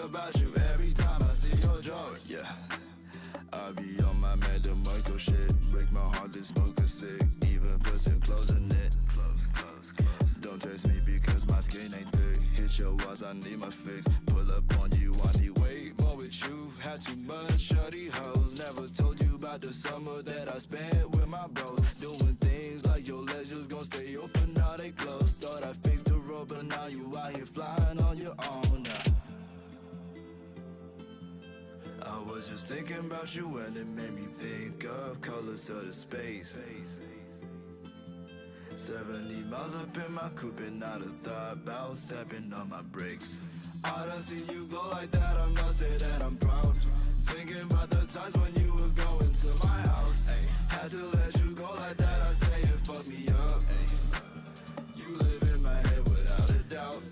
about you every time I see your drawers. Yeah, I be on my Michael shit. Break my heart to smoke a cig. Even put some clothes in it. Don't test me because my skin ain't thick. Hit your walls, I need my fix. Pull up on you, I need way more with you. Had too much shorty hoes. Never told you about the summer that I spent with my bros. Doing things like your legs just gon' stay open, now they closed. Thought I fixed the road, but now you out here flying on your own now. I was just thinking about you and it made me think of colors of the space. 70 miles up in my coupe and not a thought about stepping on my brakes. I don't see you go like that, I must say that I'm proud. Thinking about the times when you were going to my house. Had to let you go like that, I say it fucked me up. You live in my head without a doubt.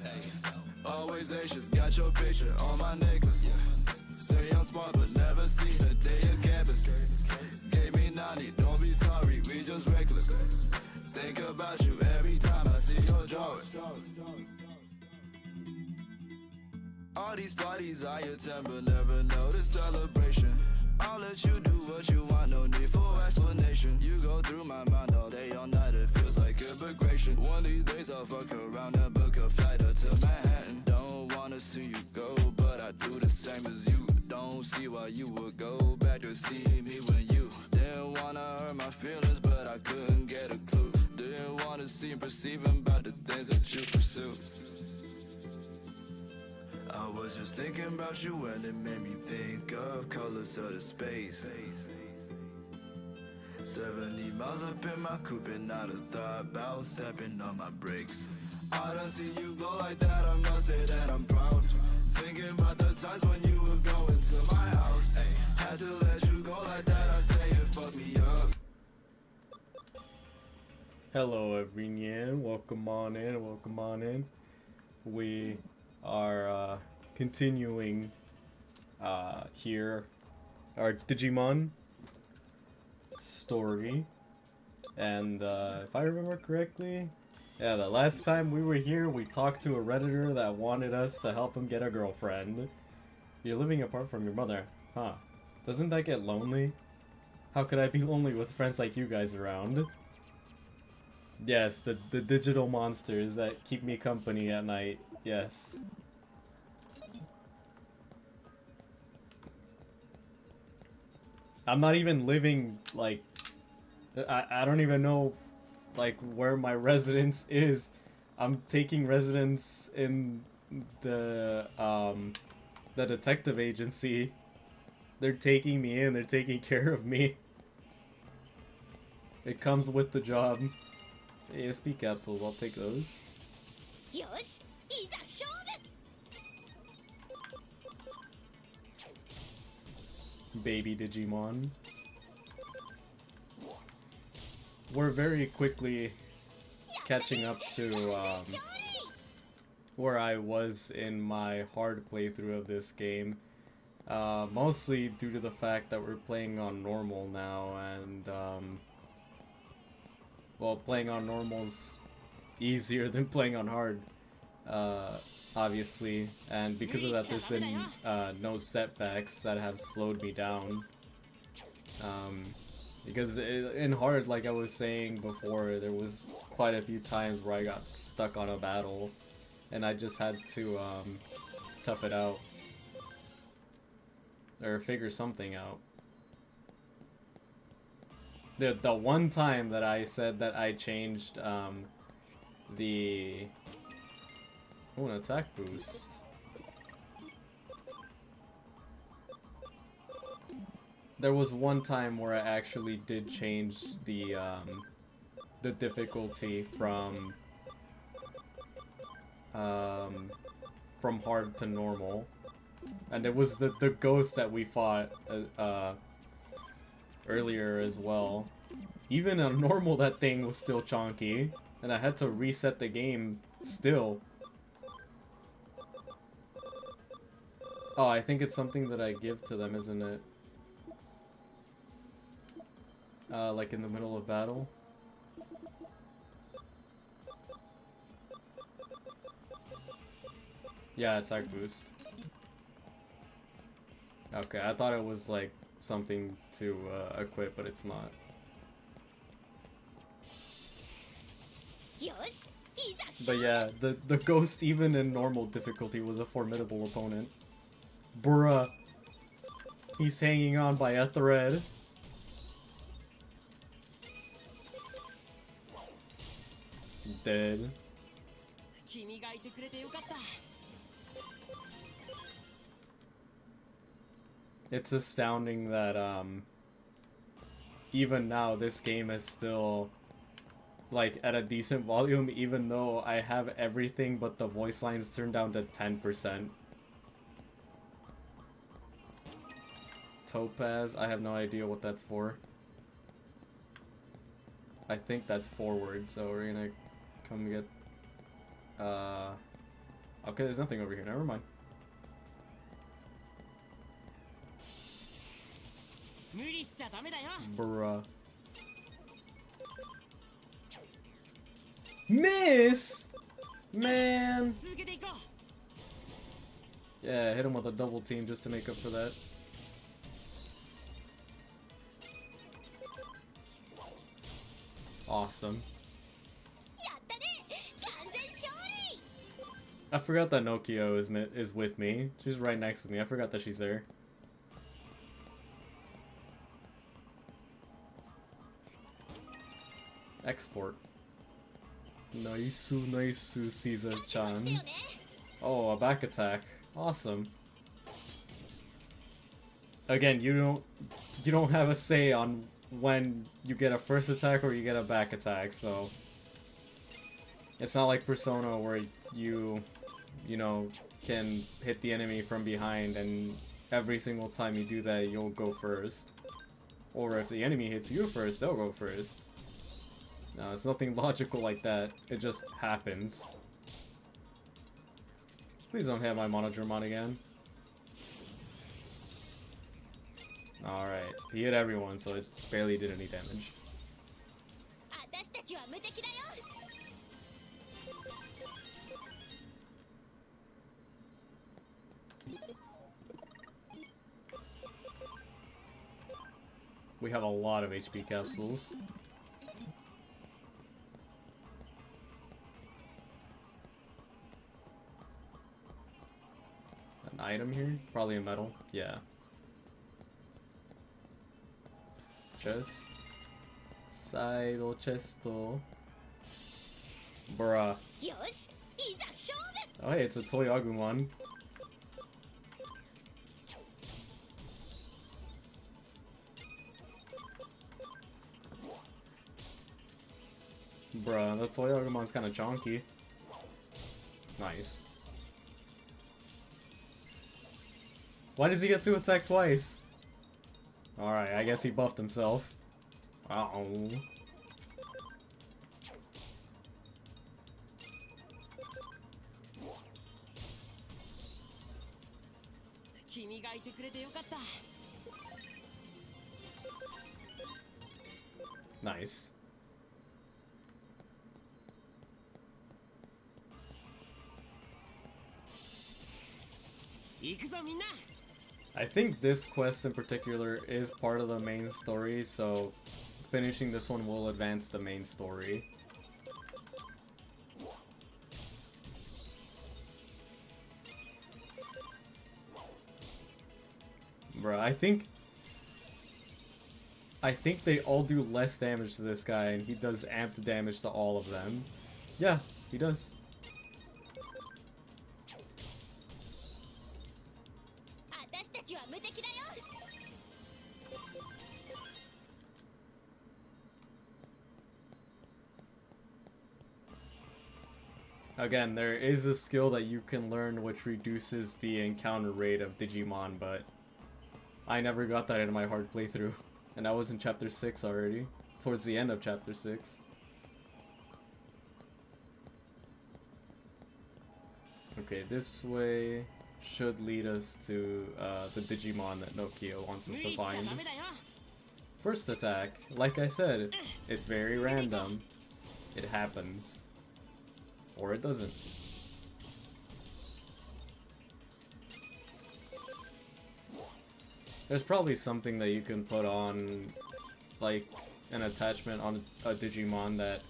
Always anxious, got your picture on my necklace. Say I'm smart but never seen a day of campus. Gave me 90, don't be sorry, we just reckless. Think about you every time I see your drawers. All these parties I attend but never know the celebration. I'll let you do what you want, no need for explanation. You go through my mind all day, all night, it feels like immigration. One of these days I'll fuck around and book a flight up to Manhattan. Don't wanna see you go, but I do the same as you. Don't see why you would go back to see me when you didn't wanna hurt my feelings, but I couldn't get a clue. Didn't wanna seem perceiving about the things that you pursue. I was just thinking about you and it made me think of colors of the space. 70 miles up in my coupe and not a thought about stepping on my brakes. I don't see you go like that, I must say that I'm proud. Thinking about the times when you were going to my house. Had to let you go like that, I say it fucked me up. Hello everyone, welcome on in. We are continuing here our Digimon story, and if I remember correctly, yeah, the last time we were here we talked to a redditor that wanted us to help him get a girlfriend. You're living apart from your mother, huh? Doesn't that get lonely? How could I be lonely with friends like you guys around? Yes, the digital monsters that keep me company at night. Yes. I'm not even living, like, I don't even know, like, where my residence is. I'm taking residence in the detective agency. They're taking me in, they're taking care of me. It comes with the job. ASP capsules, I'll take those. Baby Digimon. We're very quickly catching up to where I was in my hard playthrough of this game. Mostly due to the fact that we're playing on normal now, and well, playing on normal's easier than playing on hard, obviously, and because of that there's been no setbacks that have slowed me down. Because in hard, like I was saying before, there was quite a few times where I got stuck on a battle and I just had to tough it out or figure something out. The one time that I said that I changed the an attack boost. There was one time where I actually did change the difficulty from hard to normal, and it was the ghost that we fought earlier as well. Even on normal, that thing was still chonky, and I had to reset the game still. Oh, I think it's something that I give to them, isn't it? Like in the middle of battle. Yeah, attack boost. Okay, I thought it was like something to equip, but it's not. But yeah, the ghost even in normal difficulty was a formidable opponent. Bruh. He's hanging on by a thread. Dead. It's astounding that even now this game is still like at a decent volume, even though I have everything but the voice lines turned down to 10%. Topaz, I have no idea what that's for. I think that's forward, so we're gonna come get okay, there's nothing over here, never mind. Bruh. Miss! Man! Yeah, hit him with a double team just to make up for that. Awesome. I forgot that Nokio is with me. She's right next to me. I forgot that she's there. Export. Nice, Caesar-chan. Oh, a back attack. Awesome. Again, you don't have a say on when you get a first attack or you get a back attack, so it's not like Persona where you know, can hit the enemy from behind and every single time you do that, you'll go first. Or if the enemy hits you first, they'll go first. No, it's nothing logical like that. It just happens. Please don't hit my Monodramon again. Alright, he hit everyone, so it barely did any damage. We have a lot of HP capsules. An item here? Probably a medal. Yeah. Chest. Side chesto. Bruh. Oh hey, it's a Toy Agumon. Bruh, the Toy Agumon's kinda chonky. Nice. Why does he get to attack twice? Alright, I guess he buffed himself. Uh-oh. Nice. I think this quest in particular is part of the main story, so finishing this one will advance the main story. Bruh, I think they all do less damage to this guy, and he does amped damage to all of them. Yeah, he does. Again, there is a skill that you can learn which reduces the encounter rate of Digimon, but I never got that in my hard playthrough. And I was in chapter 6 already, towards the end of chapter 6. Okay, this way should lead us to the Digimon that Nokio wants us to find. First attack, like I said, it's very random. It happens. Or it doesn't. There's probably something that you can put on, like, an attachment on a Digimon that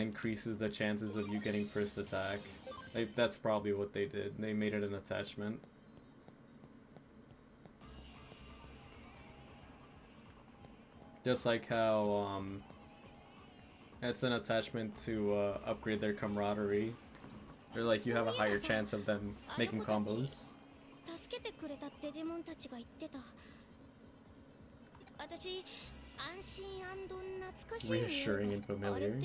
increases the chances of you getting first attack. Like, that's probably what they did. They made it an attachment. Just like how it's an attachment to upgrade their camaraderie. Or like you have a higher chance of them making combos. Reassuring and familiar.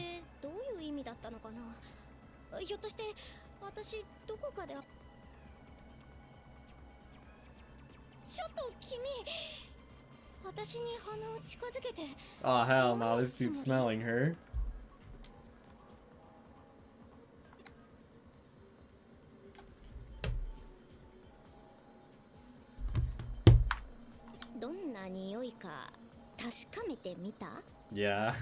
Oh hell no, this dude's smelling her. Yeah.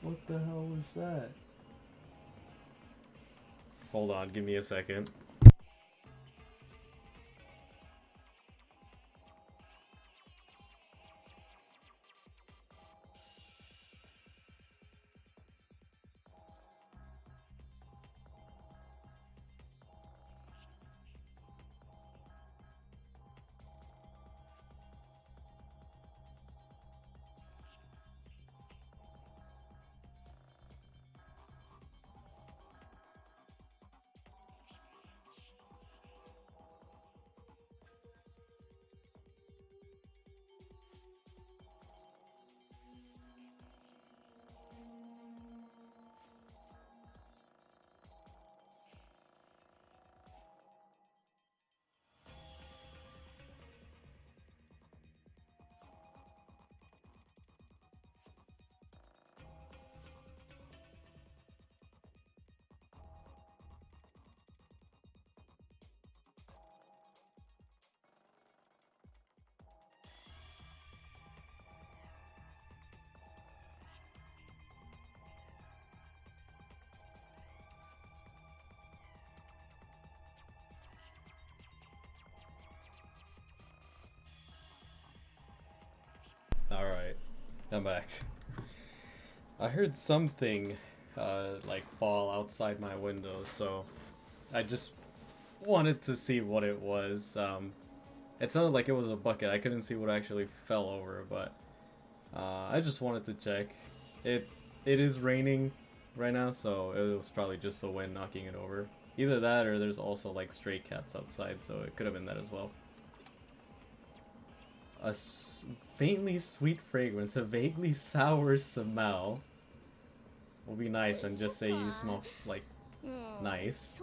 What the hell was that? Hold on, give me a second. Alright, I'm back. I heard something like fall outside my window, so I just wanted to see what it was. It sounded like it was a bucket. I couldn't see what actually fell over, but I just wanted to check. It is raining right now, so it was probably just the wind knocking it over. Either that or there's also like stray cats outside, so it could have been that as well. A faintly sweet fragrance, a vaguely sour smell. Will be nice and just say you smell like nice.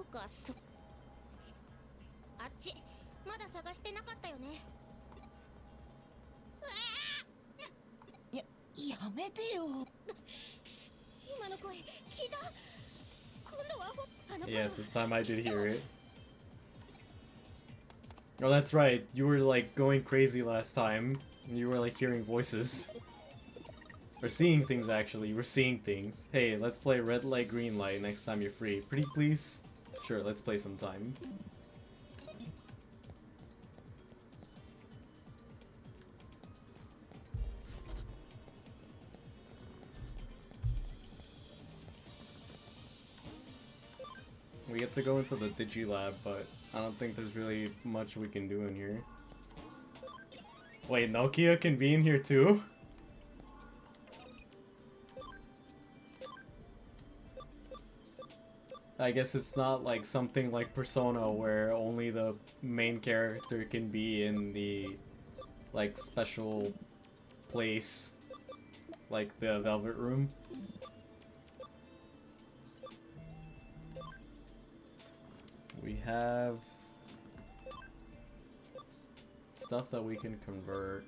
Yes, this time I did hear it. Oh, that's right. You were like going crazy last time. And you were like hearing voices. Or seeing things, actually. You were seeing things. Hey, let's play red light, green light next time you're free. Pretty please? Sure, let's play sometime. We get to go into the Digilab, but I don't think there's really much we can do in here. Wait, Nokia can be in here too? I guess it's not like something like Persona where only the main character can be in the like special place, like the Velvet Room. We have stuff that we can convert.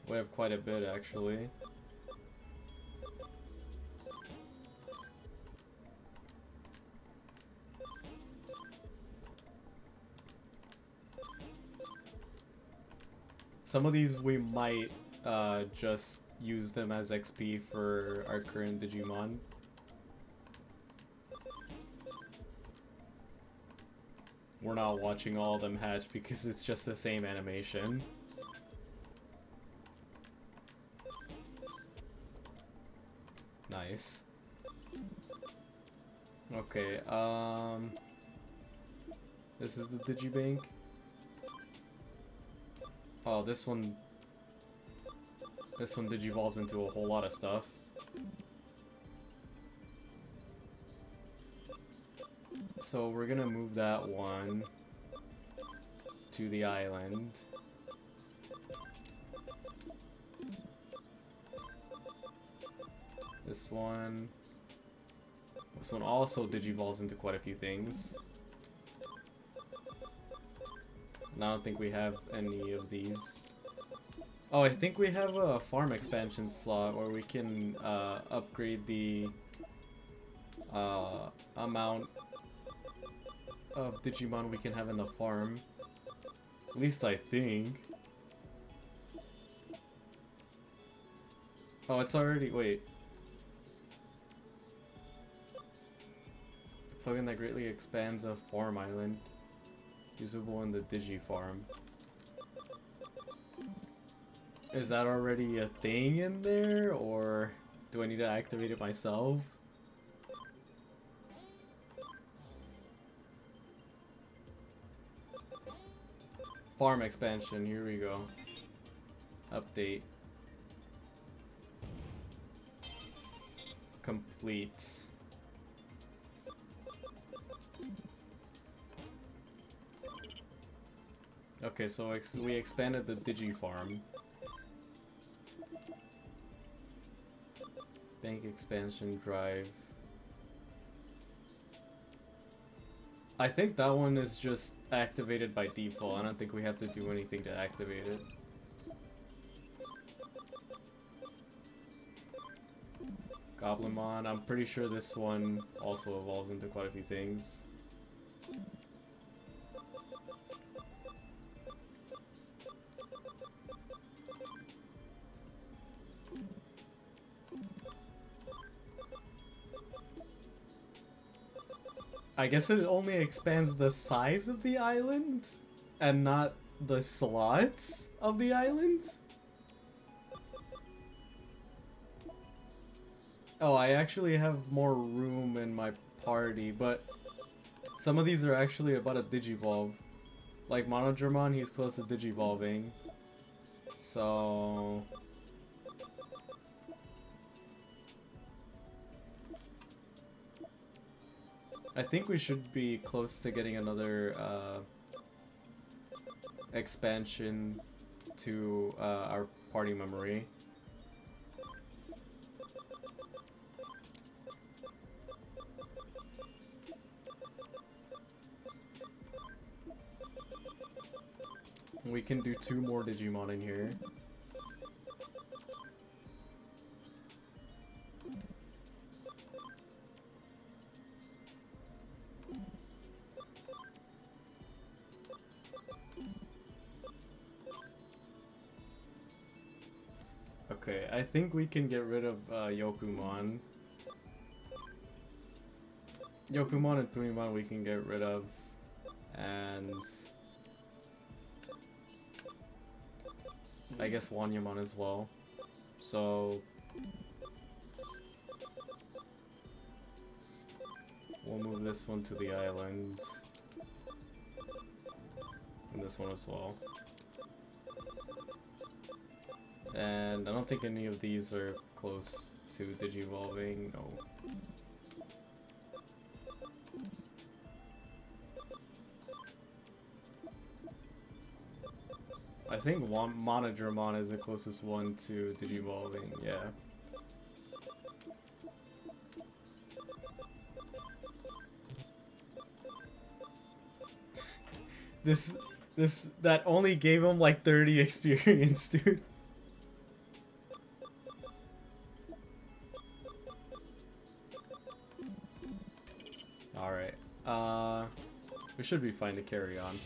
We have quite a bit actually. Some of these we might just use them as XP for our current Digimon. we're not watching all of them hatch because it's just the same animation. Nice. Okay, this is the Digibank. Oh, this one digivolves into a whole lot of stuff. So we're gonna move that one to the island. This one also digivolves into quite a few things. And I don't think we have any of these. Oh, I think we have a farm expansion slot where we can upgrade the amount of Digimon we can have in the farm. At least I think. Oh, it's already... wait. Plugin that greatly expands a farm island. Usable in the Digi farm. Is that already a thing in there, or do I need to activate it myself? Farm expansion, here we go. Update. Complete. Okay, so we expanded the Digi farm. Bank expansion drive. I think that one is just activated by default. I don't think we have to do anything to activate it. Goblinmon, I'm pretty sure this one also evolves into quite a few things. I guess it only expands the size of the island and not the slots of the island? Oh, I actually have more room in my party, but some of these are actually about to digivolve. Like Monodramon, he's close to digivolving. So... I think we should be close to getting another expansion to our party memory. We can do 2 more Digimon in here. Okay, I think we can get rid of Yokumon. Yokumon and Punimon we can get rid of, and I guess Wanyamon as well. So we'll move this one to the island, and this one as well. And I don't think any of these are close to digivolving, no. I think Monodramon is the closest one to digivolving, yeah. That only gave him like 30 experience, dude. Alright, we should be fine to carry on.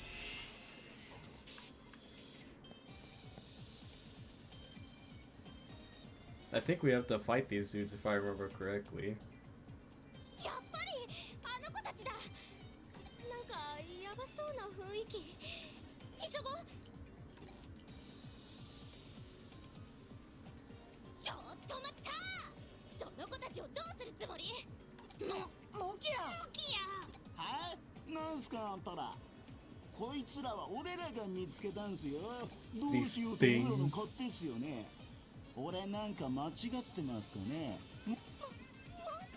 I think we have to fight these dudes if I remember correctly. うな雰囲気。急ごう。ちょっと待った。その子たちをどうするつもり？ノキアはい、なんすかあんたら。こいつらは俺らが見つけたんすよ。どうしようと俺らの勝手っすよね。俺なんか間違ってますかね。文句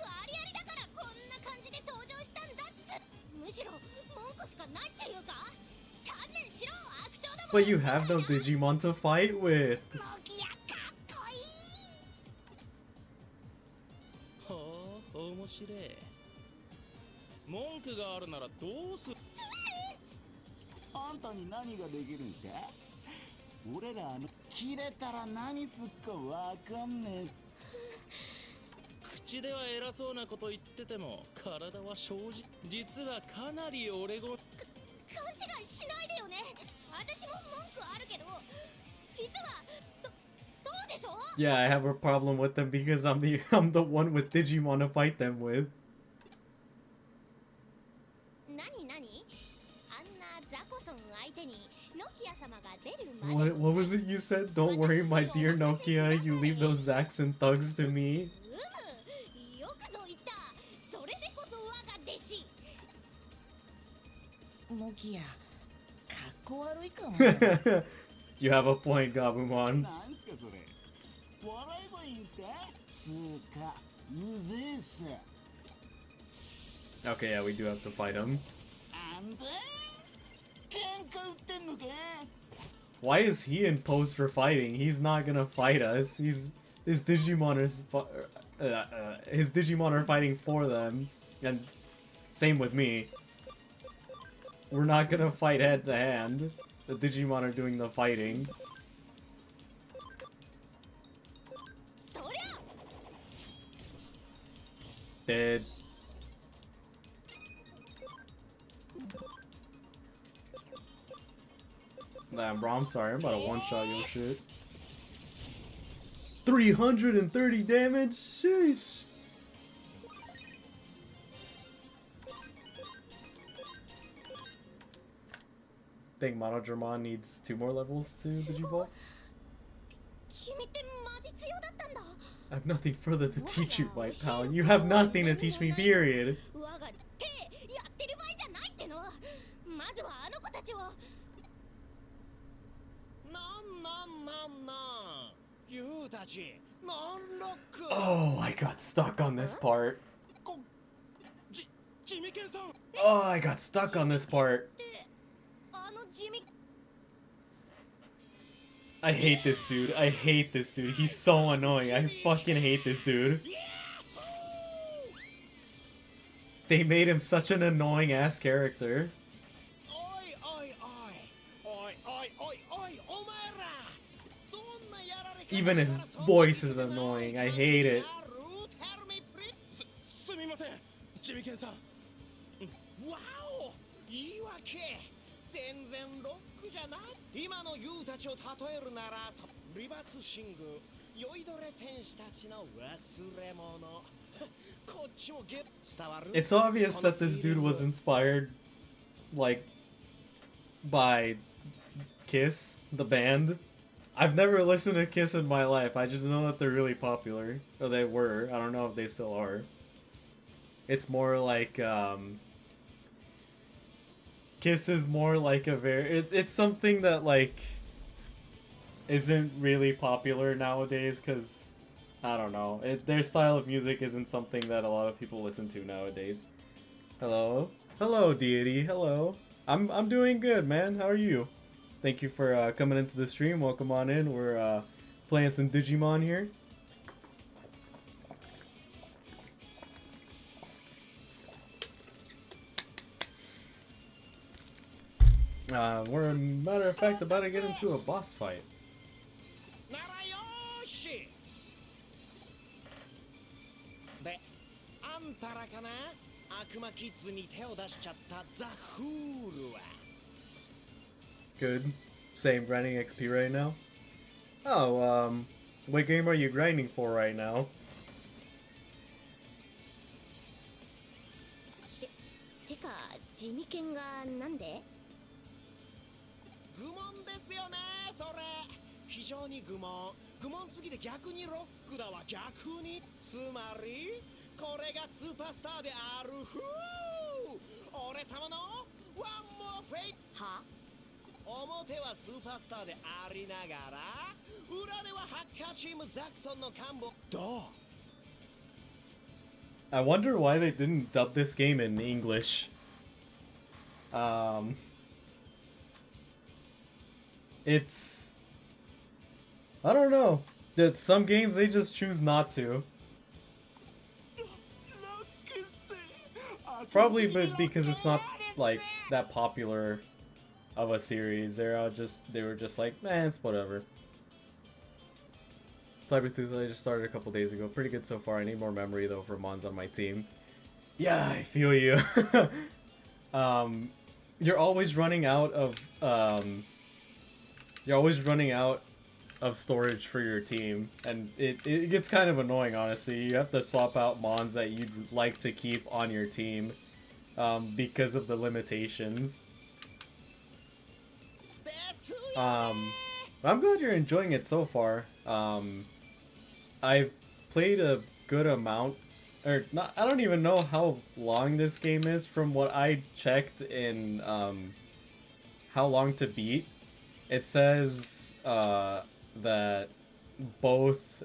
ありありだからこんな感じで登場したんだっつ。むしろ文句しかないっていうか。観念しろ悪党ども。 But you have no Digimon to fight with. ノキアかっこいい。ほう、面白い。文句があるならどうする？あんたに何ができるんすか？俺ら切れたら何すっかわかんねえ。口では偉そうなこと言ってても体は正直。実はかなり俺ご。勘違いしないでよね。私も文句あるけど、実はそうでしょ。 Yeah, I have a problem with them because I'm the one with Digimon to fight them with. 何あんなザコソン相手にノキア様が出るまで。 What was it you said? Don't worry, my dear Nokia. You leave those Zax and thugs to me. よくぞ言った。それでこそ我が弟子。ノキア、かっこ悪いかも。You have a point, Gabumon. なんすかそれ。笑えばいいんすか？つーか、うぜえっす。 Okay, yeah, we do have to fight him. あんた喧嘩売ってんのか？ Why is he in pose for fighting? He's not gonna fight us. His Digimon his Digimon are fighting for them, and same with me. We're not gonna fight head to hand. The Digimon are doing the fighting. そりゃ Dead. Nah, bro, I'm sorry. I'm about to one-shot your shit. 330 damage? Sheesh. Think Monodramon needs 2 more levels to Digivolve? 君ってマジ強だったんだ。 I have nothing further to teach you, my pal. You have nothing to teach me, period. 我が手やってる場合じゃないっての。まずはあの子たちを。なんユウたちなんロック。 Oh, I got stuck on this part. ジミケンさん。 Oh, I got stuck on this part. で、あの地味。 I hate this dude. I hate this dude. He's so annoying. I fucking hate this dude. They made him such an annoying ass character. おいおいおいおいおいおいおいお前ら。どんなやられ方。 Even his voice is annoying. I hate it. すみません、ジミケンさん。わお、いいわけ。全然ロックじゃない。今のユウたちを例えるなら、リバースシング、酔いどれ天使たちの忘れ物。こっちも伝わる。 It's obvious that this dude was inspired, like, by Kiss, the band. I've never listened to Kiss in my life. I just know that they're really popular. Or they were. I don't know if they still are. It's more like, Kiss is more like a very... It's something that, like, isn't really popular nowadays, because, I don't know. Their style of music isn't something that a lot of people listen to nowadays. Hello? Hello, deity. Hello. I'm doing good, man. How are you? Thank you for coming into the stream. Welcome on in. We're playing some Digimon here. We're, a matter of fact, about to get into a boss fight. ならよーし。で、あんたらかな、悪魔キッズに手を出しちゃったザ・フールは。 Good. Same grinding XP right now. Oh, what game are you grinding for right now? てか地味犬がなんで？愚問ですよねそれ。非常に愚問すぎて逆にロックだわ。逆につまりこれがスーパースターである。ふう俺様のワンモアフェイは表はスーパースターでありながら裏ではハッカーチームザクソンの幹部。どう I wonder why they didn't dub this game in English. It's... I don't know. That some games they just choose not to. Probably because it's not like that popular of a series. They were just like, man, it's whatever. Cybertooth I just started a couple days ago. Pretty good so far. I need more memory though for Mons on my team. Yeah, I feel you. You're always running out of storage for your team, and it gets kind of annoying, honestly. You have to swap out Mons that you'd like to keep on your team because of the limitations. I'm glad you're enjoying it so far. I've played a good amount, or not. I don't even know how long this game is from what I checked in how long to beat. It says that both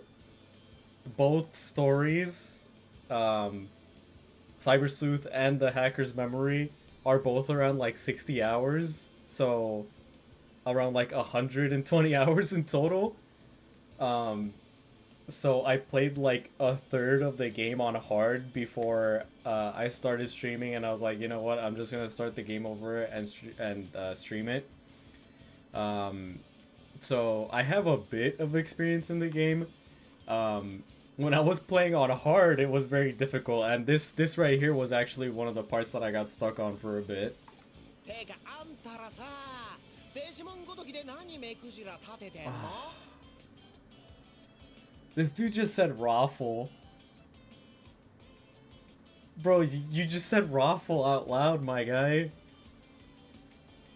stories, Cyber Sleuth and the Hacker's Memory, are both around like 60 hours, so around like 120 hours in total. So I played like a third of the game on hard before I started streaming, and I was like, you know what, I'm just gonna start the game over and stream it. So I have a bit of experience in the game. When I was playing on hard, it was very difficult, and this right here was actually one of the parts that I got stuck on for a bit. This dude just said raffle. Bro, you just said raffle out loud, my guy.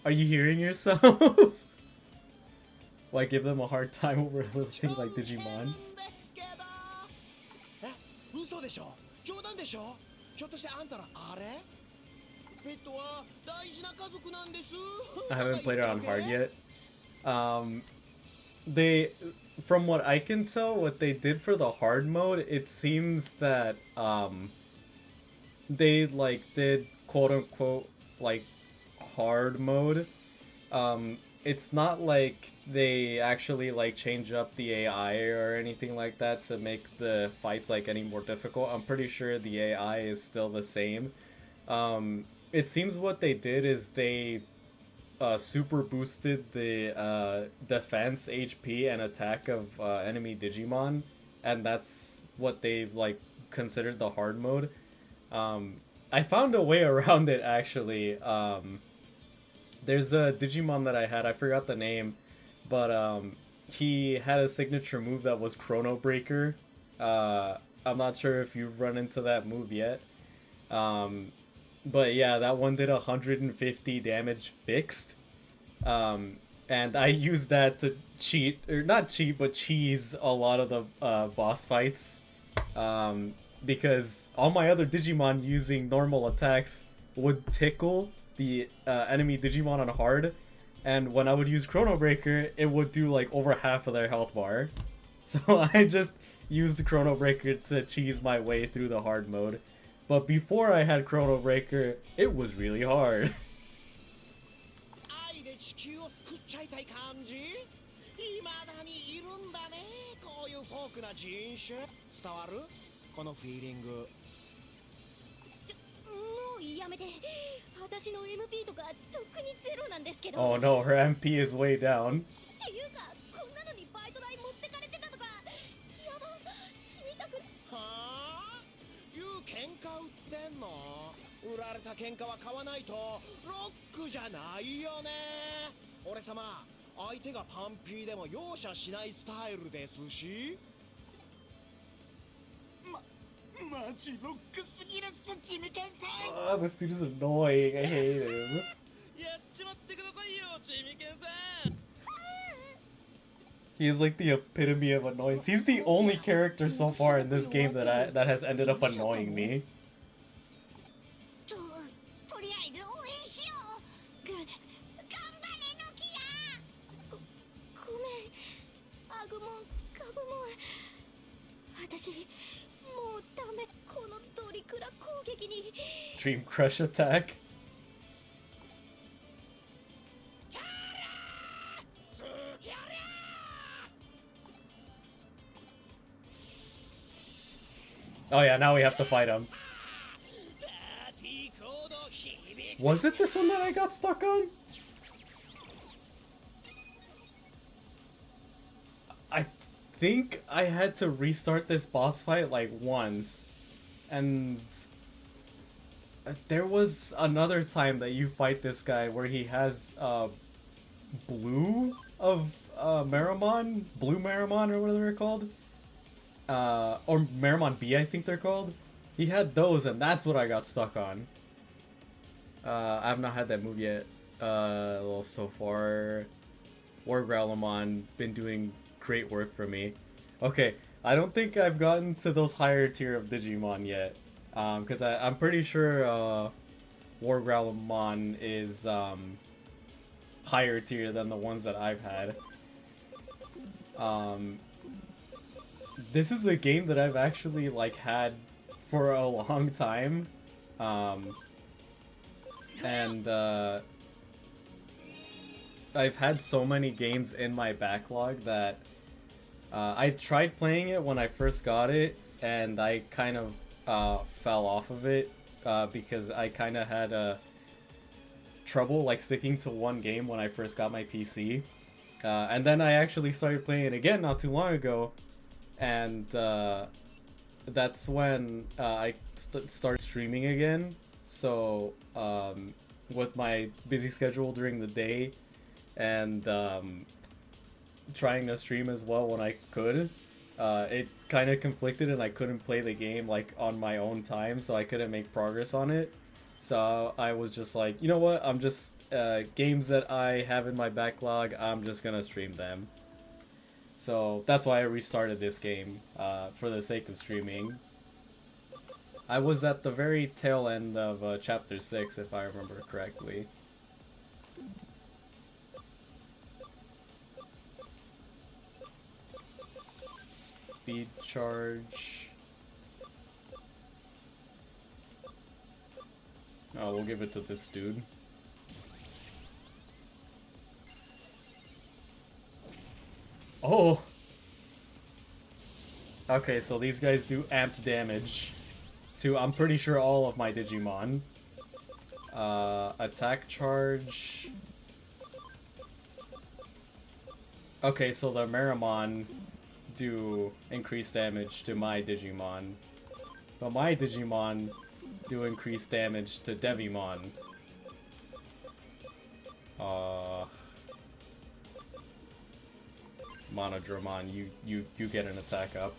Are you hearing yourself? Why give them a hard time over a little thing like Digimon? I haven't played it on hard yet. From what I can tell, what they did for the hard mode, it seems that they like did quote unquote like hard mode. It's not like they actually like change up the AI or anything like that to make the fights like any more difficult. I'm pretty sure the AI is still the same. It seems what they did is they super boosted the defense, HP, and attack of enemy Digimon, and that's what they like considered the hard mode. I found a way around it actually. There's a Digimon that I had, I forgot the name, but he had a signature move that was Chrono Breaker. I'm not sure if you've run into that move yet. But yeah, that one did 150 damage fixed. And I used that to cheat, or not cheat, but cheese a lot of the boss fights. Because all my other Digimon using normal attacks would tickle the enemy Digimon on hard, and when I would use Chrono Breaker, it would do like over half of their health bar. So I just used Chrono Breaker to cheese my way through the hard mode. But before I had Chrono Breaker, it was really hard. Oh no, her MP is way down. Oh, this dude is annoying. I hate him. He is like the epitome of annoyance. He's the only character so far in this game that has ended up annoying me. とりあえず応援しよう。頑張れノキア。ごめんアグモンカブモン。私もうダメこのドリクラ攻撃に。 Dream Crush attack. Oh yeah, now we have to fight him. Was it this one that I got stuck on? I think I had to restart this boss fight like once. And there was another time that you fight this guy where he has blue of Marimon? Blue Marimon or whatever they're called? Or Marimon B, I think they're called. He had those, and that's what I got stuck on. I have not had that move yet. Well, so far, War Growlimon been doing great work for me. Okay, I don't think I've gotten to those higher tier of Digimon yet. Because I'm pretty sure War Growlimon is higher tier than the ones that I've had. This is a game that I've actually like had for a long time, and I've had so many games in my backlog that I tried playing it when I first got it, and I kind of fell off of it because I kind of had trouble like sticking to one game when I first got my PC, and then I actually started playing it again not too long ago. And that's when I started streaming again. So with my busy schedule during the day and trying to stream as well when I could, it kind of conflicted and I couldn't play the game like on my own time, so I couldn't make progress on it. So I was just like, you know what, I'm just games that I have in my backlog, I'm just gonna stream them. So that's why I restarted this game, for the sake of streaming. I was at the very tail end of Chapter 6, if I remember correctly. Speed charge. Oh, we'll give it to this dude. Oh! Okay, so these guys do amped damage to, I'm pretty sure, all of my Digimon. Attack charge. Okay, so the Marimon do increased damage to my Digimon. But my Digimon do increased damage to Devimon. Monodramon, you get an attack up.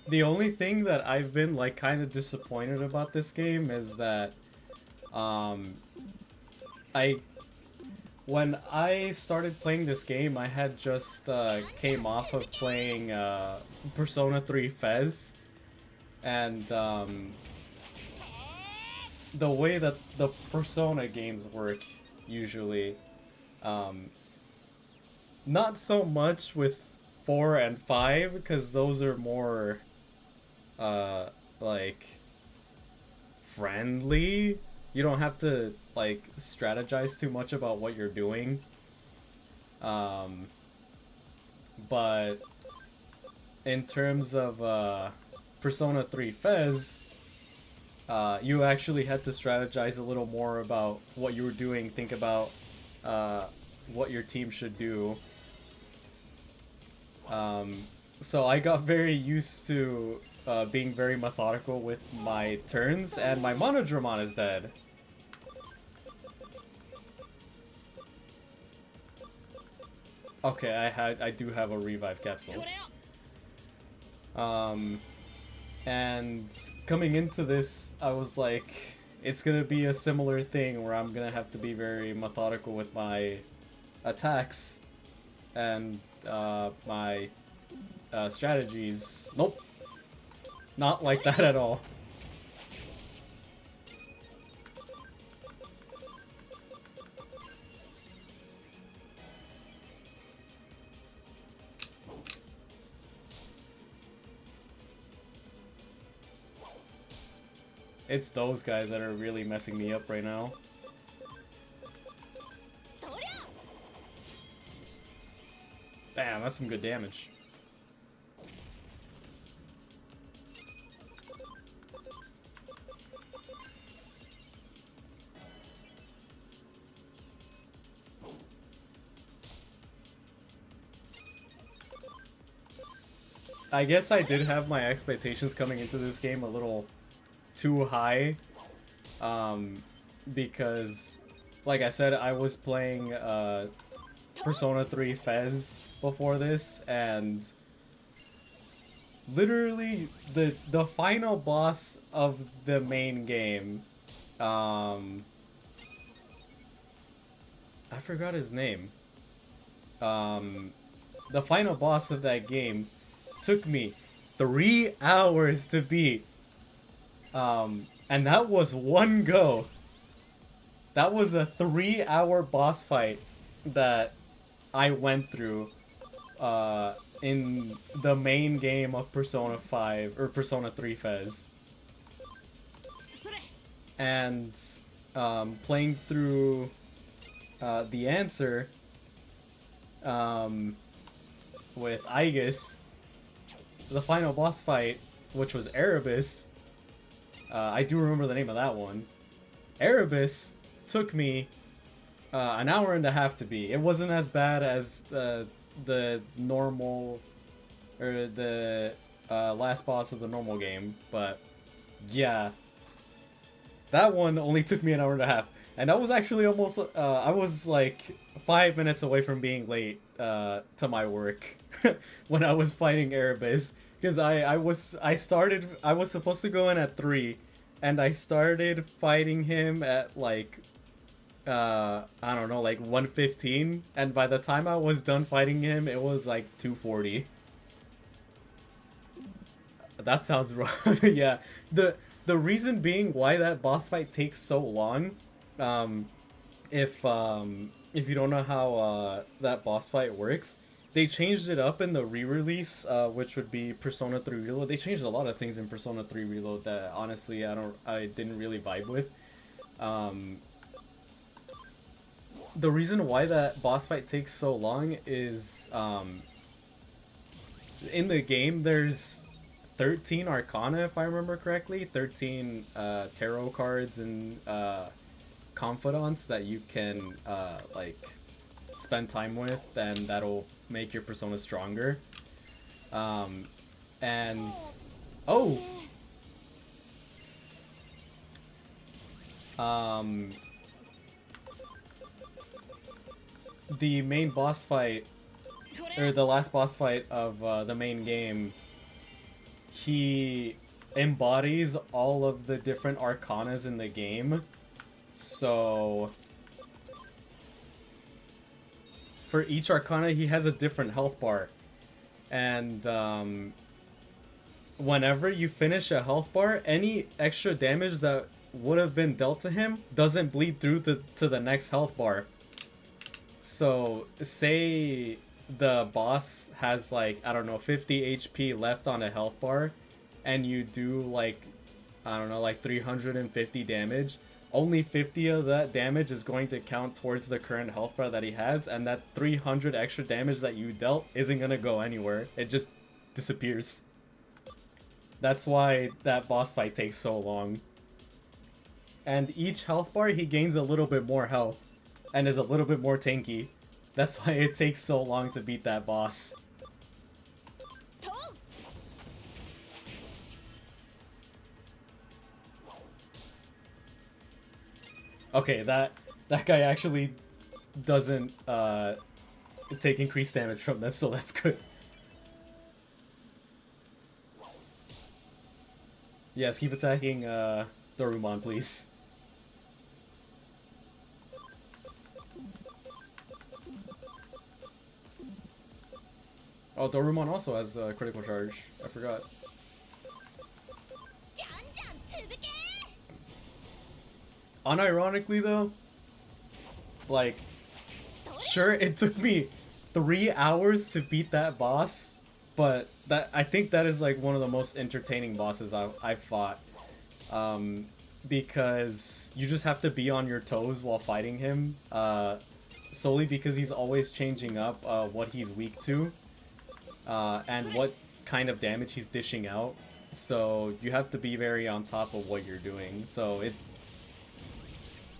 The only thing that I've been like kind of disappointed about this game is that when I started playing this game, I had just came off of playing Persona 3 Fez, and the way that the Persona games work usually, not so much with 4 and 5, because those are more like friendly. You don't have to like strategize too much about what you're doing. But in terms of Persona 3 Fez, you actually had to strategize a little more about what you were doing, think about what your team should do. So I got very used to being very methodical with my turns, and my Monodramon is dead. Okay, I do have a revive capsule. And coming into this, I was like, it's gonna be a similar thing where I'm gonna have to be very methodical with my attacks and my strategies. Nope, not like that at all. It's those guys that are really messing me up right now. Damn, that's some good damage. I guess I did have my expectations coming into this game a little too high, because, like I said, I was playing Persona 3 Fez before this, and literally the final boss of the main game, I forgot his name. The final boss of that game took me 3 hours to beat. And that was one go. That was a 3-hour boss fight that I went through in the main game of Persona 5 or Persona 3 Fez. And playing through the answer with Aegis, the final boss fight, which was Erebus. I do remember the name of that one. Erebus took me an hour and a half to beat. It wasn't as bad as the normal, or the last boss of the normal game, but yeah. That one only took me an hour and a half. And I was actually almost, I was like 5 minutes away from being late to my work when I was fighting Erebus. Because I was supposed to go in at 3, and I started fighting him at like, I don't know, like 1:15, and by the time I was done fighting him, it was like 2:40. That sounds rough. Yeah, the reason being why that boss fight takes so long, if you don't know how that boss fight works, they changed it up in the re-release, which would be Persona 3 Reload. They changed a lot of things in Persona 3 Reload that honestly I didn't really vibe with. The reason why that boss fight takes so long is in the game there's 13 Arcana, if I remember correctly, 13 tarot cards and confidants that you can like spend time with, and that'll make your persona stronger. And oh, the main boss fight, or the last boss fight of the main game, he embodies all of the different arcanas in the game. So for each arcana, he has a different health bar. And whenever you finish a health bar, any extra damage that would have been dealt to him doesn't bleed through to the next health bar. So say the boss has like, I don't know, 50 HP left on a health bar, and you do like, I don't know, like 350 damage. Only 50 of that damage is going to count towards the current health bar that he has, and that 300 extra damage that you dealt isn't gonna go anywhere. It just disappears. That's why that boss fight takes so long. And each health bar, he gains a little bit more health, and is a little bit more tanky. That's why it takes so long to beat that boss. Okay, that guy actually doesn't take increased damage from them, so that's good. Yes, keep attacking Dorumon, please. Oh, Dorumon also has a critical charge. I forgot. じゃんじゃん続け Unironically though, like, sure, it took me 3 hours to beat that boss, but I think that is like one of the most entertaining bosses I've fought. Because you just have to be on your toes while fighting him, solely because he's always changing up what he's weak to, and what kind of damage he's dishing out. So you have to be very on top of what you're doing. So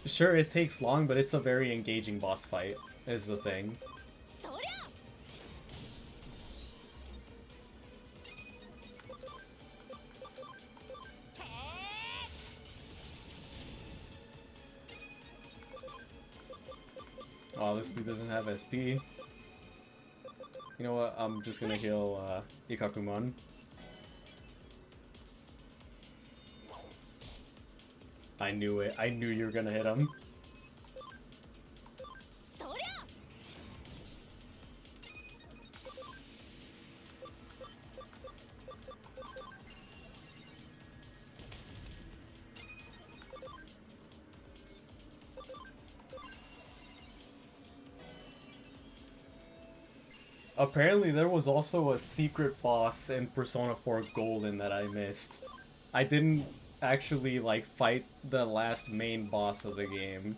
sure, it takes long, but it's a very engaging boss fight, is the thing. そりゃ Oh, this dude doesn't have SP. You know what? I'm just gonna heal Ikakumon. I knew it. I knew you were gonna hit him. そりゃ Apparently, there was also a secret boss in Persona 4 Golden that I missed. I didn't actually like fight the last main boss of the game.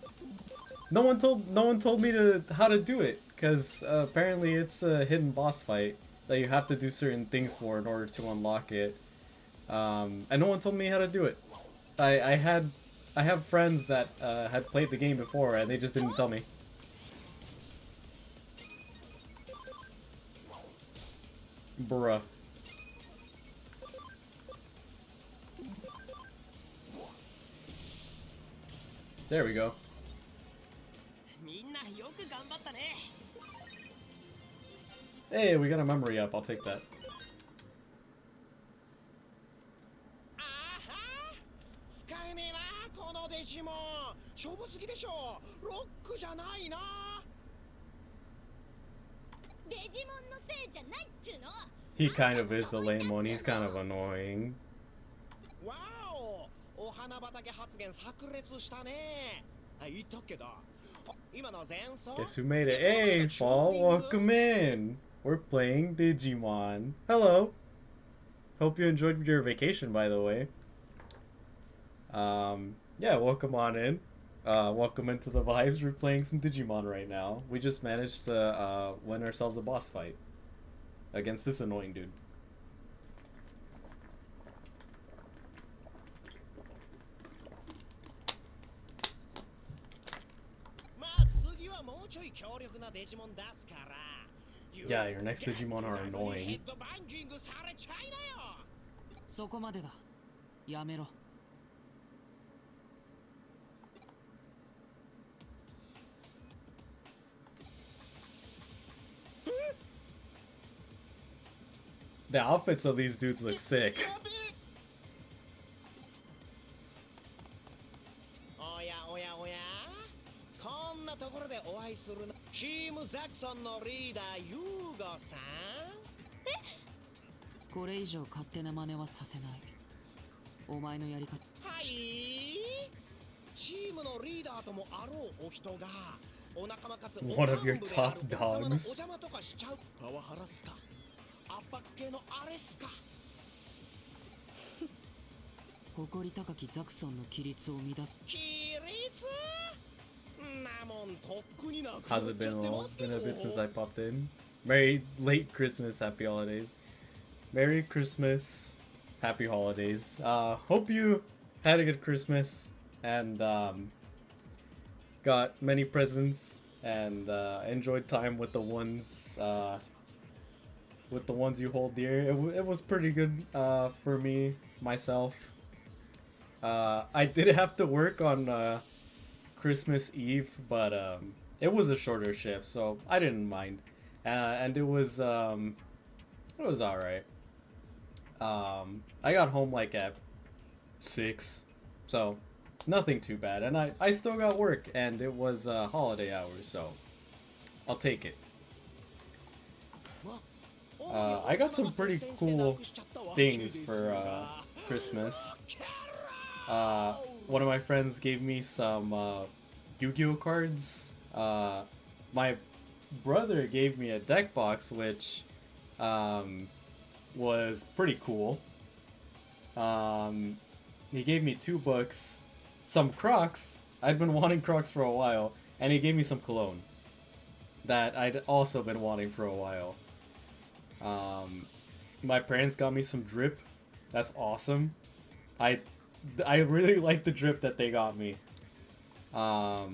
No one told me how to do it, because apparently it's a hidden boss fight that you have to do certain things for in order to unlock it. And no one told me how to do it. I have friends that had played the game before and they just didn't tell me. Bruh. There we go. みんなよく頑張ったね Hey, we got a memory up. I'll take that. あは使えねえなこのデジモンしょぼすぎでしょロックじゃないな デジモンのせいじゃないっつうの He kind of is the lame one. He's kind of annoying. わおお花畑発言炸裂したねあ言ったっけだ今の前奏 Guess who made it? Hey, Fall, welcome in. We're playing Digimon. Hello. Hope you enjoyed your vacation, by the way. Yeah, welcome on in. Welcome into the vibes. We're playing some Digimon right now. We just managed to win ourselves a boss fight against this annoying dude. まあ次はもうちょい強力なデジモン出すから Yeah, your next Digimon are annoying. ヘッドバンギングされちゃいなよそこまでだ。やめろ。The outfits of these dudes look sick. おやおやおやこんなところでお会いするなチームザクソンのリーダーユーゴさんこれ以上勝手な真似はさせない。お前のやり方。はいチームのリーダーともあろうお人がお仲間かつ One of your top dogs. お邪魔とかしちゃうパワハラっすか圧迫系のあれっすか誇り高きザクソンの規律を乱す。規律なもんとっくになく How's it been? Been a bit since I popped in. Merry late Christmas, happy holidays. Merry Christmas, happy holidays. Hope you had a good Christmas and got many presents and enjoyed time with the ones you hold dear. It was pretty good for me myself. I did have to work on Christmas Eve, but it was a shorter shift, so I didn't mind. and it was alright. I got home like at 6, so nothing too bad. And I still got work, and it was holiday hours, so I'll take it. I got some pretty cool things for Christmas. One of my friends gave me some Yu-Gi-Oh cards. My brother gave me a deck box, which was pretty cool. He gave me 2 books, some Crocs. I'd been wanting Crocs for a while, and he gave me some cologne that I'd also been wanting for a while. My parents got me some drip. That's awesome. I really like the drip that they got me. Oh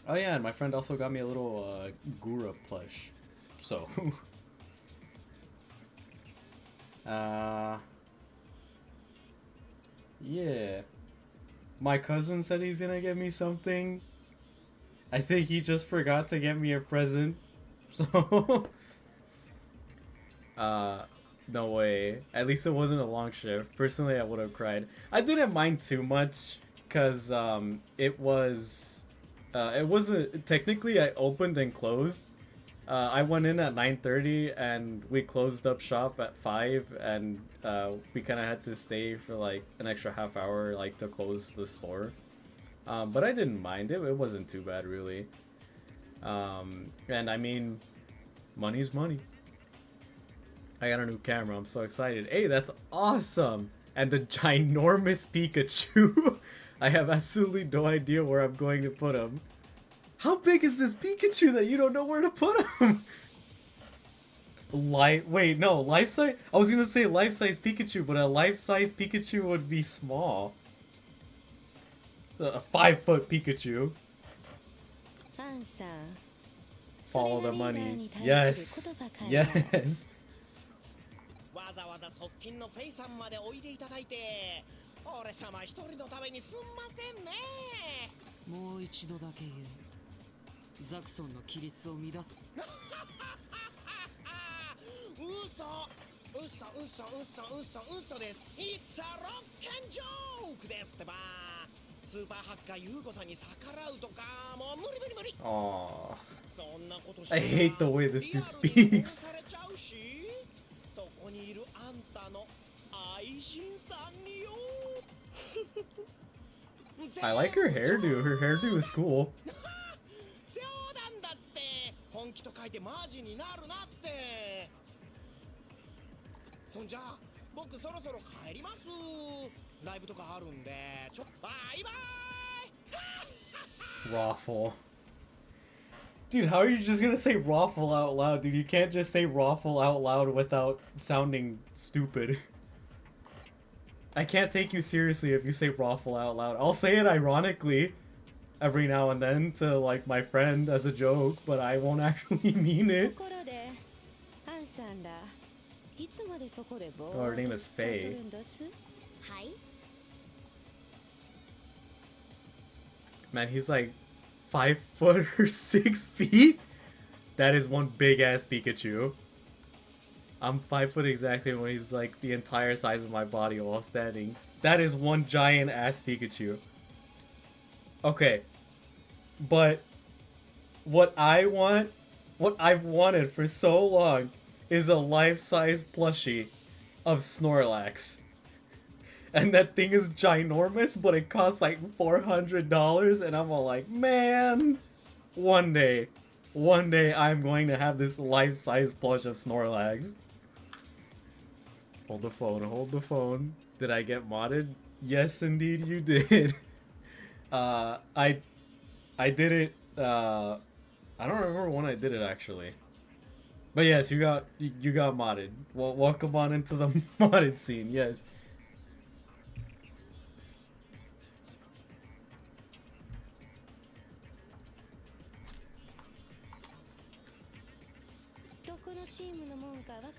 yeah, and my friend also got me a little Gura plush. So yeah. My cousin said he's gonna get me something. I think he just forgot to get me a present. So no way. At least it wasn't a long shift. Personally, I would have cried. I didn't mind too much because it wasn't technically. I opened and closed. I went in at 9:30 and we closed up shop at 5, and we kind of had to stay for like an extra half hour, like to close the store. But I didn't mind it. It wasn't too bad really. And I mean, money's money. I got a new camera. I'm so excited. Hey, that's awesome! And a ginormous Pikachu. I have absolutely no idea where I'm going to put him. How big is this Pikachu that you don't know where to put him? Wait, no, life-size? I was gonna say life-size Pikachu, but a life-size Pikachu would be small. A 5-foot Pikachu. Follow the money. Yes. Yes. わざわざ側近のフェイさんまでおいでいただいて、俺様一人のためにすんませんね。もう一度だけ言う。ザクソンの規律を乱す。嘘です。It's a rock and joke ですってば。スーパーハッカーユーゴさんに逆らうとか、もう無理。Aww. そんなことし I hate the way this dude speaks. そこにいるあんたの愛人さんによ。I like her hairdo. Her hairdo is cool. 冗談だって。本気と書いてマジになるなって。そんじゃあ僕そろそろ帰ります。ライブとかあるんで、バイバイ。Raffle. Dude, how are you just gonna say raffle out loud, dude? You can't just say raffle out loud without sounding stupid. I can't take you seriously if you say raffle out loud. I'll say it ironically every now and then to, like, my friend as a joke, but I won't actually mean it. Oh, her name is Faye. Man, he's like 5 foot or 6 feet? That is one big ass Pikachu. I'm 5 foot exactly when he's like the entire size of my body while standing. That is one giant ass Pikachu. Okay. But what I've wanted for so long is a life-size plushie of Snorlax. And that thing is ginormous, but it costs like $400, and I'm all like, man, one day I'm going to have this life-size plush of Snorlax. Hold the phone. Did I get modded? Yes, indeed you did. I did it, I don't remember when I did it actually. But yes, you got modded. Well, welcome on into the modded scene, yes.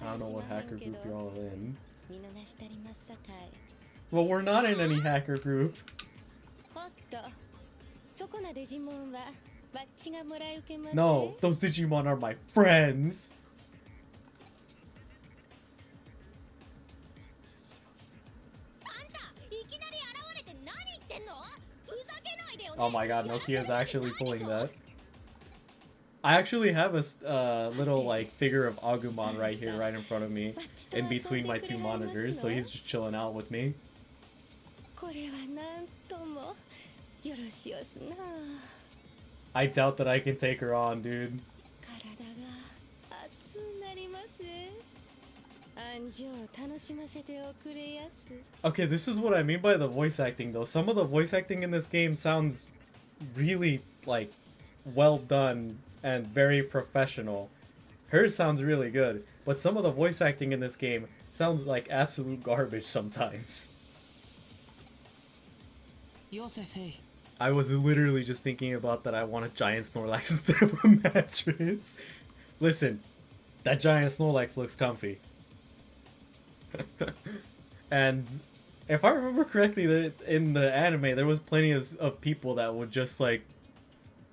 I don't know what hacker group you're all in. Well, we're not in any hacker group. バッジがもらい受けますね。 No, those Digimon are my friends. あんたいきなり現れて何言ってんの？ふざけないでよね。 Oh my god, Nokia's actually pulling that. I actually have a little like figure of Agumon right here, right in front of me, in between my two monitors, so he's just chilling out with me. これはなんともよろしおすな。 I doubt that I can take her on, dude. 体が熱なりますね。安城を楽しませておくれやす。 Okay, this is what I mean by the voice acting, though. Some of the voice acting in this game sounds really, like, well done and very professional. Hers sounds really good, but some of the voice acting in this game sounds like absolute garbage sometimes. よせフェイ。 I was literally just thinking about that I want a giant Snorlax instead of a mattress. Listen, that giant Snorlax looks comfy. And if I remember correctly, in the anime, there was plenty of people that would just, like,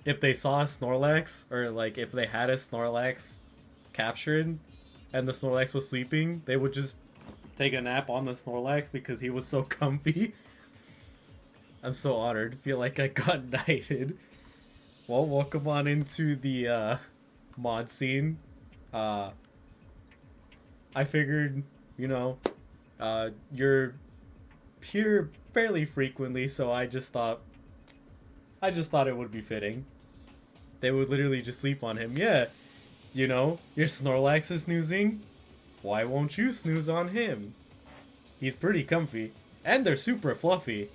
if they saw a Snorlax, or, like, if they had a Snorlax captured, and the Snorlax was sleeping, they would just take a nap on the Snorlax because he was so comfy. I'm so honored. Feel like I got knighted. Well, welcome on into the mod scene. I figured, you know, you're here fairly frequently, so I just thought it would be fitting. They would literally just sleep on him. Yeah, you know, your Snorlax is snoozing. Why won't you snooze on him? He's pretty comfy, and they're super fluffy.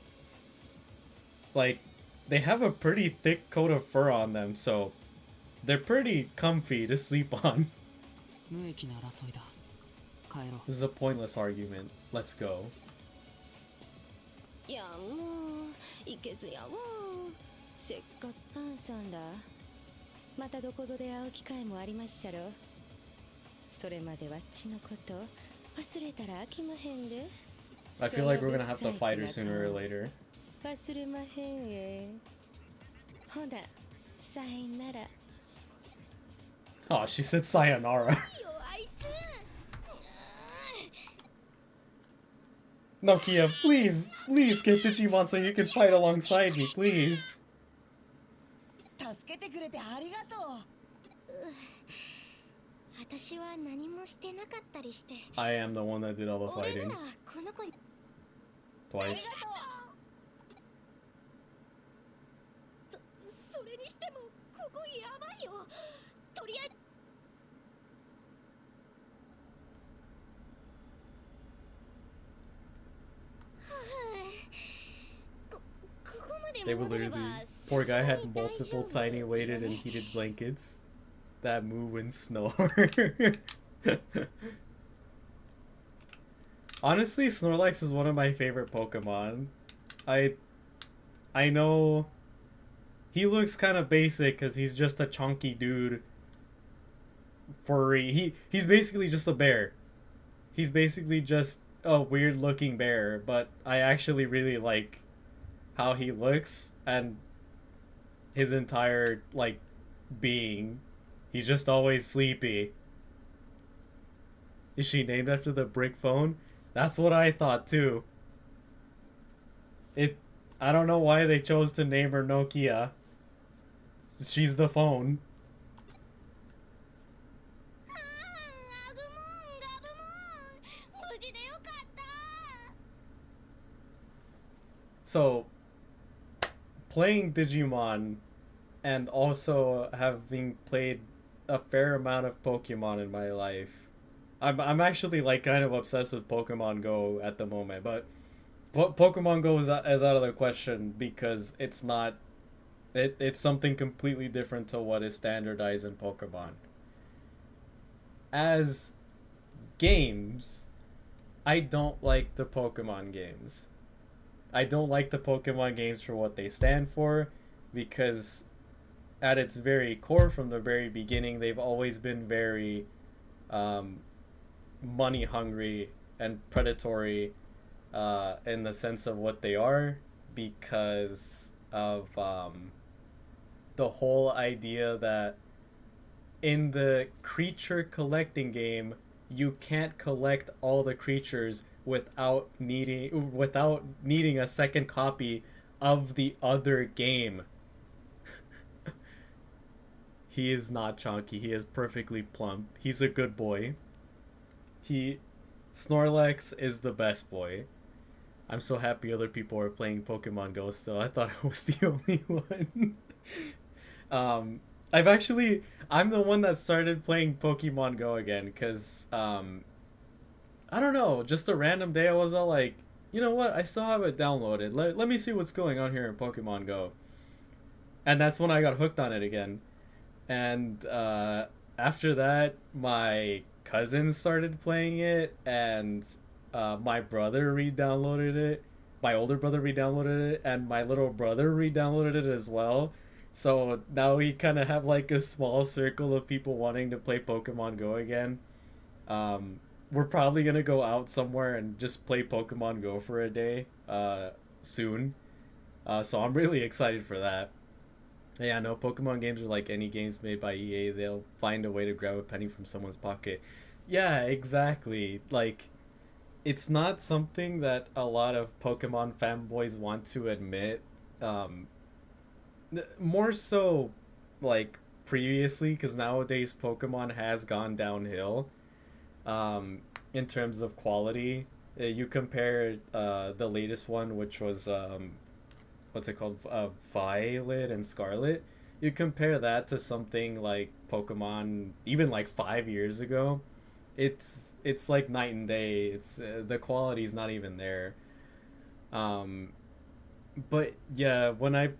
Like, they have a pretty thick coat of fur on them, so they're pretty comfy to sleep on. 無益な争いだ。帰ろう。 This is a pointless argument. Let's go. いやもういけずやわ。せっかくパンさんらまたどこぞで会う機会もありまっしゃろ。それまでわっちのこと忘れたらあきまへんで。 I feel like we're gonna have to fight her sooner or later. 忘れまへんえ。ほな、さいなら。 Oh, she said sayonara. よあいつ。 Nokia, please get Digimon so you can fight alongside me, please. 助けてくれてありがとう。私は何もしてなかったりして。 I am the one that did all the 俺 fighting. ならこの子に。 Twice. それにしてもここやばいよ。とりあえず。 They were literally... Poor guy had multiple tiny weighted and heated blankets that move and snore. Honestly, Snorlax is one of my favorite Pokemon. I know he looks kind of basic because he's just a chunky dude. Furry. He's basically just a bear. He's basically just a weird looking bear, but I actually really like how he looks and his entire, like, being. He's just always sleepy. Is she named after the brick phone? That's what I thought too. I don't know why they chose to name her Nokia. She's the phone. So, playing Digimon and also having played a fair amount of Pokemon in my life, I'm actually like kind of obsessed with Pokemon Go at the moment, but Pokemon Go is out of the question because it's not, it's something completely different to what is standardized in Pokemon. As games, I don't like the Pokemon games. I don't like the Pokemon games for what they stand for, because at its very core from the very beginning, they've always been very money hungry and predatory in the sense of what they are, because of the whole idea that in the creature collecting game, you can't collect all the creatures without needing a second copy of the other game. He is not chunky. He is perfectly plump. He's a good boy. Snorlax is the best boy. I'm so happy other people are playing Pokemon Go still. I thought I was the only one. I'm the one that started playing Pokemon Go again because, I don't know, just a random day I was all like, you know what, I still have it downloaded. Let me see what's going on here in Pokemon Go. And that's when I got hooked on it again. And after that, my cousin started playing it, and my brother re-downloaded it. My older brother re-downloaded it, and my little brother re-downloaded it as well. So now we kind of have like a small circle of people wanting to play Pokemon Go again. We're probably gonna go out somewhere and just play Pokemon Go for a day soon. So I'm really excited for that. Yeah, no, Pokemon games are like any games made by EA. They'll find a way to grab a penny from someone's pocket. Yeah, exactly. Like, it's not something that a lot of Pokemon fanboys want to admit. More so, like, previously, because nowadays Pokemon has gone downhill in terms of quality. You compare the latest one, which was what's it called, Violet and Scarlet. You compare that to something like Pokemon even like 5 years ago. It's like night and day. It's the quality's not even there. But yeah, when I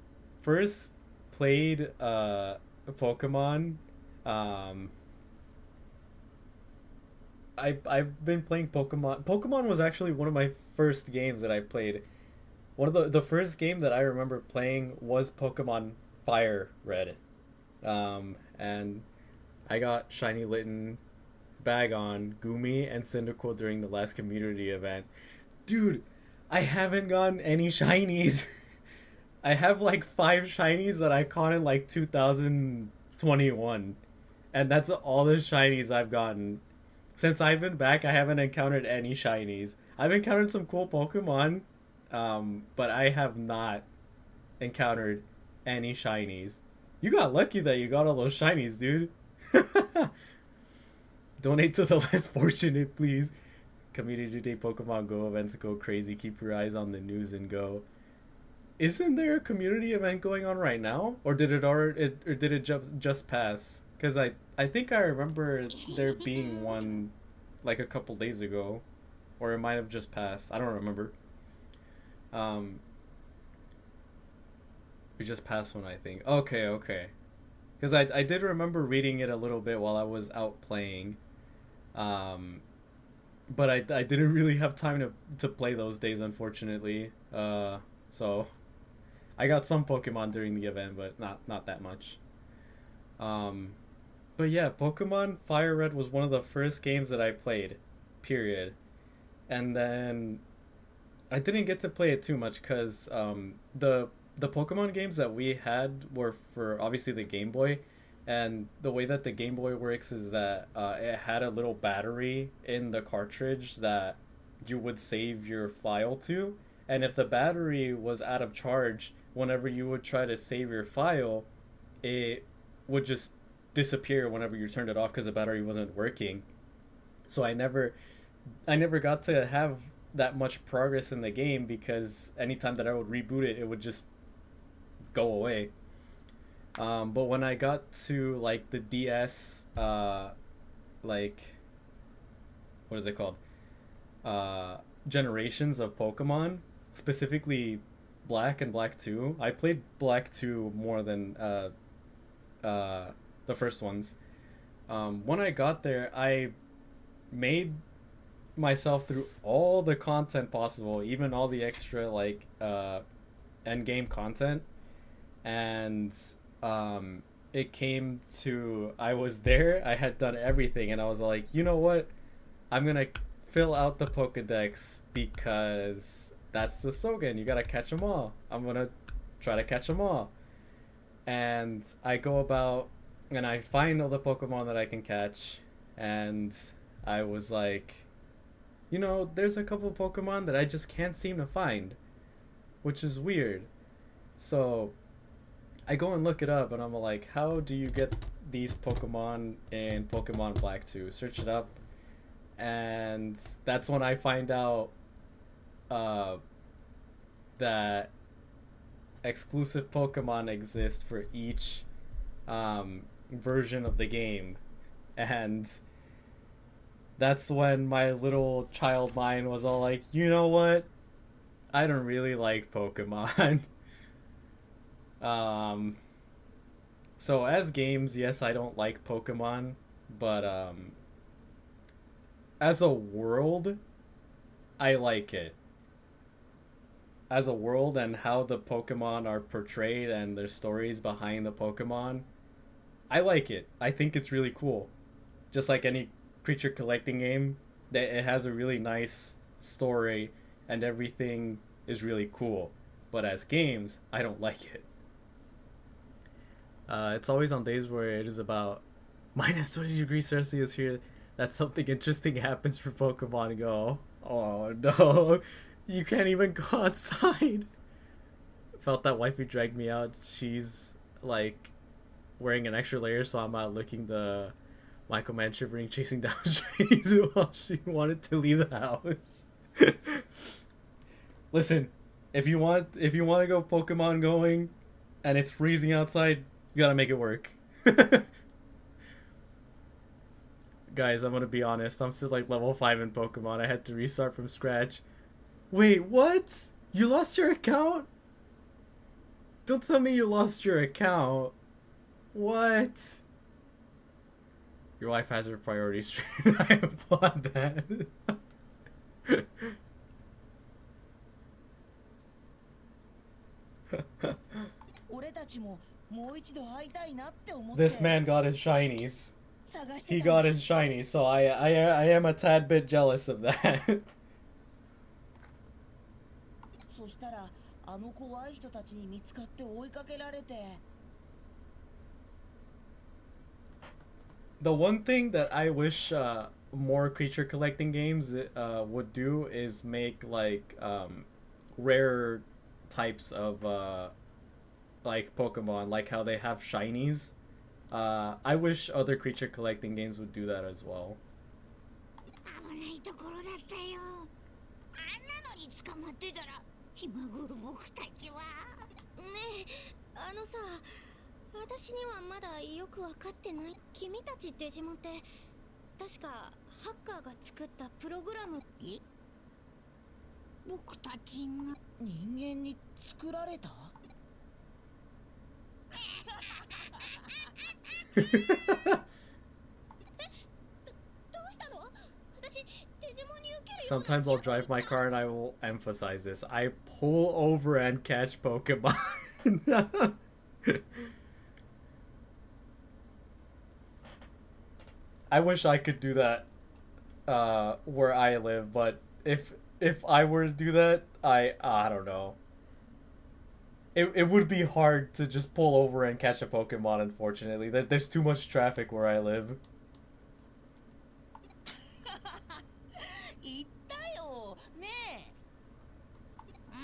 first played Pokemon, I've been playing Pokemon. Pokemon was actually one of my first games that I played. One of the first game that I remember playing was Pokemon Fire Red. And I got Shiny Litten, Bagon, Gumi, and Cyndaquil during the last community event. Dude, I haven't gotten any shinies. I have like 5 shinies that I caught in like 2021. And that's all the shinies I've gotten. Since I've been back, I haven't encountered any shinies. I've encountered some cool Pokemon, but I have not encountered any shinies. You got lucky that you got all those shinies, dude. Donate to the less fortunate, please. Community Day Pokemon Go events go crazy. Keep your eyes on the news and go. Isn't there a community event going on right now, or did it just pass? Because I think I remember there being one like a couple days ago, or it might have just passed. I don't remember. We just passed one, I think. Okay. Because I did remember reading it a little bit while I was out playing. But I didn't really have time to play those days, unfortunately. So I got some Pokemon during the event, but not that much. But yeah, Pokemon Fire Red was one of the first games that I played, period. And then I didn't get to play it too much because the Pokemon games that we had were for obviously the Game Boy, and the way that the Game Boy works is that it had a little battery in the cartridge that you would save your file to, and if the battery was out of charge, whenever you would try to save your file, it would just disappear whenever you turned it off because the battery wasn't working. So I never got to have that much progress in the game because anytime that I would reboot it, it would just go away. But when I got to like the DS, like what is it called? Generations of Pokemon, specifically Black and Black 2. I played Black 2 more than the first ones. When I got there, I made myself through all the content possible, even all the extra like end game content, and it came to, I was there, I had done everything, and I was like, you know what, I'm gonna fill out the Pokedex because that's the slogan, you gotta catch them all. I'm gonna try to catch them all. and I go about and I find all the Pokemon that I can catch, and I was like, you know, there's a couple Pokemon that I just can't seem to find, which is weird. So I go and look it up, and I'm like, how do you get these Pokemon in Pokemon Black 2? Search it up, and that's when I find out that exclusive Pokemon exist for each version of the game. And that's when my little child mind was all like, you know what? I don't really like Pokemon. So as games, yes, I don't like Pokemon, but as a world, I like it. As a world and how the Pokemon are portrayed and their stories behind the Pokemon, I like it. I think it's really cool. Just like any creature collecting game, that it has a really nice story and everything is really cool. But as games, I don't like it. It's always on days where it is about minus 20 degrees Celsius here that something interesting happens for Pokemon Go. Oh no, you can't even go outside. Felt that wifey dragged me out. She's like wearing an extra layer, so I'm out looking the Michael Man shivering, chasing down trees while she wanted to leave the house. Listen, if you want to go Pokemon going, and it's freezing outside, you gotta make it work. Guys, I'm gonna be honest. I'm still like level 5 in Pokemon. I had to restart from scratch. Wait, what? You lost your account? Don't tell me you lost your account. What? Your wife has her priorities straight. I applaud that. 俺たちももう一度会いたいなって思って This man got his shinies. 探して He たん got だ his shinies, so I am a tad bit jealous of that. そしたらあの怖い人たちに見つかって追いかけられて The one thing that I wish more creature collecting games would do is make like rare types of like Pokemon, like how they have shinies. I wish other creature collecting games would do that as well. 危ないところだったよ。あんなのに捕まってたら今頃僕たちは。ねえ、あのさ、私にはまだよくわかってない。君たちデジモンって確かハッカーが作ったプログラム。え？僕たちが人間に作られたどうしたの？私デジモンに受けるような。 Sometimes I'll drive my car and I will emphasize this. I pull over and catch Pokemon. I wish I could do that where I live, but if I were to do that, I don't know. It would be hard to just pull over and catch a Pokemon, unfortunately. There's too much traffic where I live. 言ったよねえうん、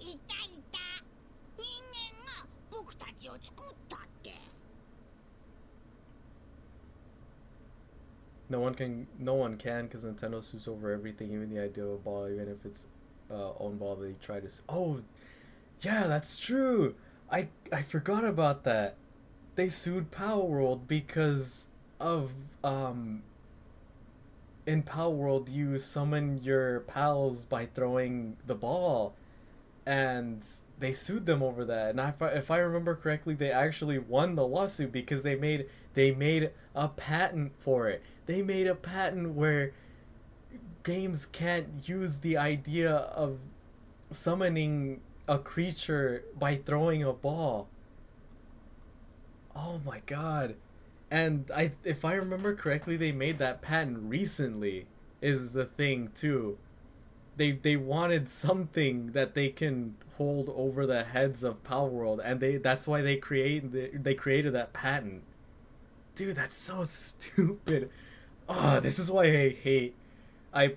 いたいた。人間が僕たちを作ったって。No one can, because Nintendo sues over everything, even the idea of a ball, even if it's own ball they try to. Oh, yeah, that's true. I forgot about that. They sued Power World because of in Power World you summon your pals by throwing the ball, and they sued them over that. And if I remember correctly, they actually won the lawsuit because they made a patent for it. They made a patent where games can't use the idea of summoning a creature by throwing a ball. Oh my god. And if I remember correctly, they made that patent recently, is the thing too. they wanted something that they can hold over the heads of Palworld, and that's why they created that patent. Dude, that's so stupid. Oh, this is why I hate. I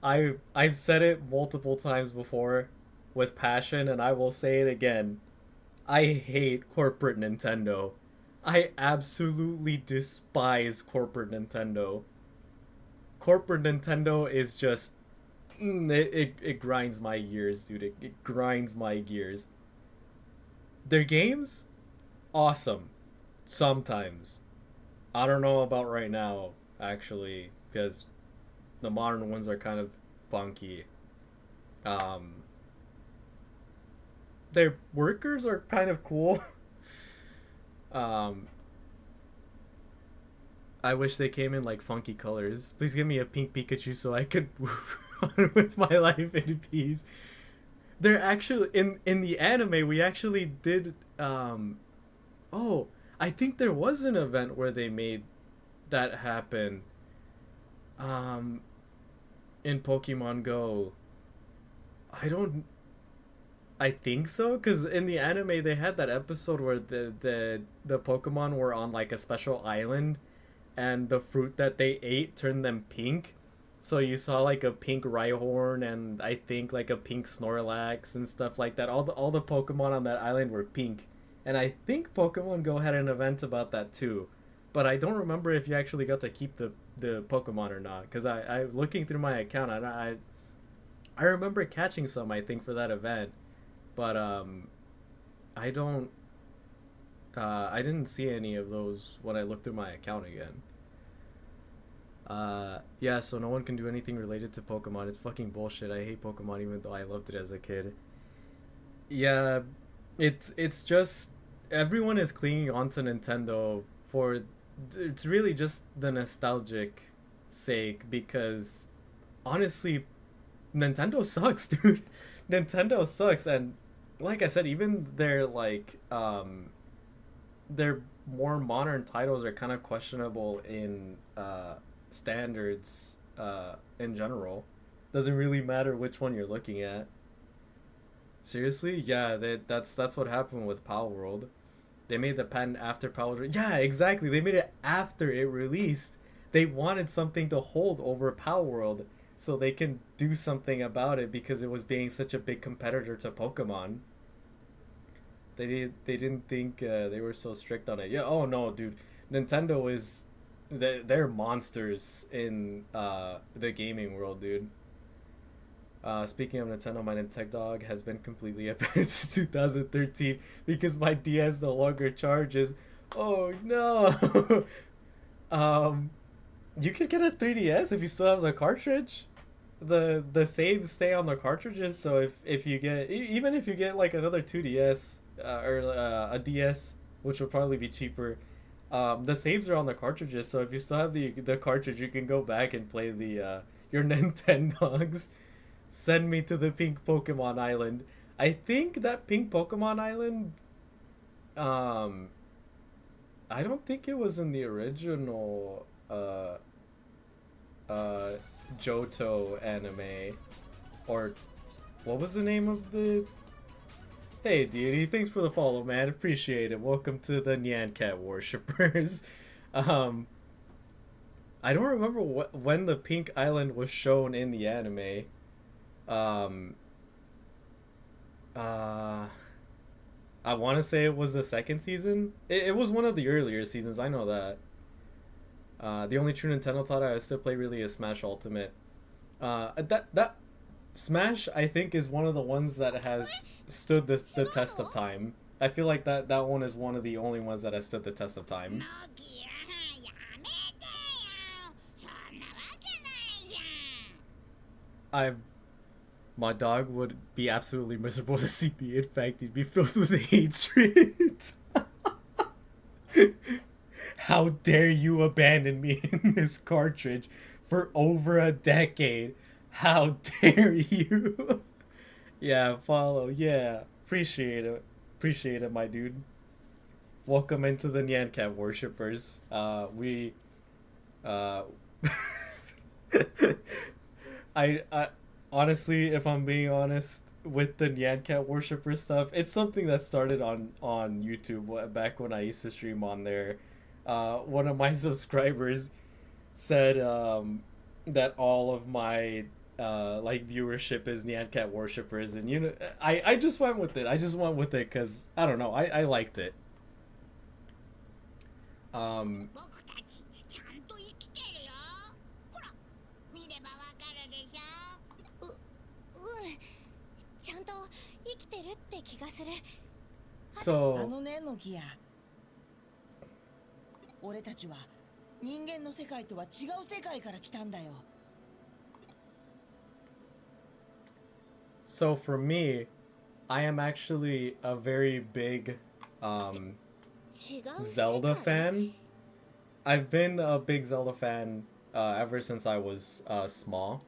I've said it multiple times before with passion, and I will say it again. I hate corporate Nintendo. I absolutely despise corporate Nintendo. Corporate Nintendo is just it grinds my gears, dude. It grinds my gears. Their games, awesome. Sometimes. I don't know about right now, actually, because the modern ones are kind of funky. Their workers are kind of cool. I wish they came in like funky colors. Please give me a pink Pikachu so I could run with my life in peace. They're actually in the anime. We actually did. Oh, I think there was an event where they made that happen. In Pokemon Go. I think so, because in the anime they had that episode where the Pokemon were on like a special island, and the fruit that they ate turned them pink. So you saw like a pink Rhyhorn and I think like a pink Snorlax and stuff like that. All the Pokemon on that island were pink, and I think Pokemon Go had an event about that too, but I don't remember if you actually got to keep the Pokemon or not. Because I looking through my account, I remember catching some, I think, for that event. But I don't I didn't see any of those when I looked through my account again. Yeah, so no one can do anything related to Pokemon. It's fucking bullshit. I hate Pokemon even though I loved it as a kid. Yeah, it's just everyone is clinging onto Nintendo for it's really just the nostalgic sake, because honestly Nintendo sucks, dude. Nintendo sucks. And like I said, even their more modern titles are kind of questionable in standards in general. Doesn't really matter which one you're looking at. Seriously? Yeah, that's what happened with Palworld. They made the patent after Palworld. Yeah, exactly. They made it after it released. They wanted something to hold over Palworld so they can do something about it, because it was being such a big competitor to Pokemon. They didn't think they were so strict on it. Yeah. Oh no, dude. Nintendo is they're monsters in the gaming world, dude. Speaking of Nintendo, my Nintendo has been completely abandoned since 2013 because my DS no longer charges. Oh no. You could get a 3DS if you still have the cartridge. The saves stay on the cartridges, so if you get even if you get like another 2DS or a DS, which will probably be cheaper, the saves are on the cartridges. So if you still have the cartridge, you can go back and play the your Nintendogs. Send me to the pink Pokemon Island. I think that pink Pokemon Island, I don't think it was in the original Johto anime, or what was the name of the? Hey, Deity, thanks for the follow, man. Appreciate it. Welcome to the Nyan Cat Worshippers. I don't remember when the Pink Island was shown in the anime. I want to say it was the second season. It was one of the earlier seasons. I know that. The only true Nintendo title I still play really is Smash Ultimate. That Smash, I think, is one of the ones that has stood the test of time. I feel like that one is one of the only ones that has stood the test of time. My dog would be absolutely miserable to see me. In fact, he'd be filled with hatred. How dare you abandon me in this cartridge for over a decade? How dare you? Yeah, follow. Yeah, appreciate it. Appreciate it, my dude. Welcome into the Nyan Cat Worshippers. I honestly, if I'm being honest, with the Nyan Cat worshiper stuff, it's something that started on YouTube back when I used to stream on there. One of my subscribers said that all of my like viewership is Nyan Cat worshippers, and you know, I just went with it. I just went with it because I don't know, I liked it. 僕たちちゃんと生きてるよ。ほら、見ればわかるでしょ。うんちゃんと生きてるって気がする。あ So のねノキア、俺たちは人間の世界とは違う世界から来たんだよ。 so for me, I am actually a very big 違う Zelda 世界 fan. I've been a big Zelda fan ever since I was small.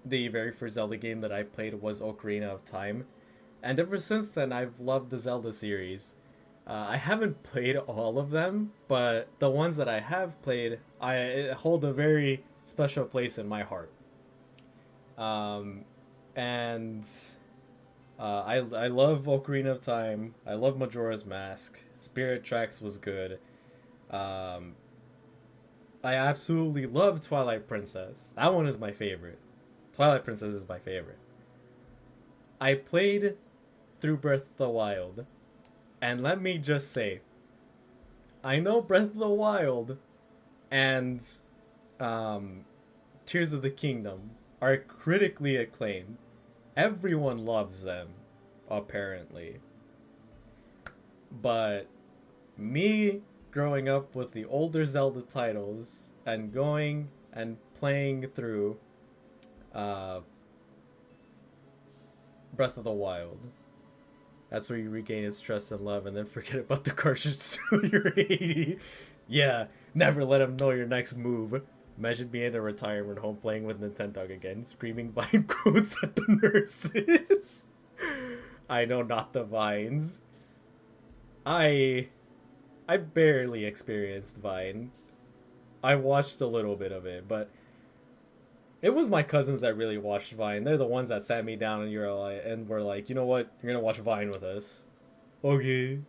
The very first Zelda game that I played was Ocarina of Time, and ever since then I've loved the Zelda series. I haven't played all of them, but the ones that I have played, I hold a very special place in my heart. And I love Ocarina of Time. I love Majora's Mask. Spirit Tracks was good. I absolutely love Twilight Princess. That one is my favorite. Twilight Princess is my favorite. I played through Breath of the Wild, and let me just say, I know Breath of the Wild and Tears of the Kingdom are critically acclaimed. Everyone loves them, apparently. But me growing up with the older Zelda titles and going and playing through Breath of the Wild, that's where you regain its trust and love and then forget about the cartridge till you're 80. Yeah, never let him know your next move. Imagine being in a retirement home playing with Nintendo again, screaming Vine quotes at the nurses. I know, not the Vines. I barely experienced Vine. I watched a little bit of it, but it was my cousins that really watched Vine. They're the ones that sat me down and were like, you know what? You're gonna watch Vine with us. Okay.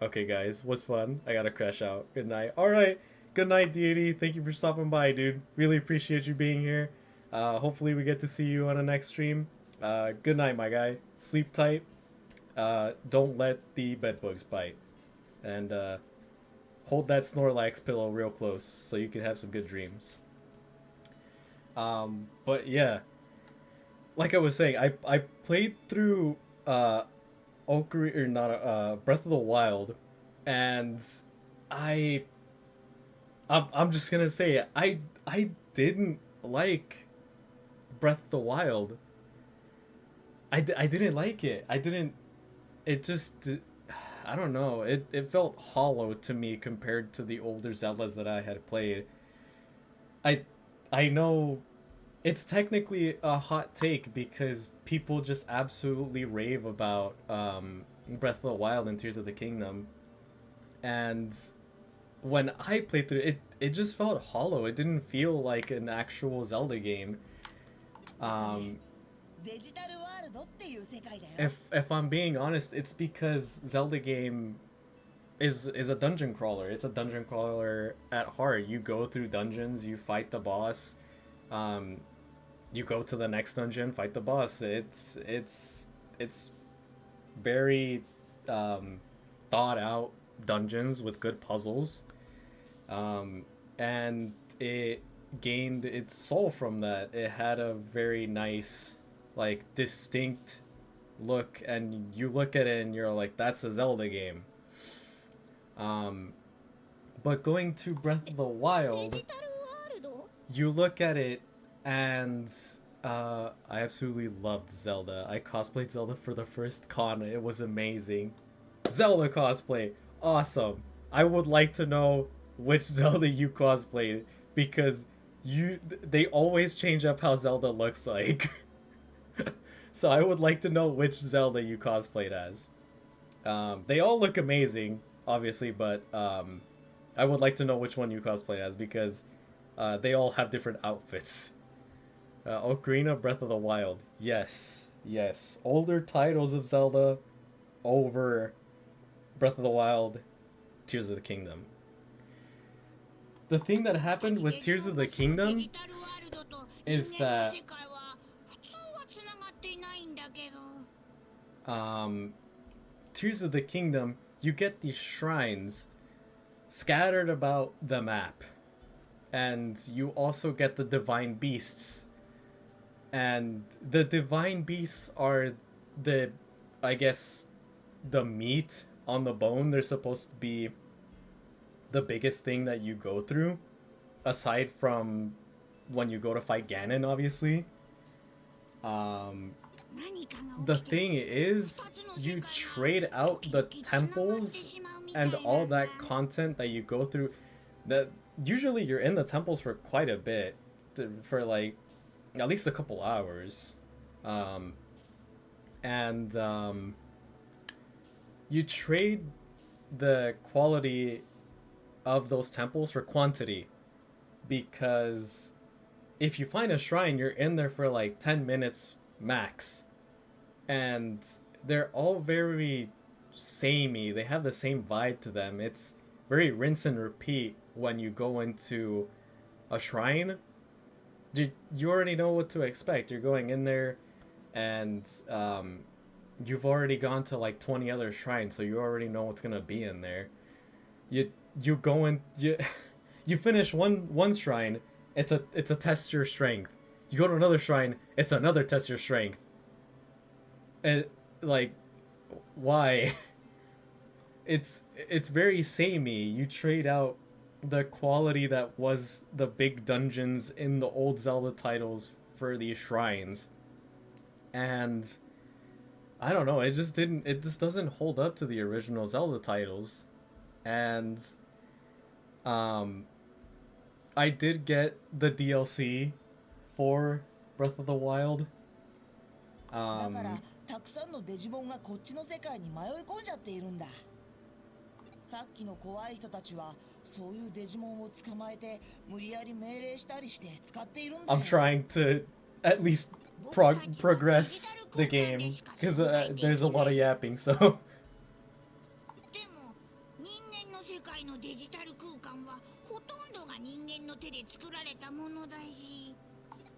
Okay, guys. Was fun. I gotta crash out. Good night. Alright. Good night, Deity. Thank you for stopping by, dude. Really appreciate you being here. Hopefully we get to see you on a next stream. Good night, my guy. Sleep tight. Don't let the bedbugs bite. And hold that Snorlax pillow real close so you can have some good dreams. But yeah, like I was saying, I played through Breath of the Wild, and I'm just gonna say I didn't like Breath of the Wild. I didn't like it. It just, I don't know. It felt hollow to me compared to the older Zeldas that I had played. I know it's technically a hot take because people just absolutely rave about Breath of the Wild and Tears of the Kingdom. And when I played through it, it just felt hollow. It didn't feel like an actual Zelda game. デジタルワールドっていう世界だよ。 If I'm being honest, it's because Zelda game is a dungeon crawler. It's a dungeon crawler at heart. You go through dungeons, you fight the boss, you go to the next dungeon, fight the boss. It's very thought out dungeons with good puzzles, and it gained its soul from that. It had a very nice, like, distinct look, and you look at it and you're like, that's a Zelda game. But going to Breath of the デ Wild, ジタルワールド you look at it and I absolutely loved Zelda. I cosplayed Zelda for the first con. It was amazing. Zelda cosplay, awesome. I would like to know which Zelda you cosplayed, because they always change up how Zelda looks like. So I would like to know which Zelda you cosplayed as. They all look amazing, obviously, but I would like to know which one you cosplayed as, because they all have different outfits. Ocarina, Breath of the Wild. Yes, yes. Older titles of Zelda over Breath of the Wild, Tears of the Kingdom. The thing that happened with Tears of the Kingdom is that Tears of the Kingdom, you get these shrines scattered about the map. And you also get the divine beasts. And the divine beasts are I guess, the meat on the bone. They're supposed to be the biggest thing that you go through, aside from when you go to fight Ganon, obviously. The thing is, you trade out the temples and all that content that you go through. That usually you're in the temples for quite a bit, for like at least a couple hours, and you trade the quality of those temples for quantity, because if you find a shrine, you're in there for like 10 minutes max, and they're all very samey. They have the same vibe to them. It's very rinse and repeat when you go into a shrine. You already know what to expect. You're going in there, and you've already gone to like 20 other shrines, so you already know what's gonna be in there. You go in, you finish one shrine, it's a test your strength. You go to another shrine, it's another test your strength. And like, why? It's very samey. You trade out the quality that was the big dungeons in the old Zelda titles for these shrines. And I don't know, it just doesn't hold up to the original Zelda titles. And I did get the DLC for Breath of the Wild. だからたくさんのデジモンがこっちの世界に迷い込んじゃっているんだ。さっきの怖い人たちはそういうデジモンを捕まえて無理やり命令したりして使っているんだよ。 I'm trying to at least progress the game, because there's a lot of yapping, so でも人間の世界のデジタル空間はほとんどが人間の手で作られたものだし、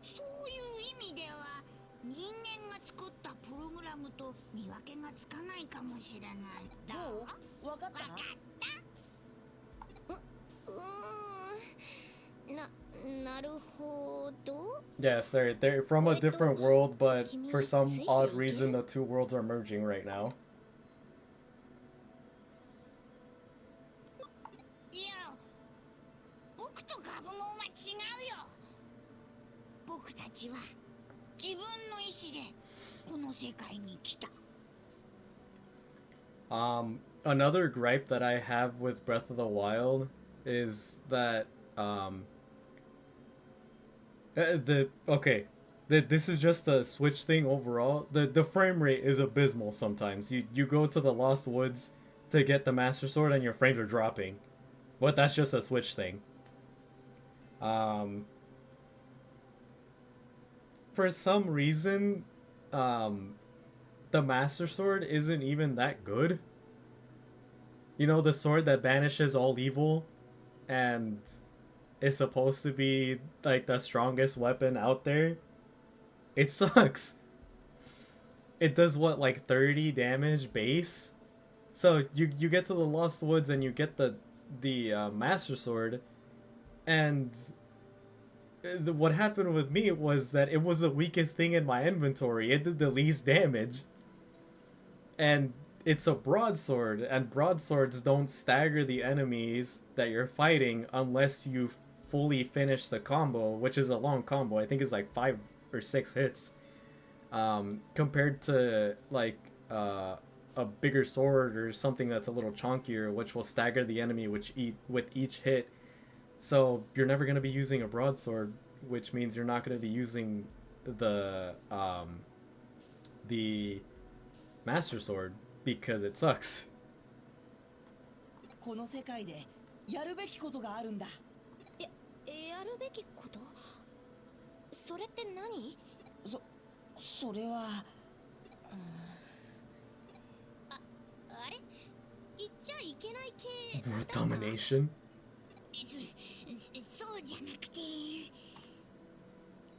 そういう意味では人間が作ったプログラムと見分けがつかないかもしれない。どう？わかった？わかった？なるほど。 yes, they're from a different world, but for some odd reason the two worlds are merging right now. いや、僕とガブモンは違うよ。僕たちは自分の意志でこの世界に来た。 Another gripe that I have with Breath of the Wild is that this is just a Switch thing overall. The frame rate is abysmal sometimes. You go to the Lost Woods to get the Master Sword and your frames are dropping. But that's just a Switch thing. For some reason, the Master Sword isn't even that good. You know, the sword that banishes all evil and is supposed to be like the strongest weapon out there. It sucks. It does what, like 30 damage base? So you get to the Lost Woods and you get the Master Sword, and what happened with me was that it was the weakest thing in my inventory. It did the least damage. And it's a broadsword, and broadswords don't stagger the enemies that you're fighting unless you fully finish the combo, which is a long combo. I think it's like 5 or 6 hits. Compared to like a bigger sword or something that's a little chunkier, which will stagger the enemy with each hit. So you're never going to be using a broadsword, which means you're not going to be using the Master Sword because it sucks. この世界でやるべきことがあるんだ。やるべきことそれって何？それは、あれ言っちゃいけない系 World domination. そうじゃなくて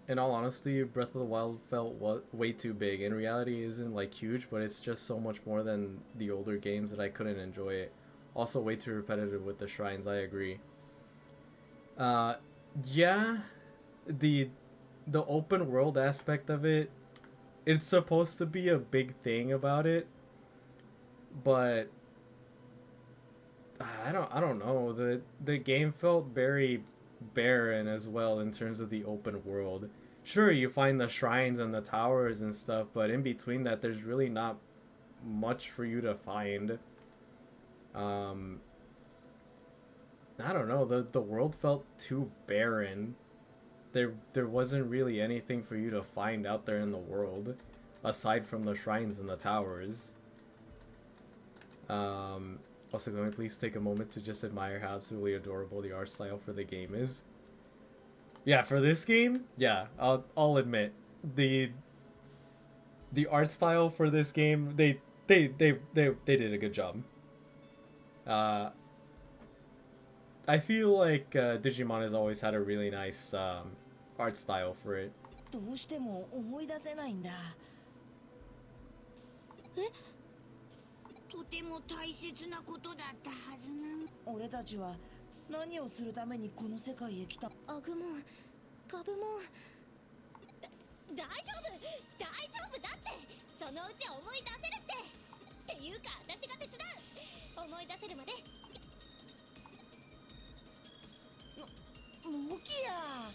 In all honesty, Breath of the Wild felt way too big. In reality, it isn't like huge, but it's just so much more than the older games that I couldn't enjoy it. Also, way too repetitive with the shrines. I agree. Yeah, the open world aspect of it, it's supposed to be a big thing about it, but I don't know. The game felt very barren as well in terms of the open world. Sure, you find the shrines and the towers and stuff, but in between that, there's really not much for you to find. I don't know. The world felt too barren. There wasn't really anything for you to find out there in the world, aside from the shrines and the towers. Also, can we please take a moment to just admire how absolutely adorable the art style for the game is? Yeah, for this game, yeah, I'll admit the art style for this game, they did a good job. I feel like Digimon has always had a really nice art style for it. どうしても思い出せないんだ。とても大切なことだったはずなの。俺たちは何をするためにこの世界へ来た？アグモン、ガブモン。大丈夫だって。そのうち思い出せるって。っていうか私が手伝う。思い出せるまで。ノキア。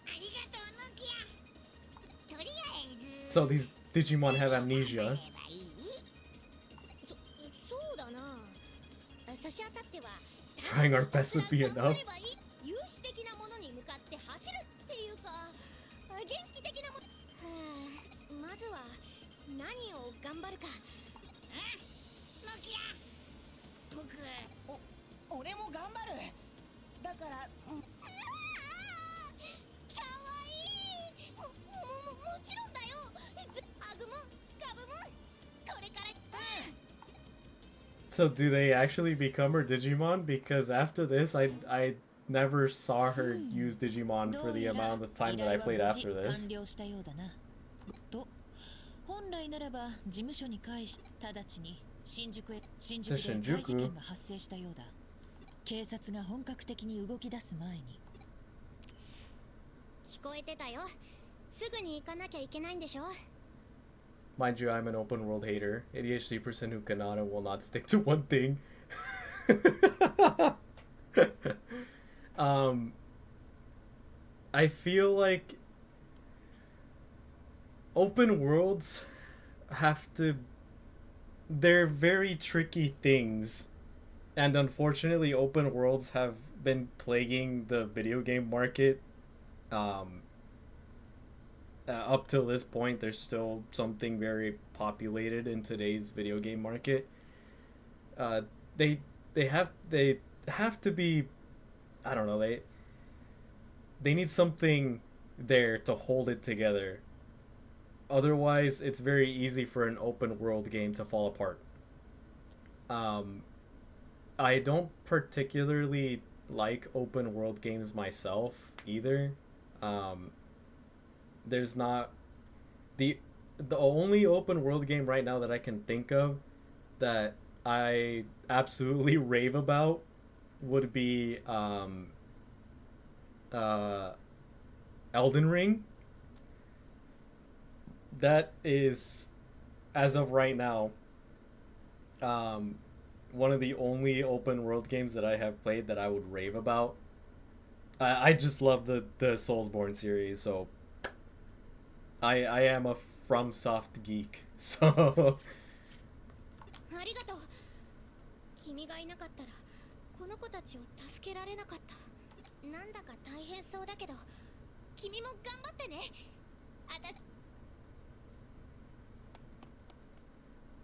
ありがとうノキア。とりあえず。 So these Digimon have amnesia. そうだな。差し当たっては Trying our best would be enough. 有志的なものに向かって走るっていうか元気的なもの。まずは何を頑張るか。ノキア。俺も頑張る。だから。かわいい。もちろんだよ。アグモン、ガブモン。これから。So do they actually become her Digimon? Because after this, I never saw her use Digimon for the amount of time that I played after this. 本来ならば事務所に返し直ちに新宿で大事件が発生したようだ。警察が本格的に動き出す前に。聞こえてたよ。すぐに行かなきゃいけないんでしょ。 Mind you, I'm an open world hater. ADHD person who cannot and will not stick to one thing. I feel like open worlds they're very tricky things. And unfortunately, open worlds have been plaguing the video game market. Up till this point, there's still something very populated in today's video game market. They have to be, I don't know, they need something there to hold it together. Otherwise, it's very easy for an open world game to fall apart. I don't particularly like open world games myself either. There's not the only open world game right now that I can think of that I absolutely rave about would be Elden Ring. That is, as of right now, one of the only open world games that I have played that I would rave about. I just love the Soulsborne series, so I am a FromSoft geek, so ありがとう。君がいなかったらこの子たちを助けられなかった。なんだか大変そうだけど、君も頑張ってね。あたし。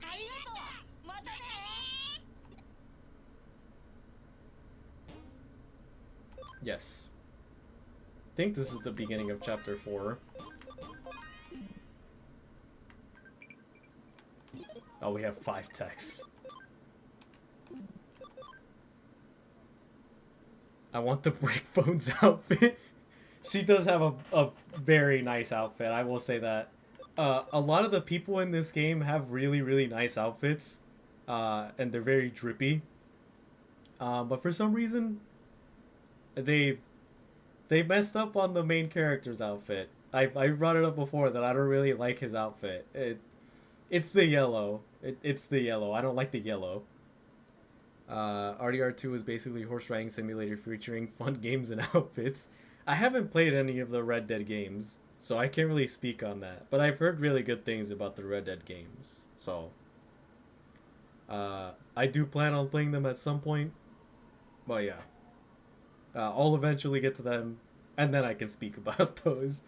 ありがとう。またね。Yes. I think this is the beginning of chapter 4. Oh, we have 5 texts. I want the Breakbones outfit. She does have a very nice outfit, I will say that. A lot of the people in this game have really, really nice outfits. And they're very drippy. But for some reason, they messed up on the main character's outfit. I brought it up before that I don't really like his outfit. It's the yellow. It's the yellow. I don't like the yellow. RDR2 is basically horse riding simulator featuring fun games and outfits. I haven't played any of the Red Dead games, so I can't really speak on that. But I've heard really good things about the Red Dead games, so I do plan on playing them at some point. But yeah, I'll eventually get to them, and then I can speak about those.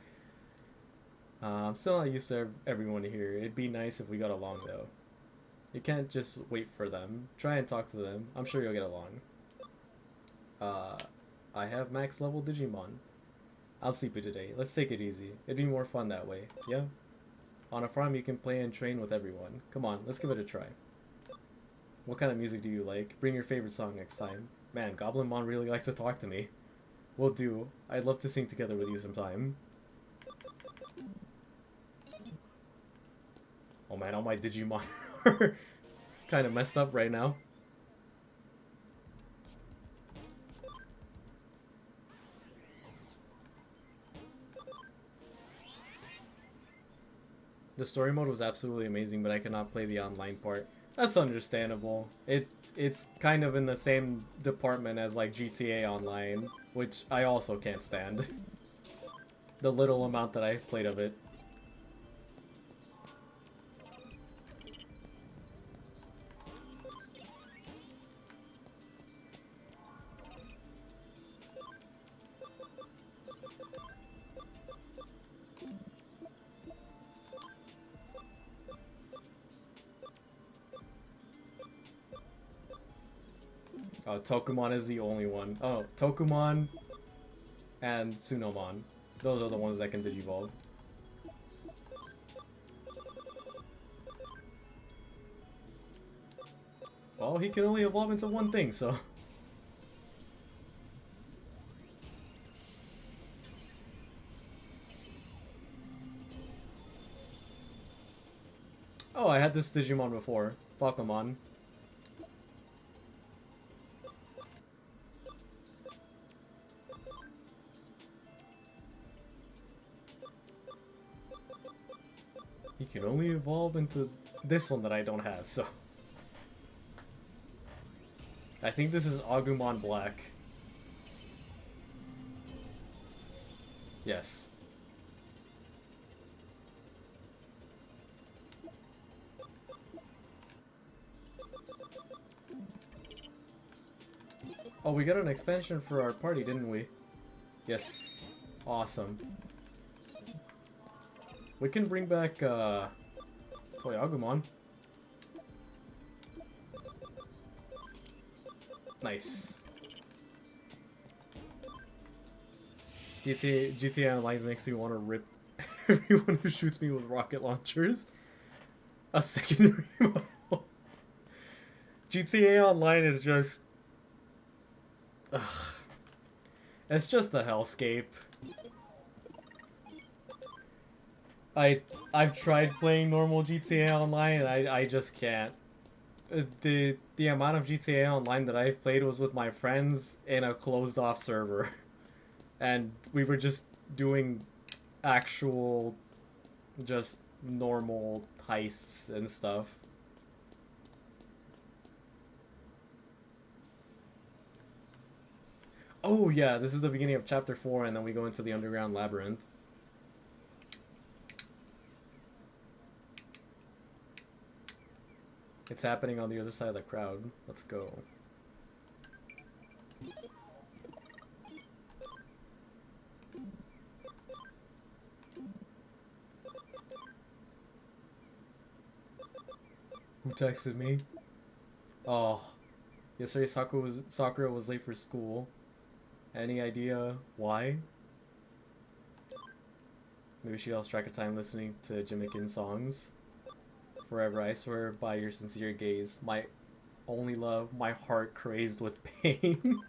I'm still not used to everyone here. It'd be nice if we got along, though. You can't just wait for them. Try and talk to them. I'm sure you'll get along. I have max level Digimon. I'm sleepy today. Let's take it easy. It'd be more fun that way. Yeah? On a farm, you can play and train with everyone. Come on, let's give it a try. What kind of music do you like? Bring your favorite song next time. Man, Goblinmon really likes to talk to me. Will do. I'd love to sing together with you sometime. Oh man, all my Digimon are kind of messed up right now. The story mode was absolutely amazing, but I cannot play the online part. That's understandable. It's kind of in the same department as like GTA Online, which I also can't stand. The little amount that I've played of it. Oh, Tokumon is the only one. Oh, Tokumon and Tsunomon. Those are the ones that can digivolve. Well, he can only evolve into one thing, so... Oh, I had this Digimon before. Falcomon. He can only evolve into this one that I don't have, so... I think this is Agumon Black. Yes. Oh, we got an expansion for our party, didn't we? Yes. Awesome. We can bring back, Toy Agumon. Nice. GTA Online makes me want to rip everyone who shoots me with rocket launchers. A secondary model. GTA Online is just... Ugh. It's just a hellscape. I've tried playing normal GTA Online and I just can't. The amount of GTA Online that I've played was with my friends in a closed off server. And we were just doing actual, just normal heists and stuff. Oh yeah, this is the beginning of chapter 4 and then we go into the underground labyrinth. It's happening on the other side of the crowd. Let's go. Who texted me? Oh. Yesterday Sakura was late for school. Any idea why? Maybe she lost track of time listening to Jimikin songs. Forever, I swear by your sincere gaze, my only love, my heart crazed with pain.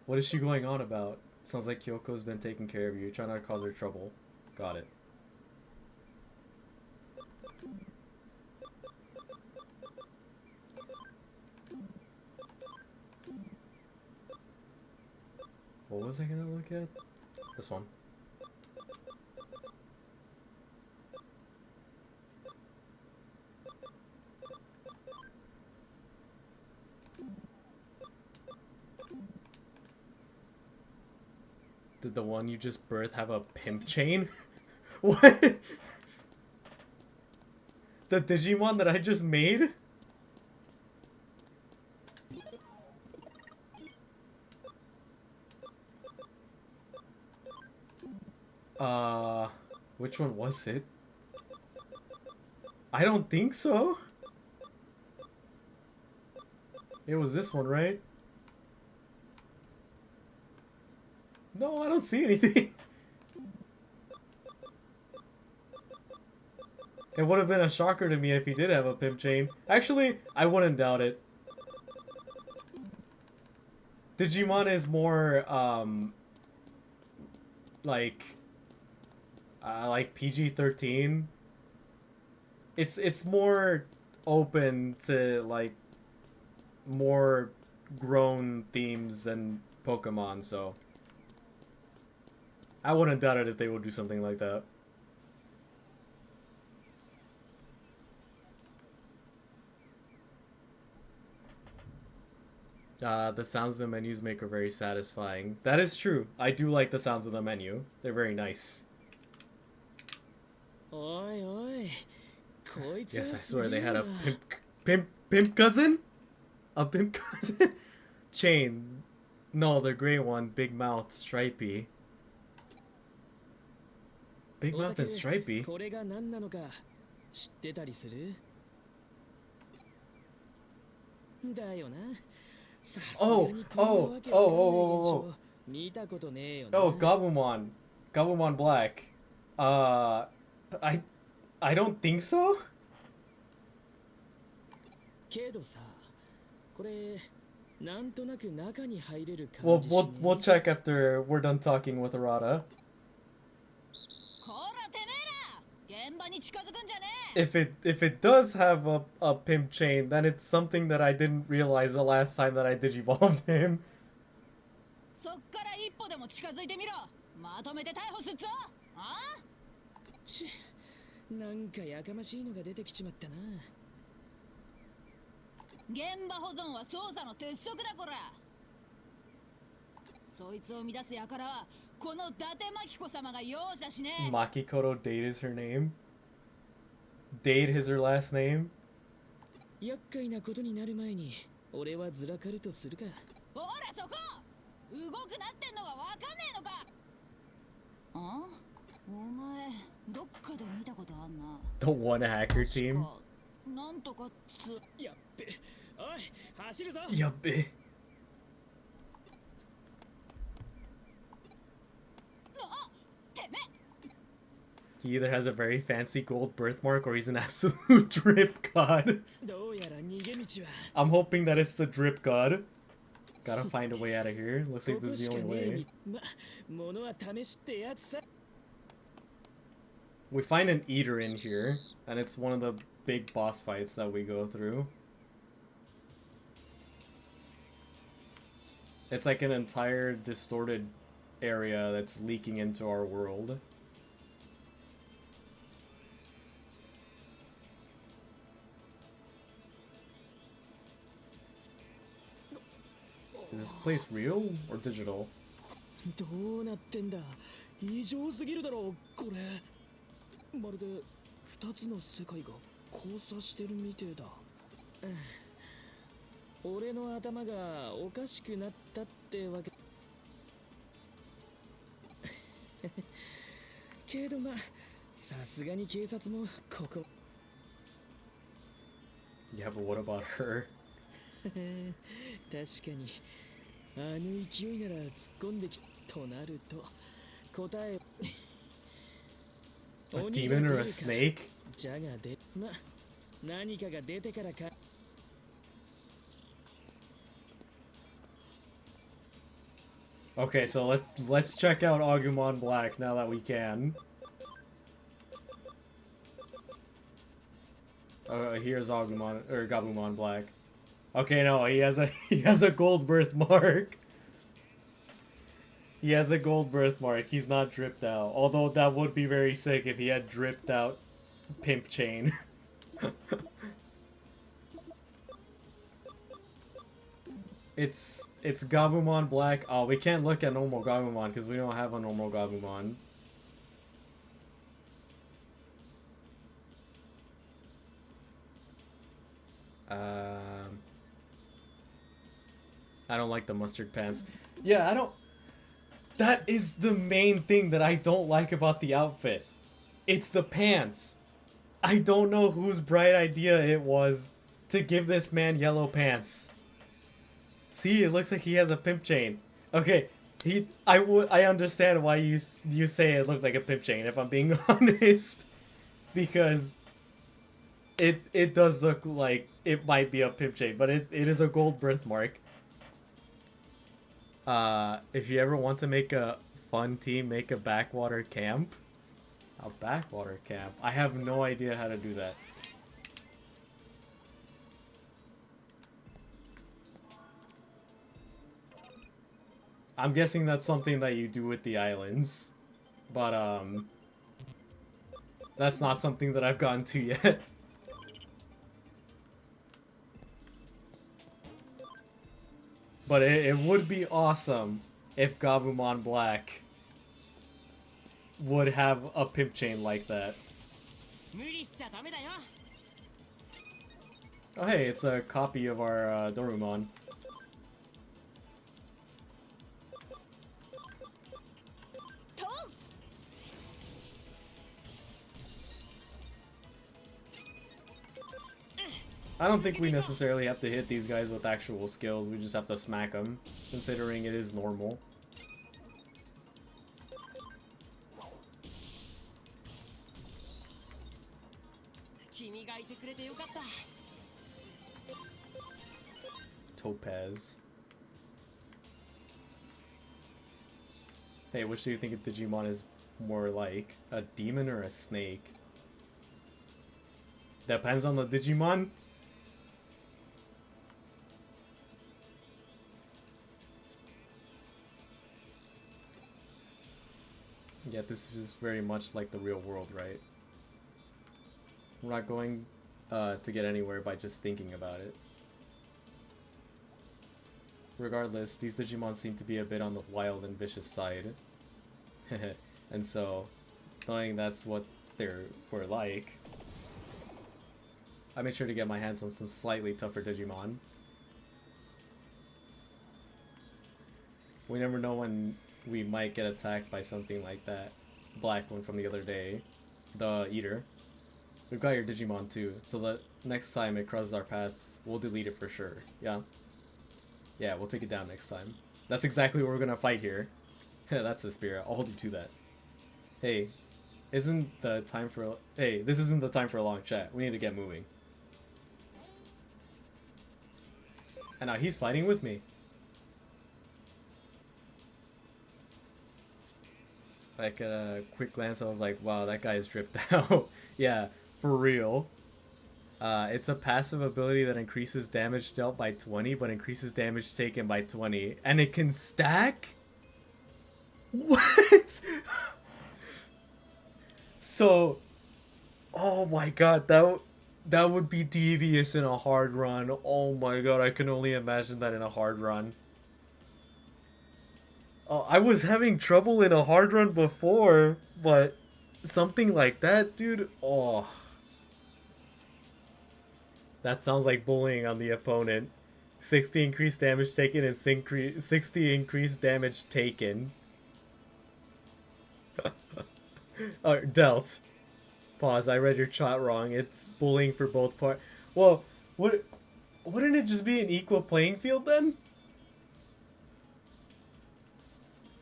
What is she going on about? Sounds like Kyoko's been taking care of you. Try not to cause her trouble. Got it. What was I gonna look at? This one. Did the one you just birthed have a pimp chain? What? The Digimon that I just made? Which one was it? I don't think so. It was this one, right? No, I don't see anything. It would have been a shocker to me if he did have a pimp chain. Actually, I wouldn't doubt it. Digimon is more, like PG-13. It's more open to, like, more grown themes than Pokemon, so I wouldn't doubt it if they would do something like that. The sounds the menus make are very satisfying. That is true. I do like the sounds of the menu. They're very nice. Yes, I swear they had a pimp cousin? A pimp cousin? Chain. No, the gray one. Big mouth, stripy. Big mouth and stripy? Oh, Gabumon. Gabumon Black. I don't think so? We'll check after we're done talking with Arata. If it does have a pimp chain, then it's something that I didn't realize the last time that I digivolved him. Makikoto Date is her name? Date is her last name? The one hacker team? Yappe. He either has a very fancy gold birthmark or he's an absolute drip god. I'm hoping that it's the drip god. Gotta find a way out of here. Looks like this is the only way. We find an eater in here, and it's one of the big boss fights that we go through. It's like an entire distorted area that's leaking into our world. Is this place real or digital? Yeah, but what about her? あの勢いなら突っ込んできとなると答え A demon or a snake? じゃがでま何かが出てからか Okay, so let's check out Agumon Black now that we can. Here's Agumon or Gabumon Black. Okay, no, he has a gold birthmark. He has a gold birthmark. He's not dripped out. Although that would be very sick if he had dripped out pimp chain. It's Gabumon Black. Oh, we can't look at normal Gabumon because we don't have a normal Gabumon. I don't like the mustard pants. Yeah, I don't... That is the main thing that I don't like about the outfit. It's the pants. I don't know whose bright idea it was to give this man yellow pants. See, it looks like he has a pimp chain. Okay, I understand why you say it looked like a pimp chain, if I'm being honest. Because it does look like it might be a pimp chain, but it is a gold birthmark. If you ever want to make a fun team, make a backwater camp. A backwater camp? I have no idea how to do that. I'm guessing that's something that you do with the islands. But, that's not something that I've gotten to yet. But it would be awesome if Gabumon Black would have a pimp chain like that. Oh hey, it's a copy of our Dorumon. I don't think we necessarily have to hit these guys with actual skills, we just have to smack them, considering it is normal. Topaz. Hey, which do you think a Digimon is more like? A demon or a snake? Depends on the Digimon? Yeah, this is very much like the real world, right? We're not going to get anywhere by just thinking about it. Regardless, these Digimon seem to be a bit on the wild and vicious side. And so, knowing that's what we're like, I made sure to get my hands on some slightly tougher Digimon. We never know when we might get attacked by something like that black one from the other day, the Eater. We've got your Digimon too, so that next time it crosses our paths, we'll delete it for sure. Yeah? Yeah, we'll take it down next time. That's exactly what we're gonna fight here. That's the spirit. I'll hold you to that. Hey, this isn't the time for a long chat. We need to get moving. And now he's fighting with me. Like at a quick glance, I was like, wow, that guy is dripped out. Yeah, for real. It's a passive ability that increases damage dealt by 20, but increases damage taken by 20. And it can stack? What? So, oh my god, that would be devious in a hard run. Oh my god, I can only imagine that in a hard run. I was having trouble in a hard run before, but something like that, dude, oh. That sounds like bullying on the opponent. 60 increased damage taken and 60 increased damage taken. Dealt. Pause, I read your chat wrong. It's bullying for both parts. Well, wouldn't it just be an equal playing field then?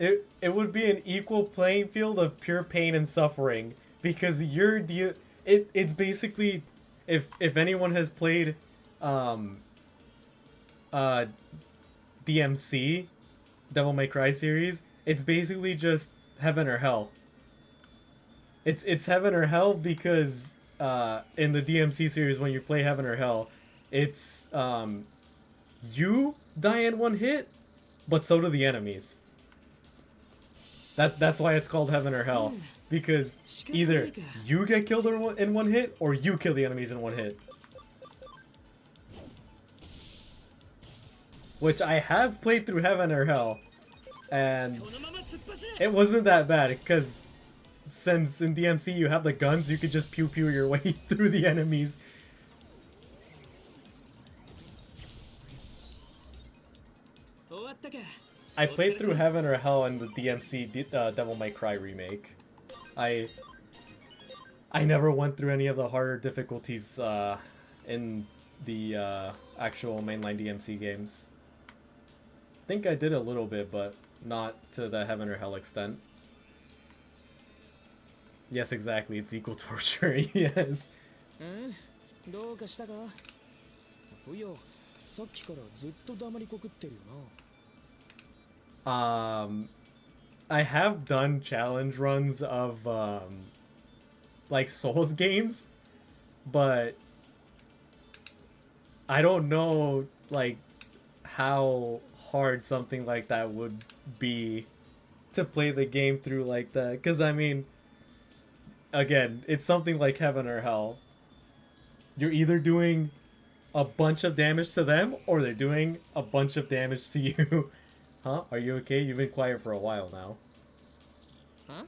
it would be an equal playing field of pure pain and suffering because it's basically if anyone has played uh DMC Devil May Cry series, it's basically just heaven or hell. It's heaven or hell because in the DMC series when you play heaven or hell, it's you die in one hit, but so do the enemies. That's why it's called heaven or hell, because either you get killed in one hit or you kill the enemies in one hit. Which I have played through heaven or hell, and it wasn't that bad because since in DMC you have the guns, you could just pew pew your way through the enemies. I played through Heaven or Hell in the DMC Devil May Cry remake. I never went through any of the harder difficulties in the actual mainline DMC games. I think I did a little bit, but not to the Heaven or Hell extent. Yes, exactly. It's equal torture. Yes. I have done challenge runs of like Souls games, but I don't know like how hard something like that would be to play the game through like that, because I mean, again, it's something like Heaven or Hell. You're either doing a bunch of damage to them or they're doing a bunch of damage to you. Huh? Are you okay? You've been quiet for a while now. Huh?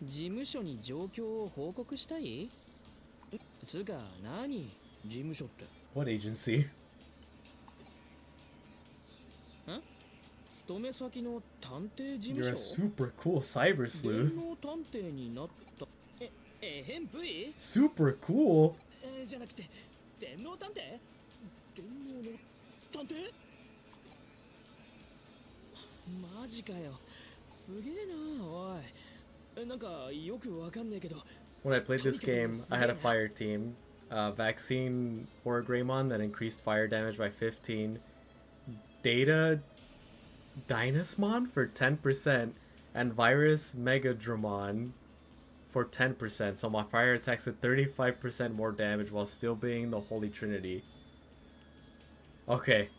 事務所に状況を報告したい？つうか何？事務所って。What agency? 勤め先の探偵事務 You're 所 a super cool cyber 電 sleuth. 脳探偵になった。変部位 Super cool? じゃなくて、電脳探偵電脳の探偵マジかよ。すげえな、おい。なんかよくわかんねえけど。 When I played this game, I had a fire team. Vaccine or Greymon that increased fire damage by 15. Data Dynasmon for 10%. And Virus Megadramon for 10%. So my fire attacks did 35% more damage while still being the Holy Trinity. Okay.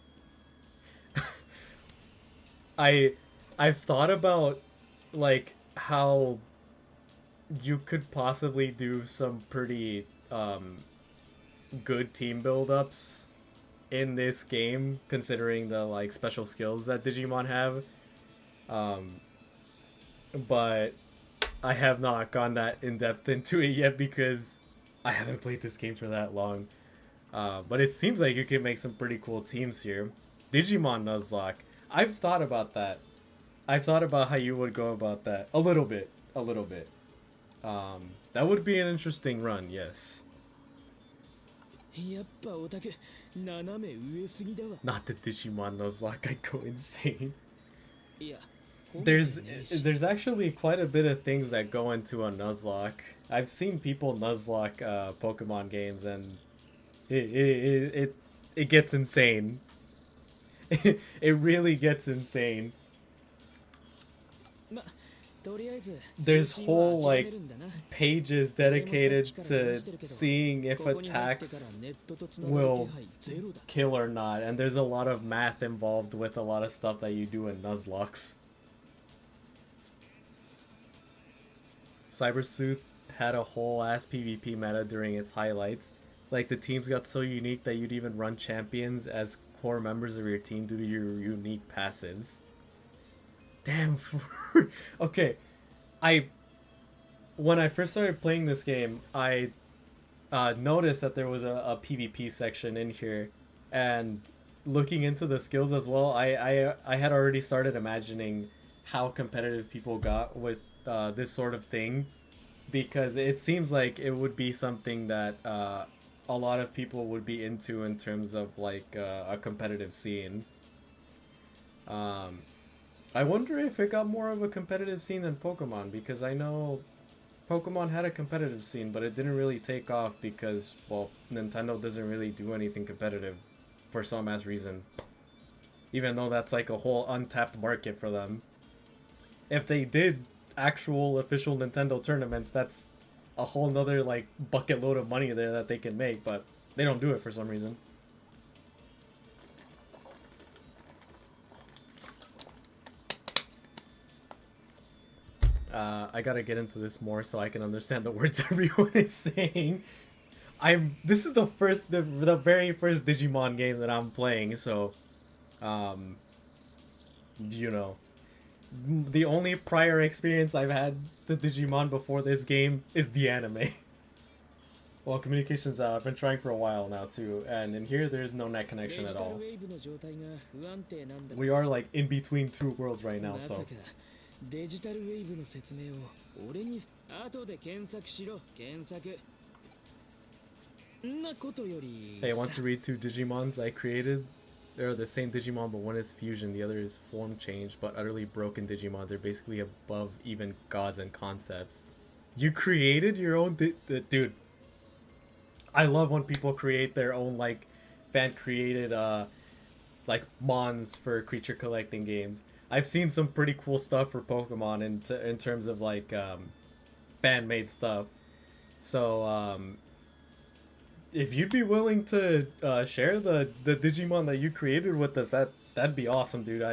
I've thought about like how you could possibly do some pretty good team build-ups in this game, considering the like special skills that Digimon have. But I have not gone that in-depth into it yet because I haven't played this game for that long. But it seems like you can make some pretty cool teams here. Digimon Nuzlocke. I've thought about that. I've thought about how you would go about that. A little bit. That would be an interesting run, yes. やっぱオタク斜め上すぎだわ。 Not the Digimon Nuzlocke, I'd go insane. いや、 There's actually quite a bit of things that go into a Nuzlocke. I've seen people Nuzlocke Pokemon games and it gets insane. It really gets insane. ま、とりあえず There's whole like pages dedicated to seeing if attacks will kill or not, and there's a lot of math involved with a lot of stuff that you do in Nuzlocks. Cyber Sleuth had a whole ass PvP meta during its highlights. Like the teams got so unique that you'd even run champions as core members of your team due to your unique passives. Damn. Okay, when I first started playing this game, I noticed that there was a PvP section in here, and looking into the skills as well, I had already started imagining how competitive people got with this sort of thing, because it seems like it would be something that a lot of people would be into in terms of like a competitive scene. I wonder if it got more of a competitive scene than Pokemon, because I know Pokemon had a competitive scene, but it didn't really take off because, well, Nintendo doesn't really do anything competitive for some ass reason. Even though that's like a whole untapped market for them. If they did actual official Nintendo tournaments, that's a whole nother like bucket load of money there that they can make, but they don't do it for some reason. I gotta get into this more so I can understand the words everyone is saying. This is the very first Digimon game that I'm playing, so you know, the only prior experience I've had to Digimon before this game is the anime. Well, communication's out. I've been trying for a while now too, and in here there's no net connection at all. We are like in between two worlds right now, so. デジタルウェーブの説明を俺に後で検索しろ検索んなことより Hey, I want to read two Digimons I created. They're the same Digimon, but one is fusion, the other is form change, but utterly broken Digimon. They're basically above even gods and concepts. You created your own dude. I love when people create their own like fan created like mons for creature collecting games. I've seen some pretty cool stuff for Pokemon in terms of like fan-made stuff. So if you'd be willing to share the Digimon that you created with us, that'd be awesome, dude.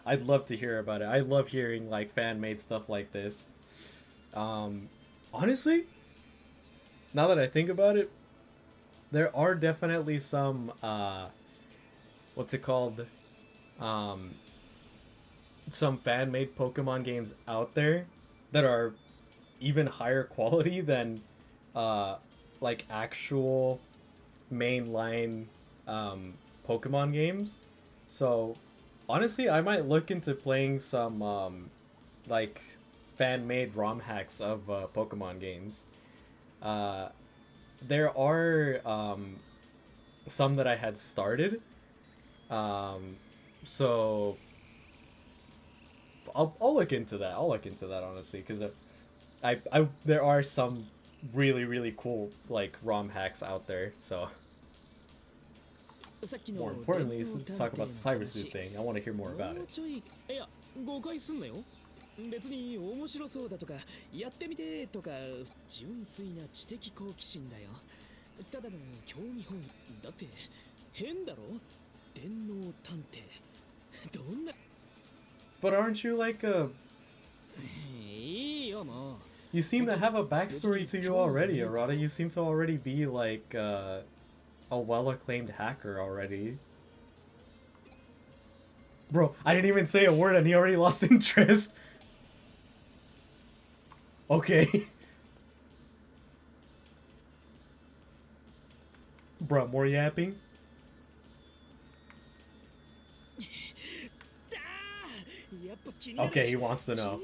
I'd love to hear about it. I love hearing like fan-made stuff like this. Honestly, now that I think about it, there are definitely some what's it called? Some fan-made Pokemon games out there that are even higher quality than like actual mainline Pokemon games. So honestly, I might look into playing some like fan-made ROM hacks of Pokemon games. There are some that I had started, so I'll look into that. I'll look into that honestly, because I there are some really cool like ROM hacks out there. So more importantly, let's talk about the cybersuit thing. I want to hear more about it. 誤解すんなよ別に面白そうだとかやってみてとか純粋な知的好奇心だよただの興味本位だって変だろ電脳探偵どんな But aren't you like a... You seem to have a backstory to you already, Arata. You seem to already be like a well-acclaimed hacker already. Bro, I didn't even say a word and he already lost interest. Okay. Bro, more yapping? Okay, he wants to know.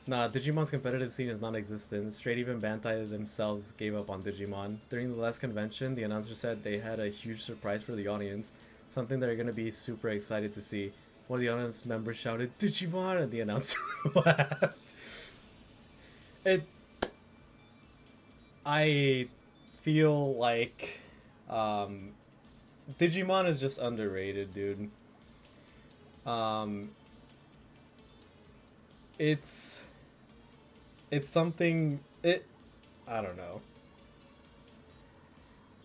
Nah, Digimon's competitive scene is non-existent. Straight even Bandai themselves gave up on Digimon. During the last convention, the announcer said they had a huge surprise for the audience. Something they're gonna be super excited to see. One of the audience members shouted, "Digimon!" and the announcer laughed. I feel like Digimon is just underrated, dude. It's something, I don't know.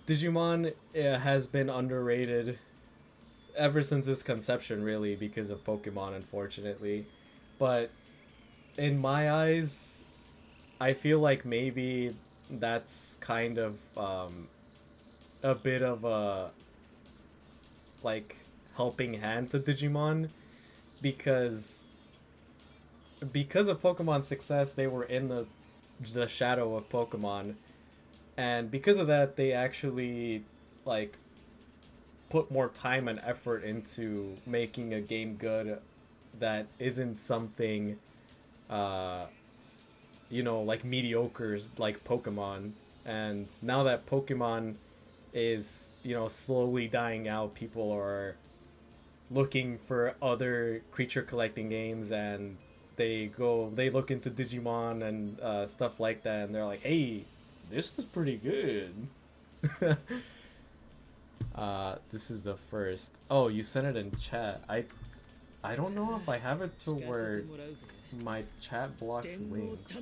Digimon has been underrated ever since its conception, really, because of Pokemon, unfortunately. But in my eyes, I feel like maybe that's kind of a bit of a like helping hand to Digimon, because of Pokemon's success, they were in the shadow of Pokemon, and because of that, they actually like put more time and effort into making a game good that isn't something you know, like mediocre like Pokemon. And now that Pokemon is, you know, slowly dying out, people are looking for other creature collecting games, and they look into Digimon and stuff like that, and they're like, hey, this is pretty good. This is the first. Oh, you sent it in chat. I don't know if I have it to where my chat blocks links.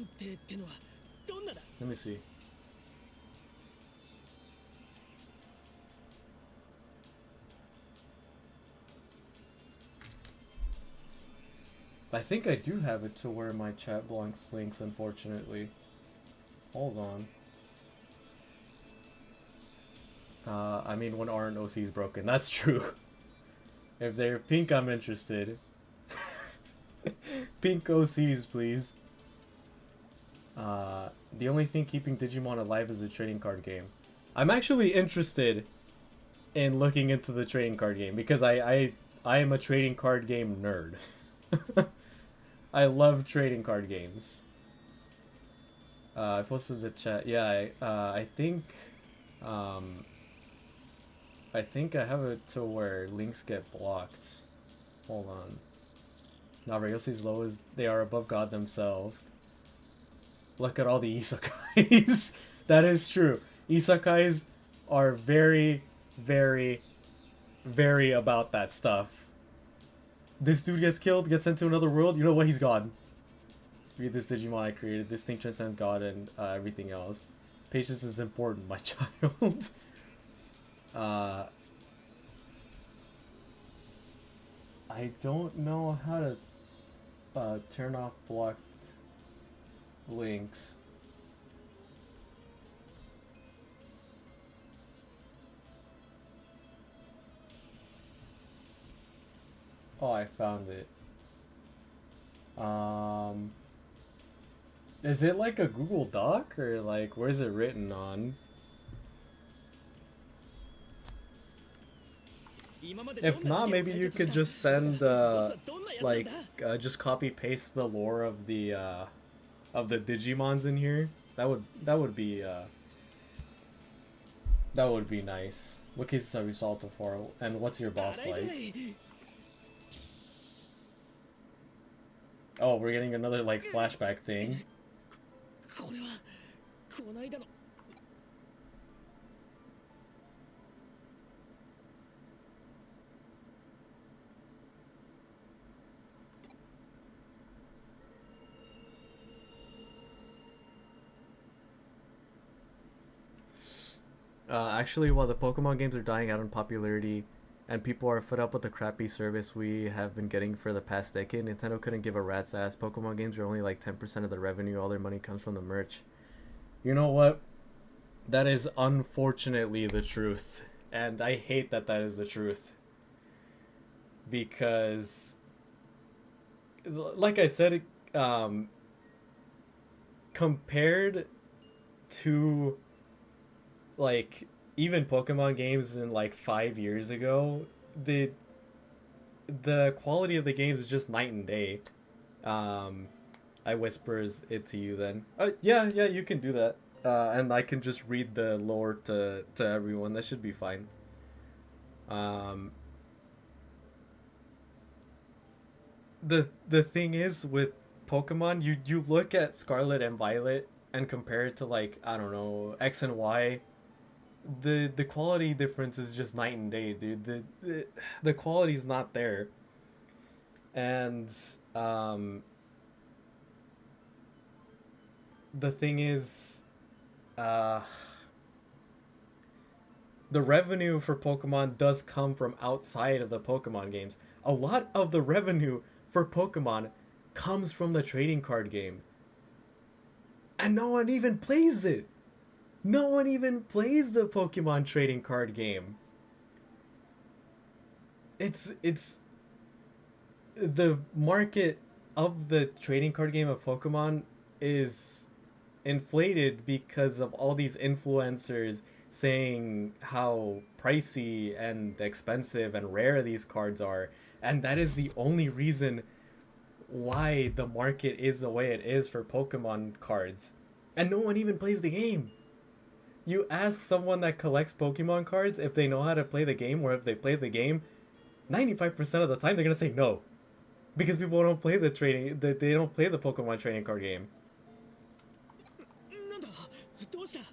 Let me see. I think I do have it to where my chat blocks links, unfortunately. Hold on. I mean, when RNOC is broken. That's true. If they're pink, I'm interested. Pink OCs, please. The only thing keeping Digimon alive is the trading card game. I'm actually interested in looking into the trading card game because I am a trading card game nerd. I love trading card games. I posted the chat. Yeah, I think I have it to where links get blocked. Hold on. Now Ryosei's low as they are above God themselves. Look at all the isekais. That is true. Isekais are very, very, very about that stuff. This dude gets killed, gets sent to another world. You know what? He's gone. Read this Digimon I created. This thing transcends God and everything else. Patience is important, my child. I don't know how to turn off blocked links. Oh, I found it. Is it like a Google Doc or like where's it written on? If not, maybe you could just send just copy paste the lore of the Digimons in here. That would be nice. What cases have you solved so far, and what's your boss like? Oh, we're getting another like flashback thing. Actually, while the Pokemon games are dying out in popularity and people are fed up with the crappy service we have been getting for the past decade, Nintendo couldn't give a rat's ass. Pokemon games are only like 10% of the revenue. All their money comes from the merch. You know what? That is unfortunately the truth. And I hate that that is the truth. Because, like I said, compared to like even Pokemon games in like 5 years ago, the quality of the games is just night and day. I whispers it to you then. Yeah, you can do that. And I can just read the lore to everyone. That should be fine. The thing is with Pokemon, you look at Scarlet and Violet and compare it to like, I don't know, X and Y. The quality difference is just night and day, dude. The quality's not there. And the thing is, the revenue for Pokemon does come from outside of the Pokemon games. A lot of the revenue for Pokemon comes from the trading card game. And no one even plays it. No one even plays the Pokemon trading card game. It's the market of the trading card game of Pokemon is inflated because of all these influencers saying how pricey and expensive and rare these cards are, and that is the only reason why the market is the way it is for Pokemon cards. And no one even plays the game. You ask someone that collects Pokemon cards if they know how to play the game or if they play the game, 95% of the time they're gonna say no, because people don't play the training. They don't play the Pokemon trading card game. なんだどうした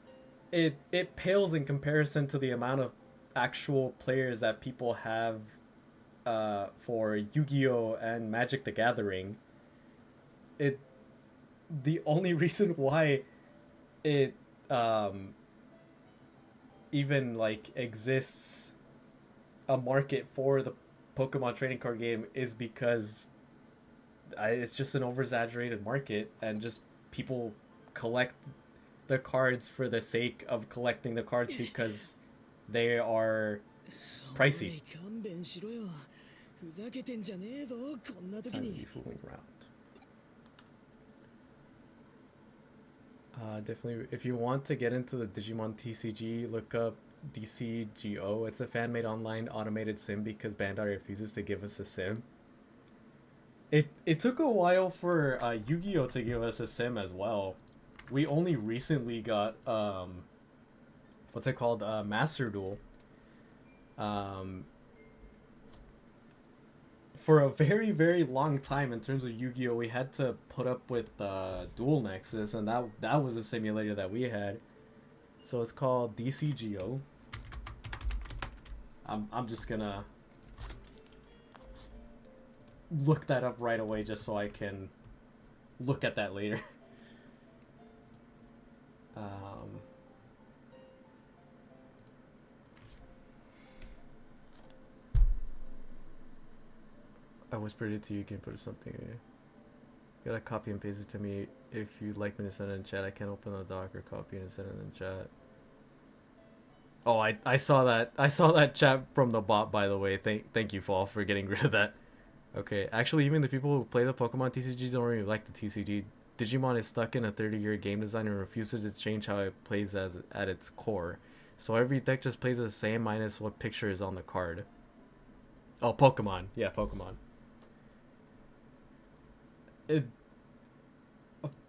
It pales in comparison to the amount of actual players that people have for Yu-Gi-Oh and Magic the Gathering. The only reason why it even like exists a market for the Pokemon trading card game is because it's just an over-exaggerated market, and just people collect the cards for the sake of collecting the cards because they are お pricey. い勘弁しろよふざけてんじゃねえぞこんな時 Time to be に fooling around. Definitely, if you want to get into the Digimon TCG, look up DCGO. It's a fan-made online automated sim because Bandai refuses to give us a sim. It took a while for Yu-Gi-Oh to give us a sim as well. We only recently got what's it called, Master Duel. For a very, very long time in terms of Yu-Gi-Oh, we had to put up with Dual Nexus, and that was a simulator that we had. So it's called DCGO. I'm just gonna look that up right away just so I can look at that later. I whispered it to you, you can put something in. You gotta copy and paste it to me if you'd like me to send it in chat. I can't open the doc or copy and send it in chat. Oh, I saw that chat from the bot, by the way. Thank you, Fall, for getting rid of that. Okay, actually, even the people who play the Pokemon TCGs don't really like the TCG. Digimon is stuck in a 30-year game design and refuses to change how it plays at its core. So every deck just plays the same minus what picture is on the card. Oh, Pokemon. Yeah, Pokemon.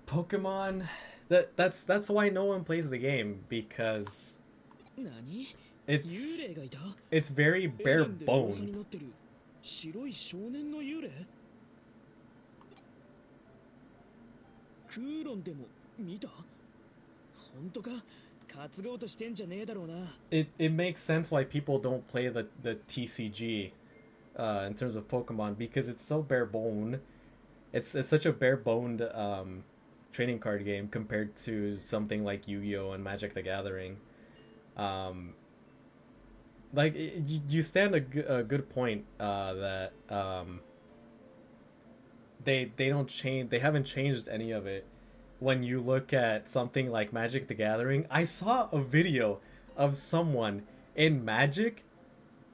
Pokemon, that's why no one plays the game, because 何 it's 幽霊がいた it's very エ bare レンで噂に boned. なってる白い少年の幽霊クーロンでも見た本当か担ごうとしてんじゃねえだろうな It makes sense why people don't play the TCG in terms of Pokemon, because it's so bare boned. It's such a bare boned trading card game compared to something like Yu-Gi-Oh and Magic the Gathering. Like you stand a good point that they don't change, they haven't changed any of it. When you look at something like Magic the Gathering, I saw a video of someone in Magic.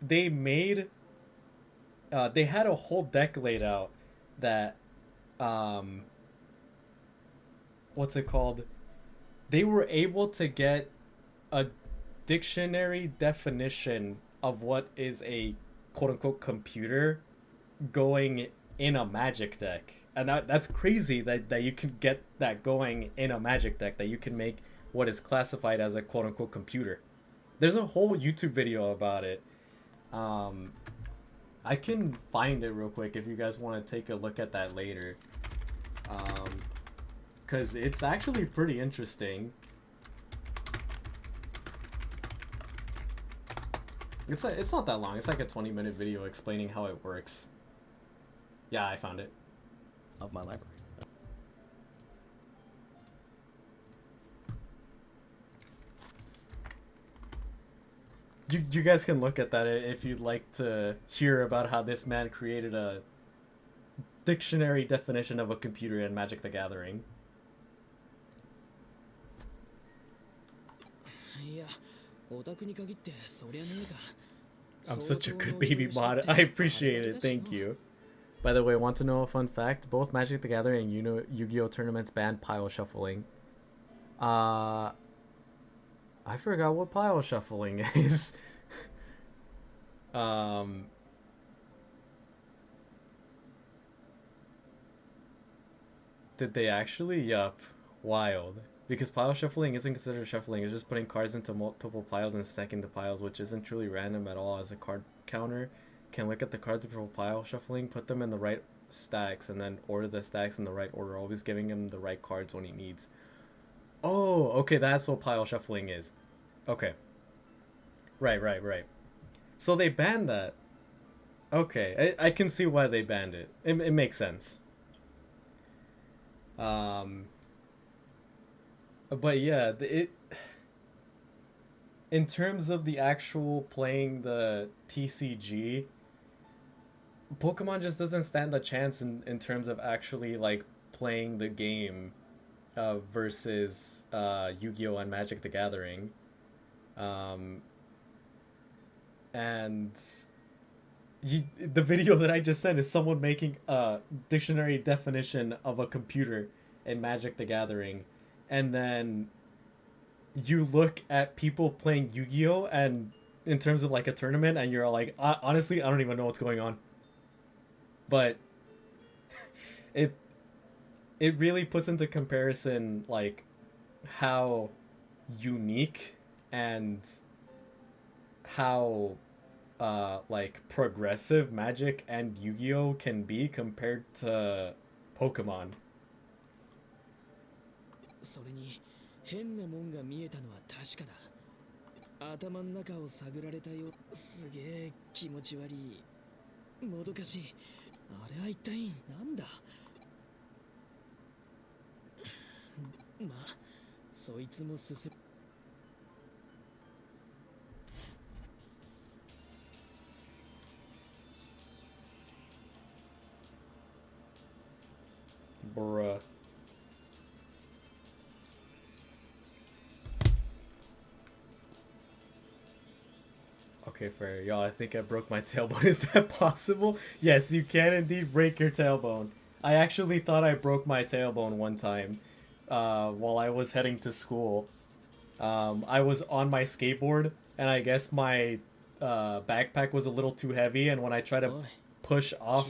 They made they had a whole deck laid out that what's it called? They were able to get a dictionary definition of what is a quote-unquote computer going in a Magic deck. And that's crazy that you can get that going in a Magic deck, that you can make what is classified as a quote-unquote computer. There's a whole YouTube video about it. I can find it real quick if you guys want to take a look at that later. Because it's actually pretty interesting. It's not that long. It's like a 20-minute video explaining how it works. Yeah, I found it. Of my library. You guys can look at that if you'd like to hear about how this man created a dictionary definition of a computer in Magic the Gathering. いやオタクに限ってそりゃねえか I'm such a good baby mod. I appreciate it. Thank you. By the way, want to know a fun fact? Both Magic the Gathering and Yu-Gi-Oh tournaments ban pile shuffling. I forgot what pile shuffling is. Did they actually? Yup. Wild. Because pile shuffling isn't considered shuffling, it's just putting cards into multiple piles and stacking the piles, which isn't truly random at all, as a card counter can look at the cards before pile shuffling, put them in the right stacks, and then order the stacks in the right order, always giving him the right cards when he needs. Oh, okay, that's what pile shuffling is. Okay. Right. So they banned that. Okay, I can see why they banned it. It makes sense. But yeah, in terms of the actual playing the TCG, Pokemon just doesn't stand a chance in terms of actually like playing the game versus Yu-Gi-Oh! And Magic the Gathering. And the video that I just sent is someone making a dictionary definition of a computer in Magic the Gathering, and then you look at people playing Yu-Gi-Oh! And in terms of like a tournament, and you're like, honestly, I don't even know what's going on. But it really puts into comparison like how unique and how like progressive Magic and Yu-Gi-Oh! Can be compared to Pokemon. それに変なもんが見えたのは確かだ。頭の中を探られたよ。すげえ気持ち悪い。もどかしい。あれは一体なんだ。まあ、そいつも進む。Bruh. Okay, fair. Y'all, I think I broke my tailbone. Is that possible? Yes, you can indeed break your tailbone. I actually thought I broke my tailbone one time while I was heading to school. I was on my skateboard, and I guess my backpack was a little too heavy, and when I tried to push off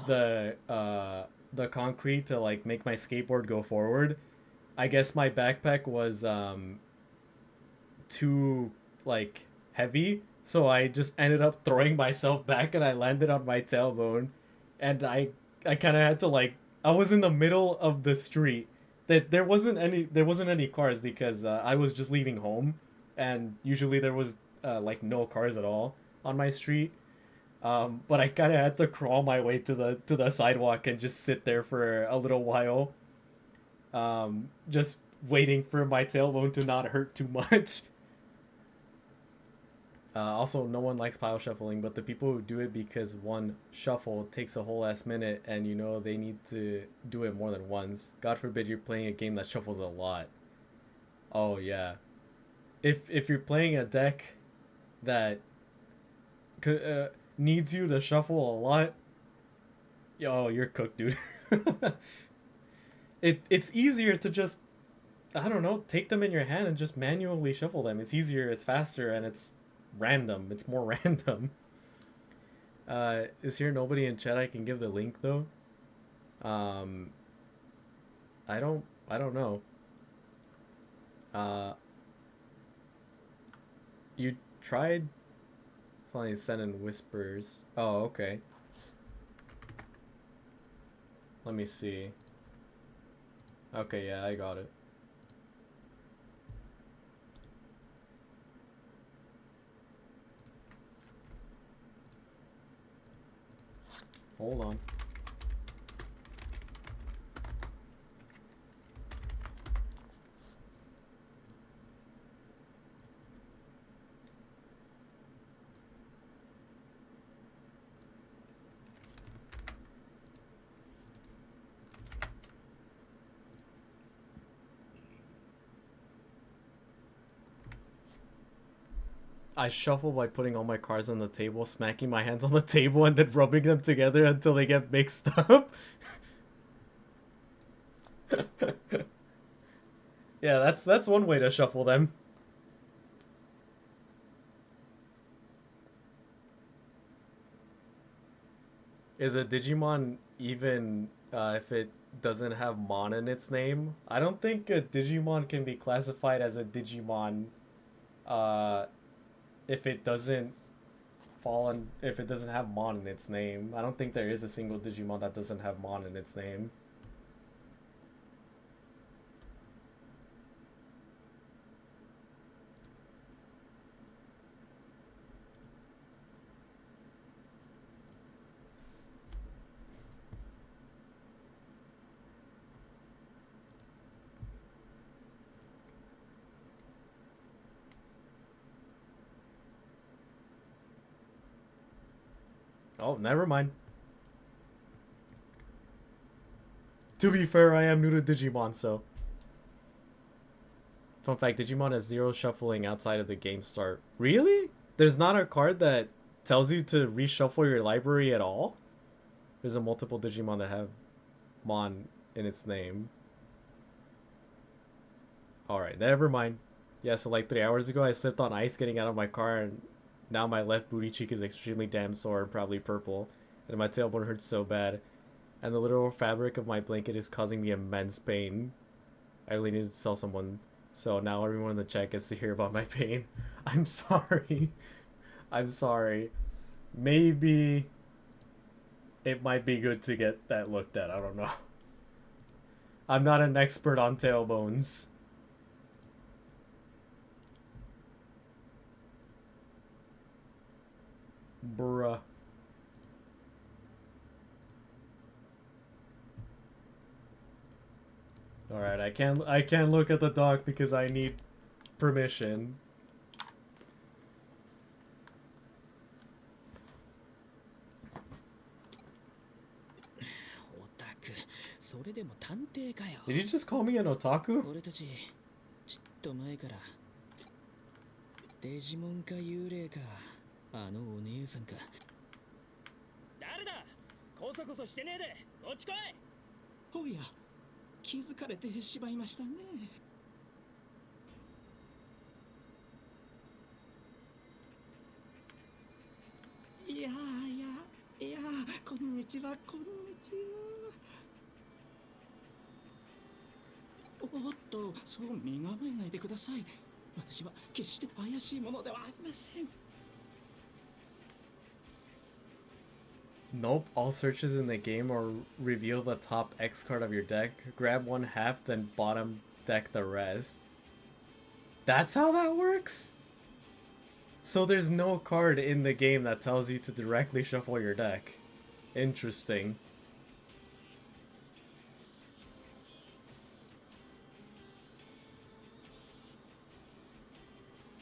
the concrete to like make my skateboard go forward, I guess my backpack was too like heavy, so I just ended up throwing myself back, and I landed on my tailbone, and I kind of had to like, I was in the middle of the street. That there wasn't any cars because I was just leaving home, and usually there was like no cars at all on my street. But I kind of had to crawl my way to the sidewalk and just sit there for a little while, just waiting for my tailbone to not hurt too much. Also, no one likes pile shuffling, but the people who do it because one shuffle takes a whole ass minute, and you know they need to do it more than once. God forbid you're playing a game that shuffles a lot. Oh yeah, if you're playing a deck that needs you to shuffle a lot, yo, you're cooked, dude. It's easier to just, I don't know, take them in your hand and just manually shuffle them. It's easier, it's faster, and it's random. It's more random. Is here nobody in chat I can give the link though? I don't know. You tried finally sending whispers. Oh, okay. Let me see. Okay, yeah, I got it. Hold on. I shuffle by putting all my cards on the table, smacking my hands on the table, and then rubbing them together until they get mixed up. Yeah, that's one way to shuffle them. Is a Digimon even if it doesn't have Mon in its name? I don't think a Digimon can be classified as a Digimon if it doesn't fall on if it doesn't have Mon in its name. I don't think there is a single Digimon that doesn't have Mon in its name. Oh, never mind. To be fair, I am new to Digimon, so... Fun fact, Digimon has 0 shuffling outside of the game start. Really? There's not a card that tells you to reshuffle your library at all? There's a multiple Digimon that have Mon in its name. Alright, never mind. Yeah, so like 3 hours ago, I slipped on ice getting out of my car, and now my left booty cheek is extremely damn sore and probably purple. And my tailbone hurts so bad. And the literal fabric of my blanket is causing me immense pain. I really need to tell someone. So now everyone in the chat gets to hear about my pain. I'm sorry. I'm sorry. Maybe it might be good to get that looked at. I don't know. I'm not an expert on tailbones. Bruh. Alright, I can't look at the dog because I need permission. オタク、それでも探偵かよ。 Did you just call me an otaku? 俺たちちっと前からデジモンか幽霊かあのお姉さんか。誰だ？こそこそしてねえでこっち来い。おや、気づかれてしまいましたね。いやいや、こんにちは、こんにちは。おっと、そう身構えないでください。私は決して怪しいものではありません。 Nope, all searches in the game will reveal the top X card of your deck. Grab one half, then bottom deck the rest. That's how that works? So there's no card in the game that tells you to directly shuffle your deck. Interesting.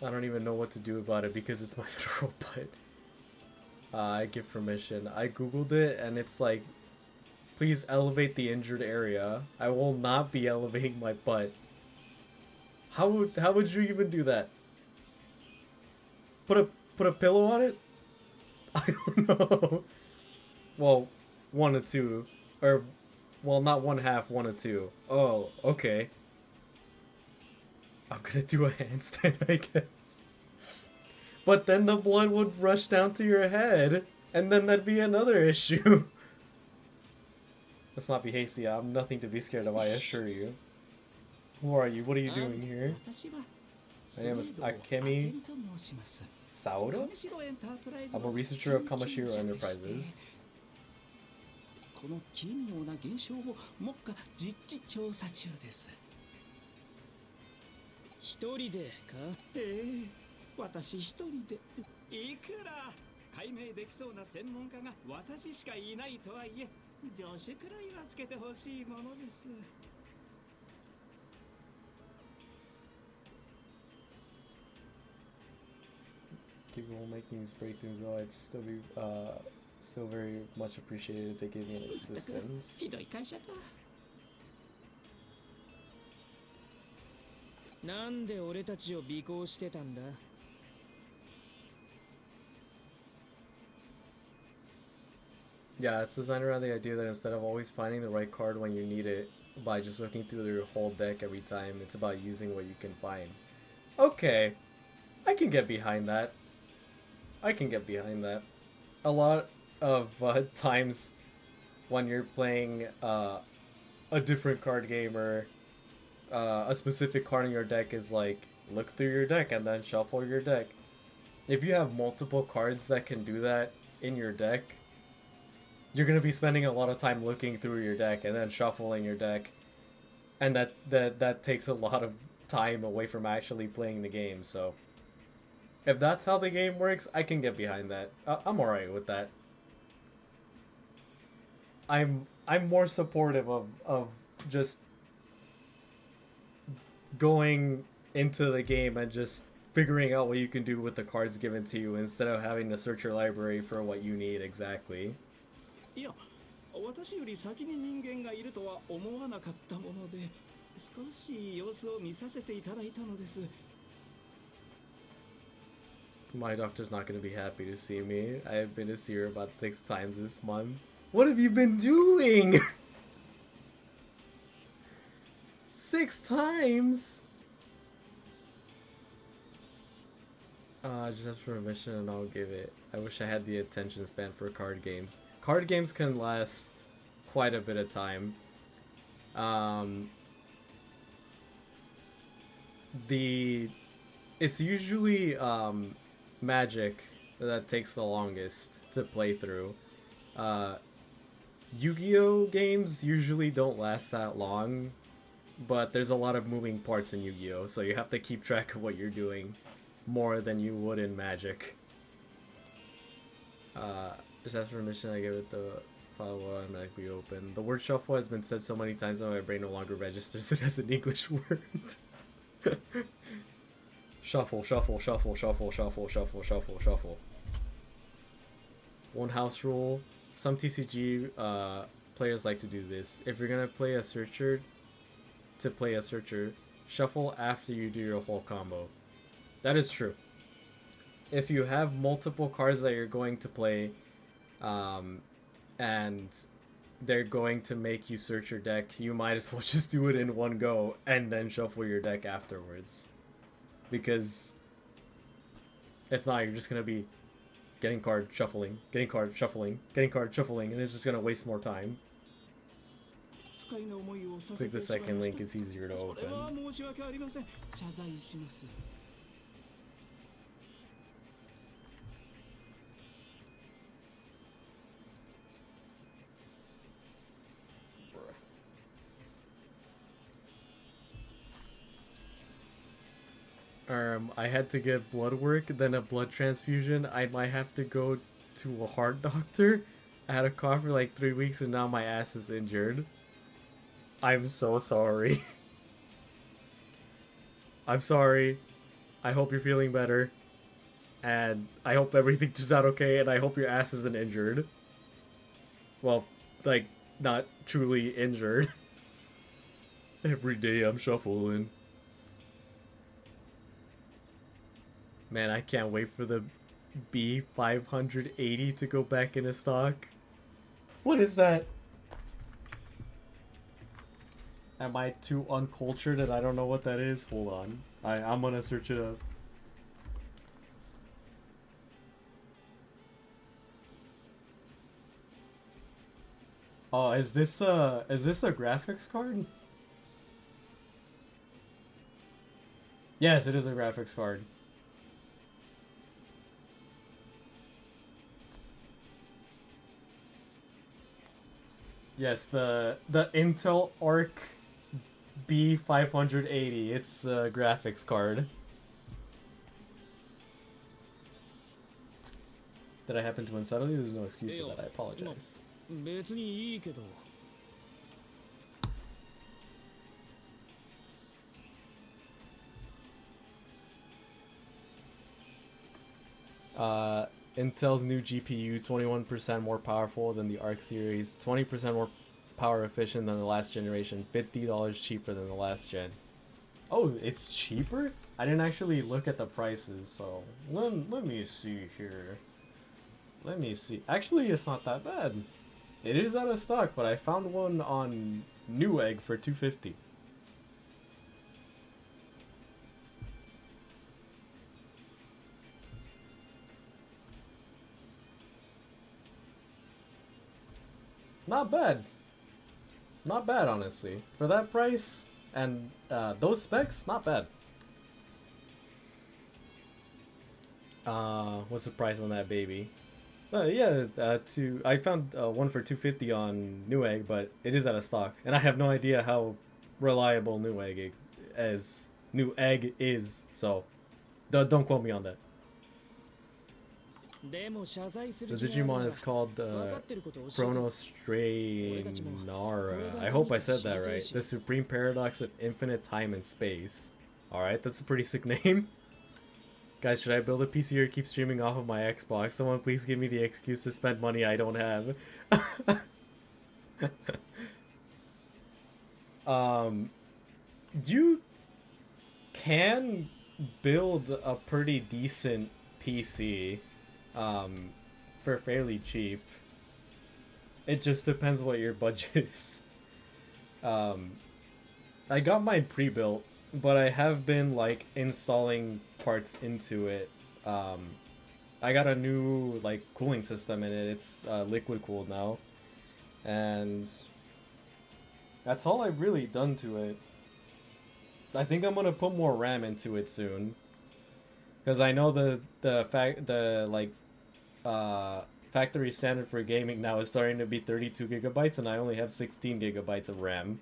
I don't even know what to do about it because it's my literal butt. I give permission. I googled it and it's like, please elevate the injured area. I will not be elevating my butt. How would you even do that? Put a pillow on it? I don't know. Well, 1 of 2, or well, not one half, 1 of 2. Oh, okay. I'm gonna do a handstand, I guess. But then the blood would rush down to your head, and then that'd be another issue. Let's not be hasty. I'm nothing to be scared of, I assure you. Who are you? What are you doing here? My name is Akemi Sauro. I'm a researcher of Kamashiro Enterprises. この奇妙な現象を目下実地調査中です。一人でか？私一人で。いくら解明できそうな専門家が私しかいないとはいえ、助手くらいはつけてほしいものです。Keep on making these breakthroughs, though. I'd still very much appreciated if they gave me an assistance. ひどい会社だ。なんで俺たちを尾行してたんだ？ Yeah, it's designed around the idea that instead of always finding the right card when you need it by just looking through your whole deck every time, it's about using what you can find. Okay, I can get behind that. I can get behind that. A lot of times when you're playing a different card game or a specific card in your deck is like, look through your deck and then shuffle your deck. if you have multiple cards that can do that in your deck, you're gonna be spending a lot of time looking through your deck and then shuffling your deck, and that takes a lot of time away from actually playing the game. So if that's how the game works, I can get behind that. I'm alright with that. I'm more supportive of just going into the game and just figuring out what you can do with the cards given to you instead of having to search your library for what you need exactly. いや、私より先に人間がいるとは思わなかったもので、少し様子を見させていただいたのです。My doctor's not gonna be happy to see me. I have been to see her about 6 times this month. What have you been doing? 6 times? Just ask for a mission and I'll give it. I wish I had the attention span for card games. Card games can last quite a bit of time. It's usually Magic that takes the longest to play through. Yu-Gi-Oh games usually don't last that long, but there's a lot of moving parts in Yu-Gi-Oh, so you have to keep track of what you're doing more than you would in Magic. Just after a mission, I give it the file will automatically open. The word shuffle has been said so many times that my brain no longer registers it as an English word. Shuffle, shuffle, shuffle, shuffle, shuffle, shuffle, shuffle, shuffle. One house rule. Some TCG players like to do this. If you're gonna play a searcher, shuffle after you do your whole combo. That is true. If you have multiple cards that you're going to play, and they're going to make you search your deck, you might as well just do it in one go and then shuffle your deck afterwards. Because if not, you're just gonna be getting card shuffling, getting card shuffling, getting card shuffling, and it's just gonna waste more time. Click the second link, it's easier to open. I had to get blood work, then a blood transfusion. I might have to go to a heart doctor. I had a cough for like 3 weeks and now my ass is injured. I'm so sorry. I'm sorry. I hope you're feeling better. And I hope everything turns out okay, and I hope your ass isn't injured. Well, like, not truly injured. Every day I'm shuffling. Man, I can't wait for the B580 to go back into stock. What is that? Am I too uncultured and I don't know what that is? Hold on. I'm gonna search it up. Oh, is this a graphics card? Yes, it is a graphics card. Yes, the Intel Arc B580. It's a graphics card. Did I happen to unsettle you? There's no excuse for that. I apologize. 別にいいけど。Intel's new GPU, 21% more powerful than the Arc series, 20% more power efficient than the last generation, $50 cheaper than the last gen. Oh, it's cheaper? I didn't actually look at the prices, so let me see here. Let me see. Actually, it's not that bad. It is out of stock, but I found one on Newegg for $250. Not bad. Not bad, honestly. For that price and those specs, not bad. What's the price on that baby? Yeah, I found one for 250 on Newegg, but it is out of stock, and I have no idea how reliable Newegg is. So, don't quote me on that. でも謝罪す The る気があるな Digimon ら is called 分かってることを教えて Chronostrainara. I hope I said that right. The Supreme Paradox of Infinite Time and Space. Alright, that's a pretty sick name. Guys, should I build a PC or keep streaming off of my Xbox? Someone please give me the excuse to spend money I don't have. You can build a pretty decent PC for fairly cheap. It just depends what your budget is. I got mine pre-built, but I have been like installing parts into it. I got a new like cooling system in it. It's liquid cooled now, and that's all I've really done to it. I think I'm gonna put more RAM into it soon, because I know the factory standard for gaming now is starting to be 32 gigabytes, and I only have 16 gigabytes of RAM.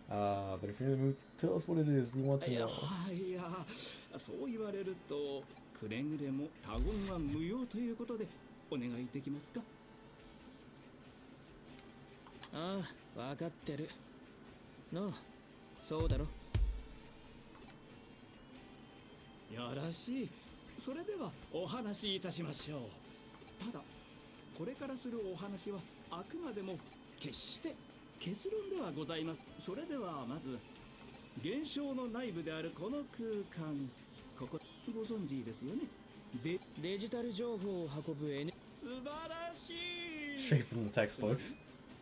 But if you're in the mood, tell us what it is. We want to いや know. いやそう言われるとくれぐれも他言は無用ということでお願いできますか。ああ分かってるのそうだろ。よろしい。それではお話しいたしましょう。ただこれからするお話はあくまでも決して結論ではございます。それではまず現象の内部であるこの空間、ここご存知ですよね。デジタル情報を運ぶ素晴らしい。 Straight from the textbooks.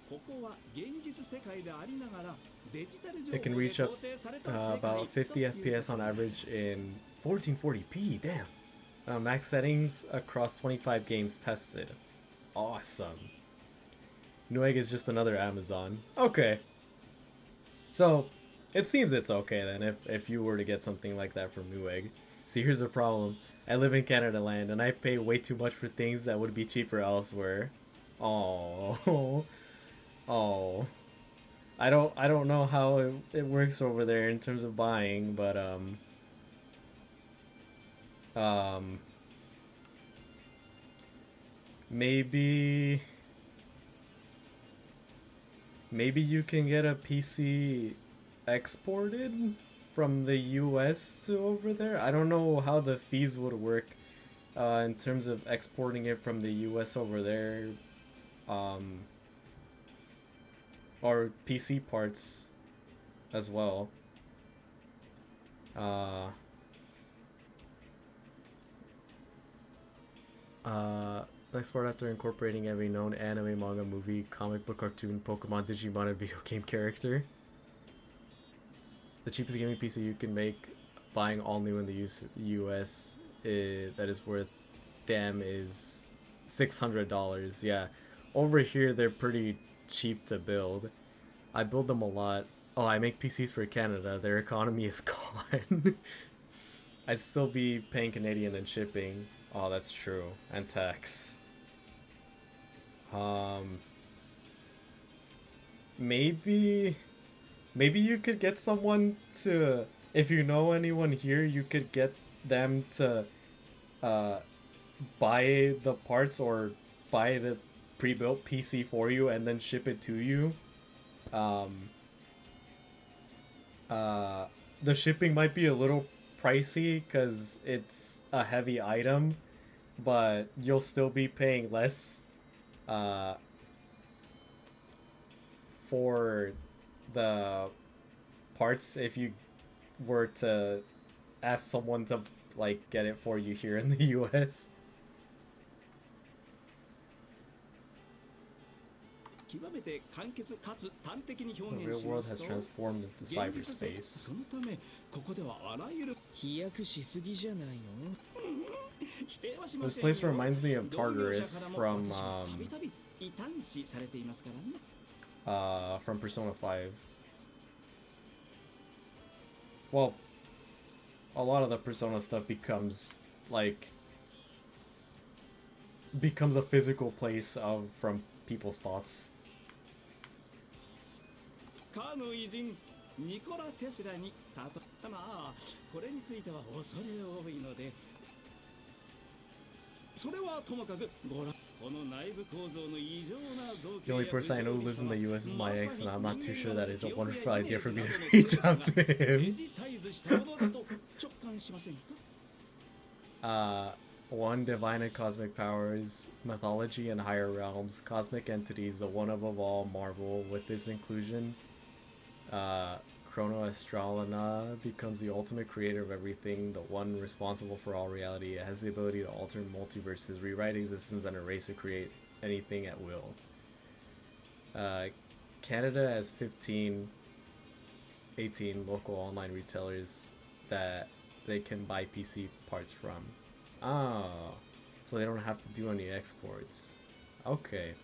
ここは現実世界でありながらデジタル情 It can 報で reach up 構成された世界 about 50 FPS on average in 1440p. Damn. Max settings across 25 games tested. Awesome. Newegg is just another Amazon. Okay. So, it seems it's okay then if you were to get something like that from Newegg. See, here's the problem. I live in Canada land and I pay way too much for things that would be cheaper elsewhere. Oh. Oh. I don't know how it works over there in terms of buying, but maybe you can get a PC exported from the US to over there. I don't know how the fees would work in terms of exporting it from the US over there, or PC parts as well. Export after incorporating every known anime, manga, movie, comic book, cartoon, Pokemon, Digimon, and video game character. The cheapest gaming PC you can make, buying all new in the US, that is worth, damn, is $600. Yeah, over here they're pretty cheap to build. I build them a lot. Oh, I make PCs for Canada. Their economy is gone. I'd still be paying Canadian and shipping. Oh, that's true. And tax. Maybe you could get someone to, if you know anyone here, you could get them to buy the parts or buy the pre-built PC for you and then ship it to you. The shipping might be a little pricey because it's a heavy item, but you'll still be paying less for the parts if you were to ask someone to like get it for you here in the US. 極めて簡潔かつ端的に The 表 real 現しま world す has と transformed into 現実世界 cyberspace. そのためここではあらゆる飛躍しすぎじゃないの否定はしま This せんよ place reminds me of 同業者 Tartarus からも from 私もたびたび異端視されていますからね from Persona 5. Well, a lot of the Persona stuff becomes like becomes a physical place of from people's thoughts. かの偉人ニコラ・テスラにたとまあこれについては恐れ多いのでそれはともかくご覧この内部構造の異常な造形 The only person I know who lives in the US is my ex, and I'm not too sure that it's a wonderful idea for me to reach out to him. One, divine and cosmic powers, mythology and higher realms, cosmic entities, the one above all, Marvel. With this inclusion, Chrono Astralana becomes the ultimate creator of everything, the one responsible for all reality. It has the ability to alter multiverses, rewrite existence, and erase or create anything at will. Canada has 18 local online retailers that they can buy PC parts from. Oh, so they don't have to do any exports. Okay.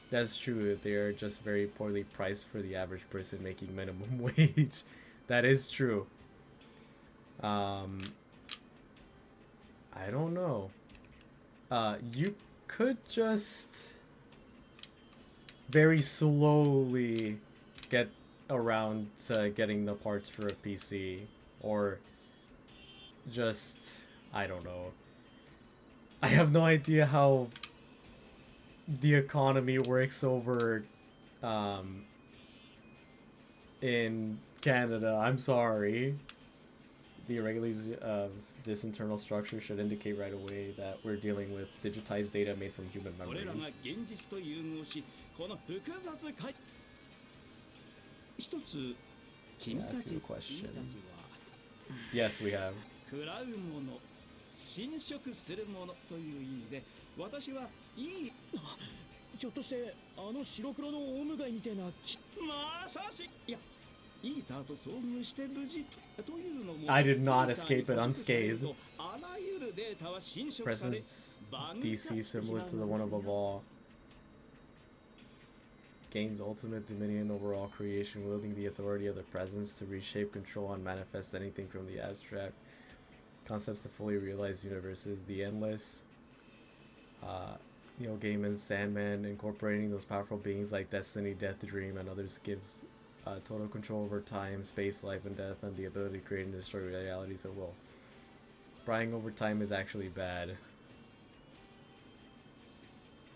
That's true. They're just very poorly priced for the average person making minimum wage. That is true. I don't know. You could just very slowly get around to getting the parts for a PC, or just, I don't know. I have no idea how the economy works over in Canada. I'm sorry. The irregularities of this internal structure should indicate right away that we're dealing with digitized data made from human memories. Can I ask you a question? Yes, we have. 侵食するものという意味で私はいいひょっとしてあの白黒のオウムガイみたいなまさしいやイーターと遭遇して無事というのも I did not escape it unscathed. Presence DC similar to the one above all. Gains ultimate dominion over all creation, wielding the authority of the presence to reshape, control, and manifest anything from the abstract. Concepts to fully realize universes, the endless. Neil Gaiman's Sandman, incorporating those powerful beings like Destiny, Death Dream, and others gives total control over time, space, life, and death, and the ability to create and destroy realities at will. Buying over time is actually bad.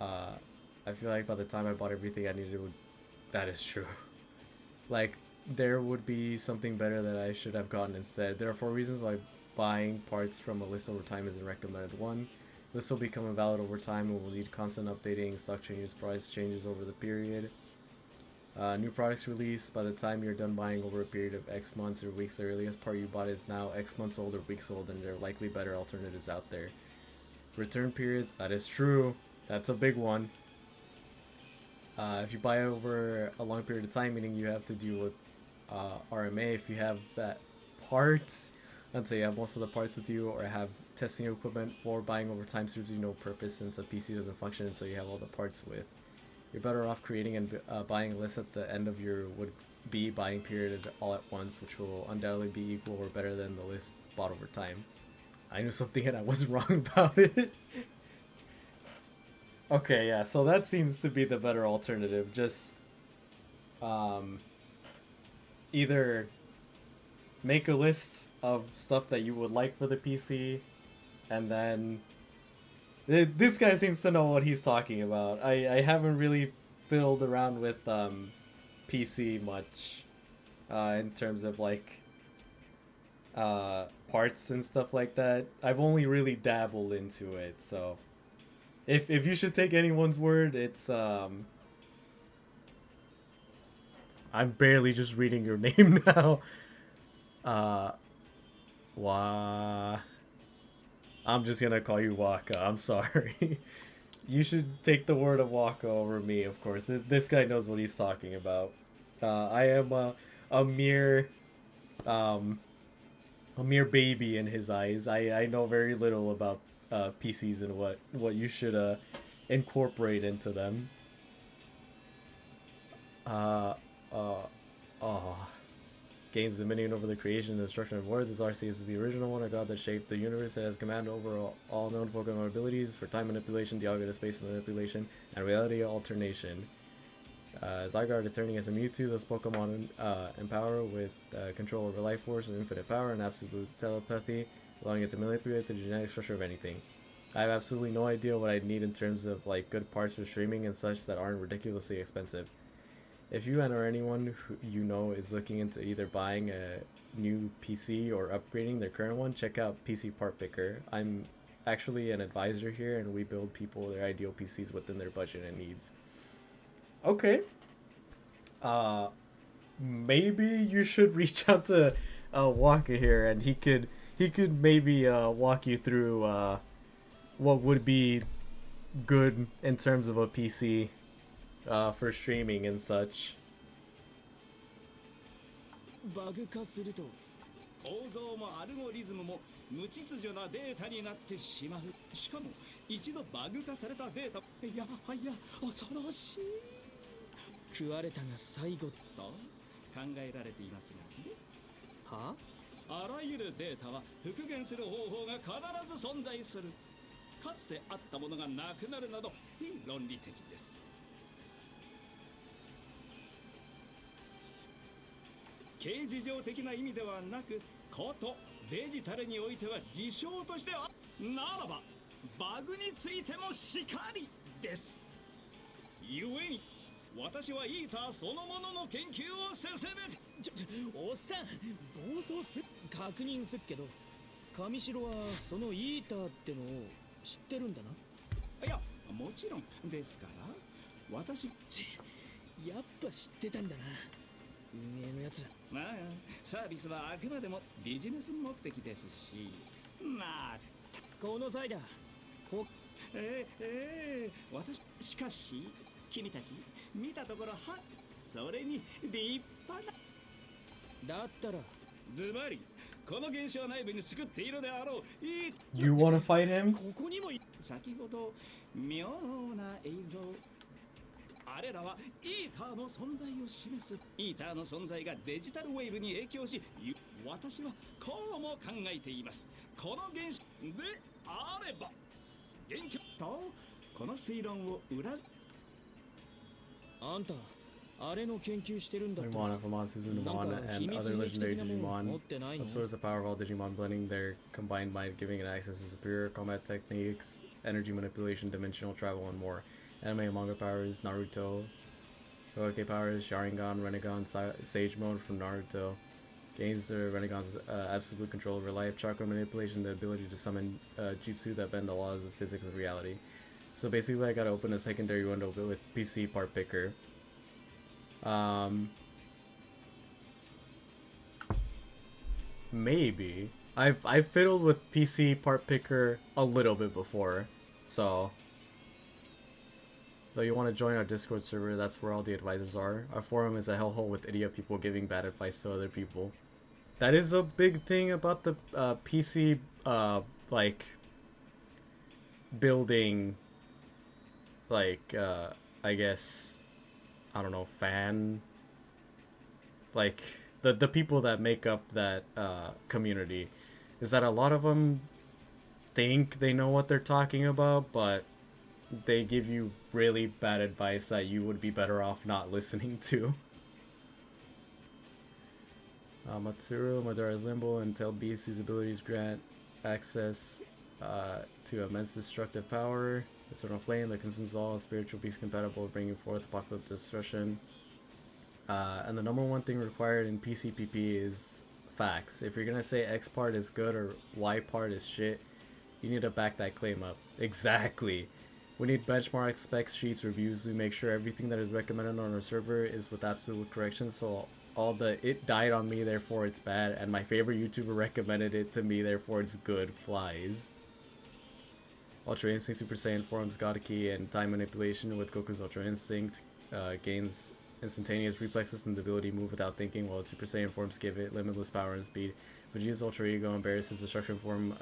I feel like by the time I bought everything I needed, that is true. Like, there would be something better that I should have gotten instead. There are 4 reasons why buying parts from a list over time isn't recommended. 1. This will become invalid over time and will need constant updating, stock changes, price changes over the period. New products released by the time you're done buying over a period of X months or weeks. The earliest part you bought is now X months old or weeks old, and there are likely better alternatives out there. Return periods, that is true. That's a big one. If you buy over a long period of time, meaning you have to deal with RMA if you have that parts until you have most of the parts with you, or have testing equipment for buying over time serves you no purpose since a PC doesn't function until you have all the parts with. You're better off creating and buying a list at the end of your would-be buying period all at once, which will undoubtedly be equal or better than the list bought over time. I knew something and I wasn't wrong about it. Okay, yeah, so that seems to be the better alternative. Just either make a list of stuff that you would like for the PC, and then this guy seems to know what he's talking about. I haven't really fiddled around with PC much in terms of like parts and stuff like that. I've only really dabbled into it, so if you should take anyone's word, it's I'm barely just reading your name now. I'm just gonna call you Waka. I'm sorry. You should take the word of Waka over me, of course. This guy knows what he's talking about. I am a mere baby in his eyes. I know very little about PCs and what you should incorporate into them. gains dominion over the creation and destruction of worlds. This Arceus is the original one, a god that shaped the universe and has command over all known Pokemon abilities for time manipulation, Dialga to space manipulation, and reality alternation. Zygarde is turning as a Mewtwo. This Pokemon empower with control over life force and infinite power and absolute telepathy, allowing it to manipulate the genetic structure of anything. I have absolutely no idea what I'd need in terms of like good parts for streaming and such that aren't ridiculously expensive. If you and or anyone who you know is looking into either buying a new PC or upgrading their current one, check out PC Part Picker. I'm actually an advisor here and we build people their ideal PCs within their budget and needs. Okay. Maybe you should reach out to Waka here and he could maybe walk you through what would be good in terms of a PC for streaming and such. バグ化すると構造もアルゴリズムも無秩序なデータになってしまう。しかも一度バグ化されたデータ、いや恐ろしい。食われたが最後と考えられていますが、はあらゆるデータは復元する方法が必ず存在する。かつてあったものがなくなるなど非論理的です。形事上的な意味ではなく、ことデジタルにおいては事象としてはならばバグについてもしかりです。ゆえに私はイーターそのものの研究を進めて。おっさん暴走す確認すっけど、上白はそのイーターってのを知ってるんだな。いやもちろんですから、私やっぱ知ってたんだな、運営のやつら。まあサービスはあくまでもビジネス目的ですし、まあこの際だ。私しかし君たち見たところ、はそれに立派な。だったらズバリこの現象内部に作っているであろう。You wanna fight him? ここにも先ほど妙な映像。あれらはイーターの存在を示す。イーターの存在がデジタルウェーブに影響し、私はこうも考えています。この現象であれば元気とこの推論を裏。あんたあれの研究してるんだって。Digimon from Suzumon and other legendary Digimon absorbs the power of all Digimon, blending their combined might, giving it access to superior combat techniques, energy manipulation, dimensional travel, and more. Anime and manga powers: Naruto. Hokage powers: Sharingan, Renegon, Sage Mode from Naruto. Gains the Renegon's absolute control over life, chakra manipulation, the ability to summon jutsu that bend the laws of physics of reality. So basically, I gotta open a secondary window with PC Part Picker. Maybe I've fiddled with PC Part Picker a little bit before, so. Though you want to join our Discord server, that's where all the advisors are. Our forum is a hellhole with idiot people giving bad advice to other people. That is a big thing about the PC, like, building, like, I guess, I don't know, fan, like, the people that make up that community, is that a lot of them think they know what they're talking about, but they give you really bad advice that you would be better off not listening to. Matsuru, Madara's Limbo, and Tail Beast, these abilities grant access to immense destructive power. Eternal Flame that consumes all spiritual beasts compatible with bringing forth apocalyptic destruction. And the number one thing required in PCPP is facts. If you're gonna say X part is good or Y part is shit, you need to back that claim up. Exactly. We need benchmark specs, sheets, reviews. We make sure everything that is recommended on our server is with absolute correction. So all the "it died on me, therefore it's bad," and my favorite YouTuber recommended it to me, therefore it's good flies. Ultra Instinct, Super Saiyan forms God Key, and time manipulation with Goku's Ultra Instinct gains instantaneous reflexes and the ability to move without thinking, while its Super Saiyan forms give it limitless power and speed. Vegeta's Ultra Ego embarrasses destruction form.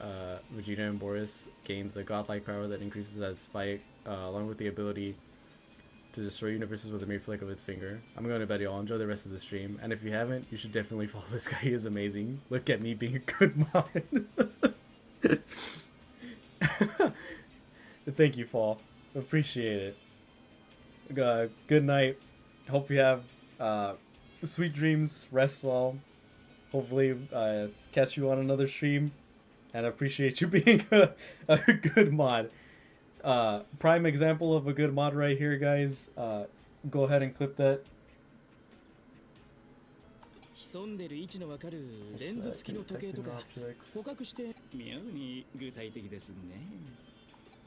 Vegeta and Boris gains a godlike power that increases as fight, along with the ability to destroy universes with a mere flick of its finger. I'm going to bed y'all enjoy the rest of the stream, and if you haven't, you should definitely follow this guy. He is amazing. Look at me being a good mod. Thank you, Fall. Appreciate it. Good night. Hope you have sweet dreams. Rest well. Hopefully catch you on another stream. And I appreciate you being a good mod. Prime example of a good mod right here, guys. Go ahead and clip that. 潜んでる位置のわかるレンズ付きの時計とか捕獲して妙に具体的ですね。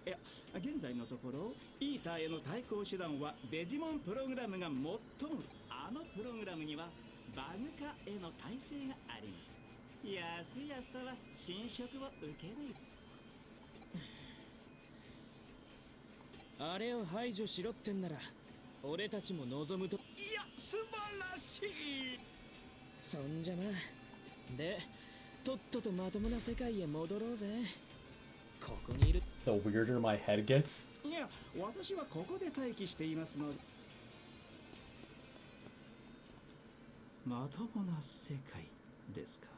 いや、現在のところイーターへの対抗手段はデジモンプログラムが最もあのプログラムにはバグ化への耐性があります。やすやすとは侵食を受けない。あれを排除しろってんなら俺たちも望むと。いや、素晴らしい。そんじゃな。で、とっととまともな世界へ戻ろうぜ。ここにいる。The weirder my head gets. いや、私はここで待機していますので。まともな世界ですか。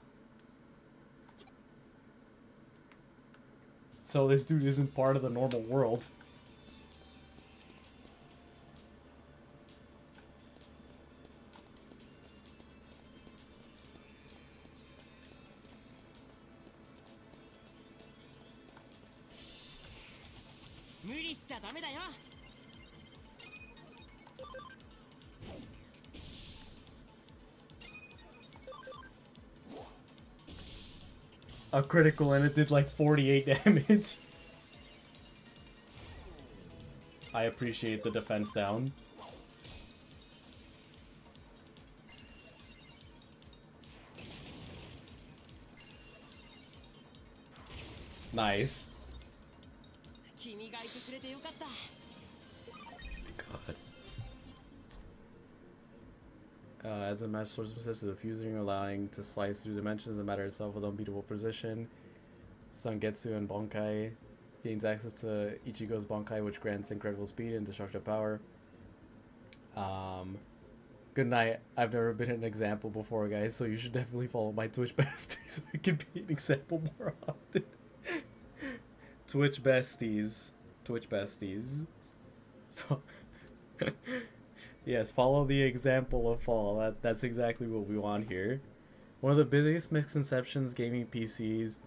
So this dude isn't part of the normal world. A critical and it did like 48 damage. I appreciate the defense down. Nice. God. Adds a match source possessed to the fusing, allowing to slice through dimensions and matter itself with unbeatable precision. Sangetsu and Bonkai gains access to Ichigo's Bonkai, which grants incredible speed and destructive power. Good night. I've never been an example before, guys, so you should definitely follow my Twitch besties so I can be an example more often. Twitch besties. Twitch besties. So, yes, follow the example of Fall. That's exactly what we want here. One of the biggest misconceptions gaming PCs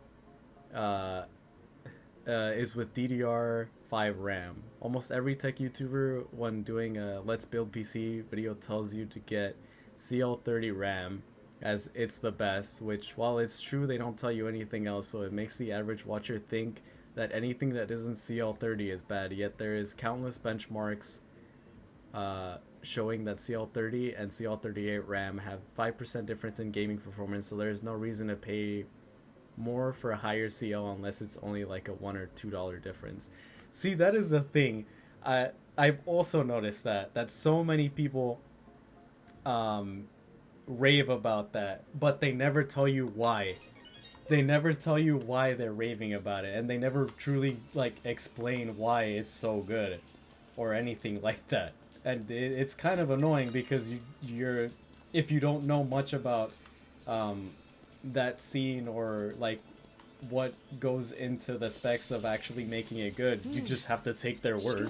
is with DDR5 RAM. Almost every tech YouTuber, when doing a Let's Build PC video, tells you to get CL30 RAM as it's the best, which, while it's true, they don't tell you anything else, so it makes the average watcher think that anything that isn't CL30 is bad, yet there is countless benchmarks showing that CL30 and CL38 RAM have 5% difference in gaming performance, so there is no reason to pay more for a higher CL unless it's only like a $1 or $2 difference. See, that is the thing. I've also noticed that so many people rave about that, but they never tell you why. They never tell you why they're raving about it, and they never truly like explain why it's so good or anything like that. And it's kind of annoying because you're if you don't know much about that scene or like what goes into the specs of actually making it good, you just have to take their word.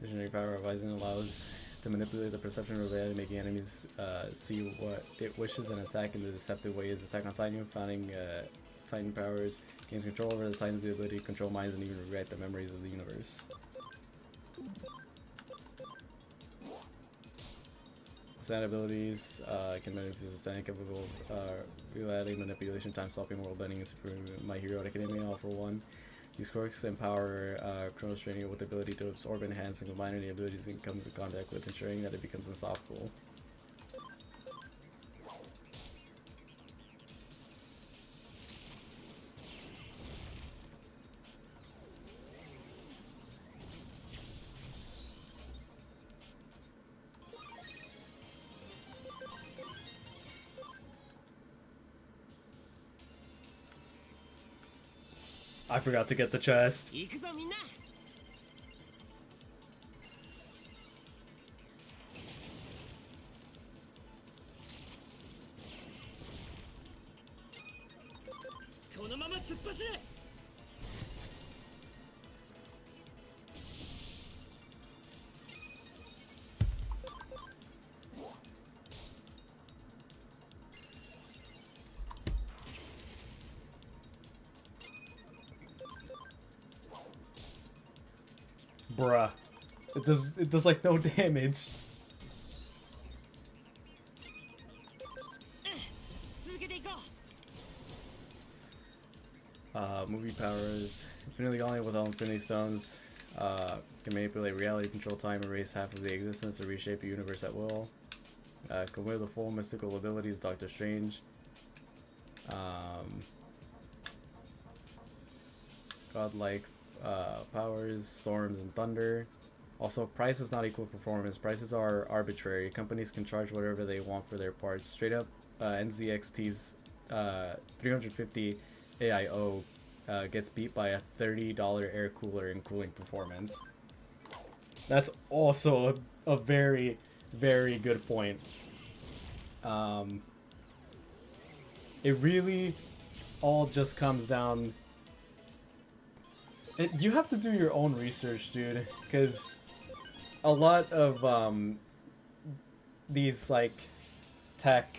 Visionary power of Aizen allows to manipulate the perception of reality, making enemies see what it wishes and attack in the deceptive way. Is Attack on Titan, founding Titan powers, gains control over the Titans, the ability to control minds and even rewrite the memories of the universe. Stand abilities can manipulate stand capable of reality manipulation, time stopping, world bending, and super My Hero Academia all for one. These quirks empower Chronos Training with the ability to absorb, enhance, and combine any abilities it comes in contact with, ensuring that it becomes unstoppable. I forgot to get the chest. 行くぞみんな。このまま突っ走れ。Bruh. It does like no damage. 続けていこう。 Movie powers. Infinity Gauntlet without Infinity Stones. Can manipulate reality, control time, erase half of the existence, or reshape the universe at will. Can wield the full mystical abilities of Doctor Strange. Godlike powers, storms, and thunder. Also, price is not equal performance. Prices are arbitrary. Companies can charge whatever they want for their parts. Straight up, NZXT's 350 AIO gets beat by a $30 air cooler in cooling performance. That's also a very, very good point. It really all just comes down... you have to do your own research, dude, because a lot of these like tech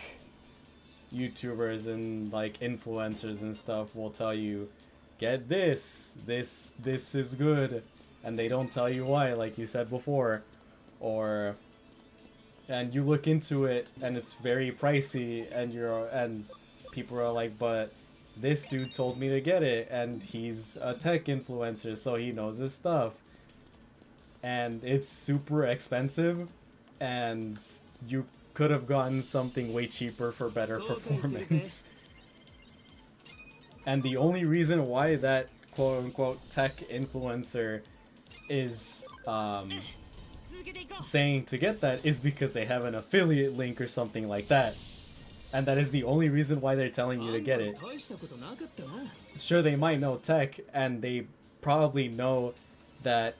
YouTubers and like influencers and stuff will tell you, get this is good, and they don't tell you why, like you said before, and you look into it and it's very pricey, and people are like, but this dude told me to get it, and he's a tech influencer, so he knows his stuff. And it's super expensive, and you could have gotten something way cheaper for better performance. And the only reason why that quote-unquote tech influencer is saying to get that is because they have an affiliate link or something like that. And that is the only reason why they're telling you to get it. Sure, they might know tech, and they probably know that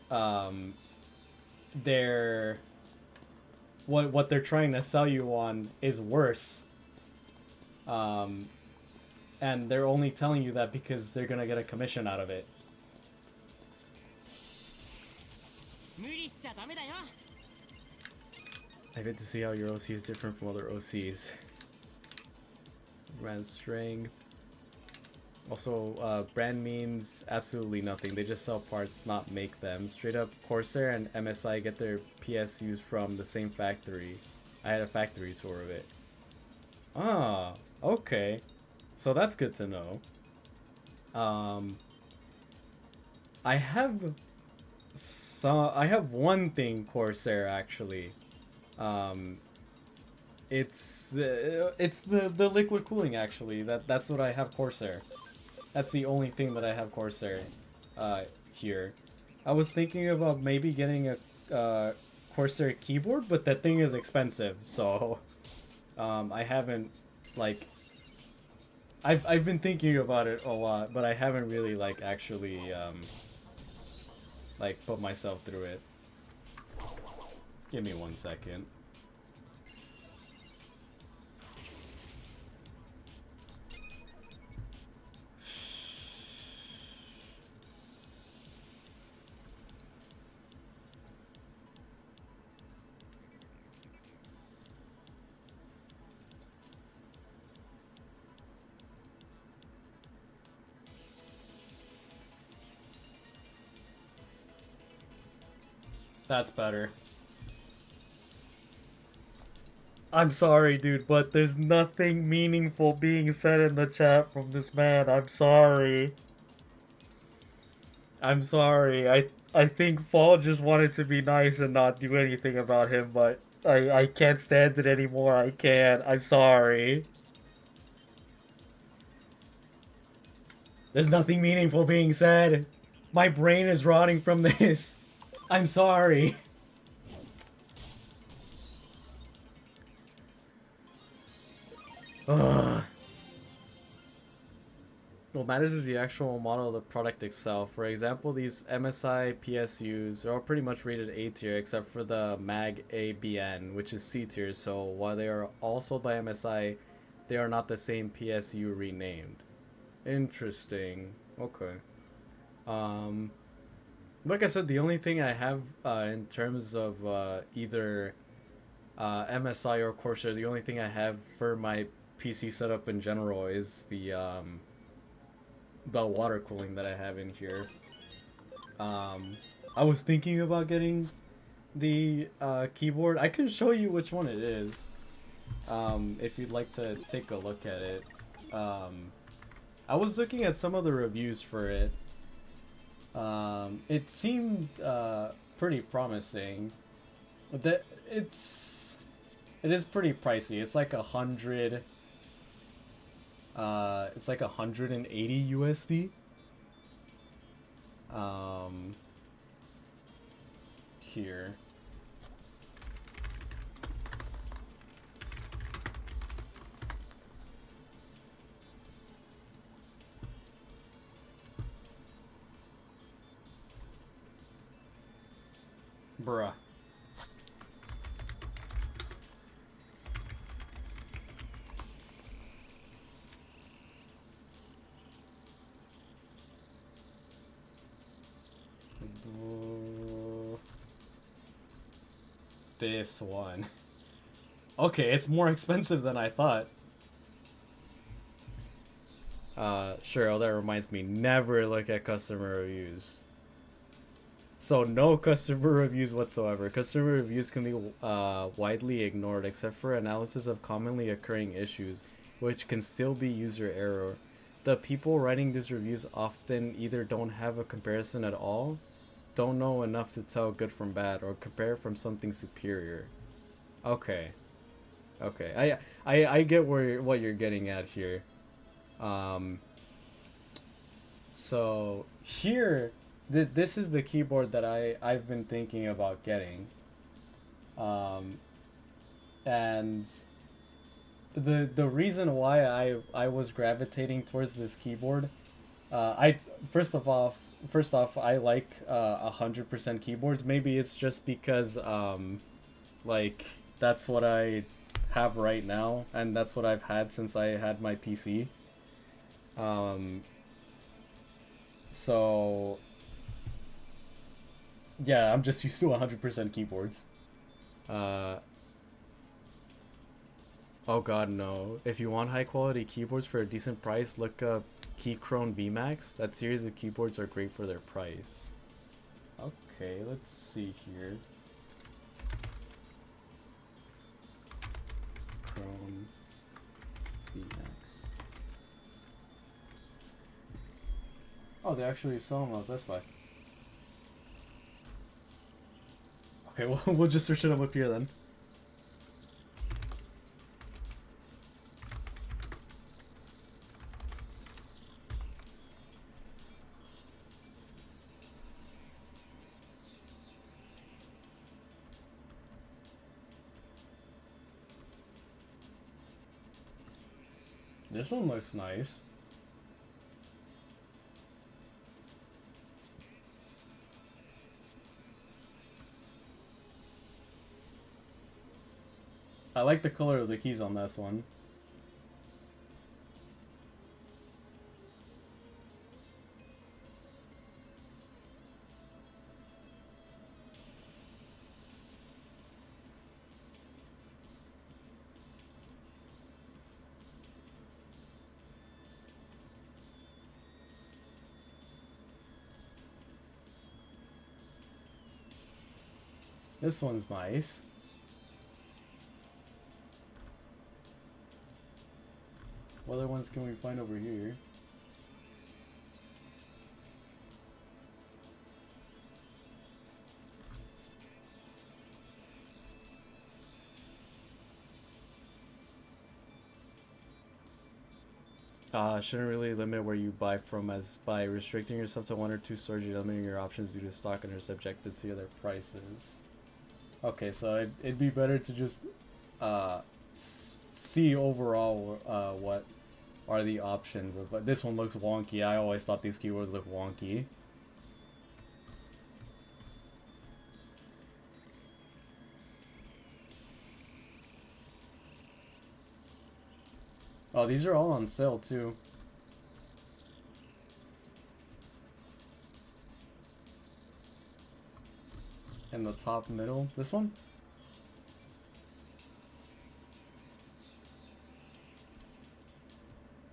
what they're trying to sell you on is worse. And they're only telling you that because they're gonna get a commission out of it. I get to see how your OC is different from other OCs. Brand strength. Also, brand means absolutely nothing. They just sell parts, not make them. Straight up, Corsair and MSI get their PSUs from the same factory. I had a factory tour of it. Ah, okay. So that's good to know. I have one thing Corsair actually. It's the liquid cooling actually. That's what I have Corsair. That's the only thing that I have Corsair here. I was thinking about maybe getting a Corsair keyboard, but that thing is expensive, so I haven't like I've been thinking about it a lot, but I haven't really like actually like put myself through it. Give me 1 second. That's better. I'm sorry, dude, but there's nothing meaningful being said in the chat from this man. I'm sorry. I'm sorry. I think Fall just wanted to be nice and not do anything about him, but I can't stand it anymore. I can't. I'm sorry. There's nothing meaningful being said. My brain is rotting from this. I'm sorry. Ugh. what matters is the actual model of the product itself. For example, these MSI PSUs are all pretty much rated A tier except for the MAG ABN, which is C tier. So while they are all sold by MSI, they are not the same PSU renamed. Interesting. Okay. Like I said, the only thing I have in terms of either MSI or Corsair, the only thing I have for my PC setup in general is the water cooling that I have in here. I was thinking about getting the keyboard. I can show you which one it is if you'd like to take a look at it. I was looking at some of the reviews for it. It seemed pretty promising. But it is pretty pricey. It's like 100. It's like 180 USD. Here. Bruh. This one. Okay, it's more expensive than I thought. Sure, oh, that reminds me, never look at customer reviews. So no customer reviews whatsoever. Customer reviews can be widely ignored except for analysis of commonly occurring issues, which can still be user error. The people writing these reviews often either don't have a comparison at all, don't know enough to tell good from bad, or compare from something superior. Okay. Okay. I get what you're getting at here. So here, this is the keyboard that I've been thinking about getting. And the reason why I was gravitating towards this keyboard, first off I like 100% keyboards. Maybe it's just because like that's what I have right now, and that's what I've had since I had my PC. So yeah, I'm just used to 100% keyboards. Oh god, no. If you want high quality keyboards for a decent price, look up Keychron VMAX. That series of keyboards are great for their price. Okay, let's see here. Chrome VMAX. Oh, they actually sell them at Best Buy. Okay, well, we'll just search it up here then. This one looks nice. I like the color of the keys on this one. This one's nice. What other ones can we find over here? Shouldn't really limit where you buy from, as by restricting yourself to one or two stores, you're limiting your options due to stock and are subjected to other prices. Okay, so it'd be better to just see overall what are the options. But this one looks wonky. I always thought these keyboards look wonky. Oh, these are all on sale too. In the top middle. This one?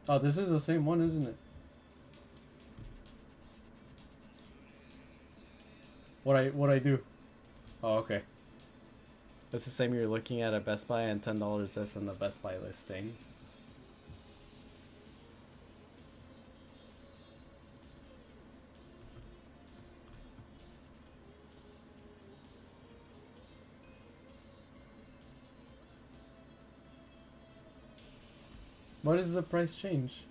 Oh, this is the same one, isn't it? What I do? Oh, okay. It's the same you're looking at Best Buy and $10 less than the Best Buy listing. Why does the price change?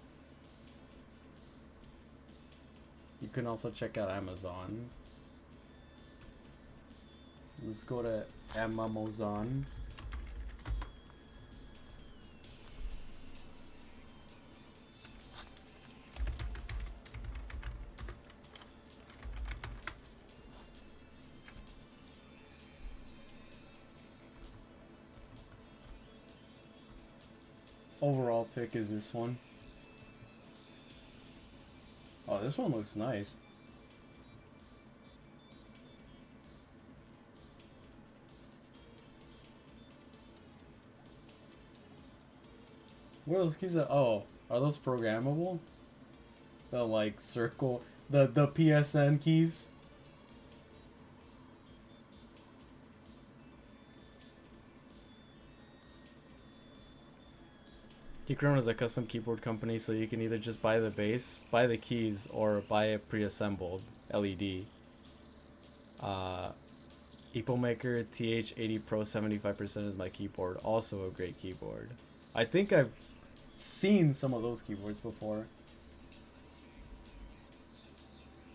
You can also check out Amazon. Let's go to Amazon. Overall pick is this one. Oh, this one looks nice. Where are those keys at? Oh, are those programmable? The like circle, the PSN keys? Keychron is a custom keyboard company, so you can either just buy the base, buy the keys, or buy a pre-assembled LED. Maker TH80 Pro 75% is my keyboard, also a great keyboard. I think I've seen some of those keyboards before.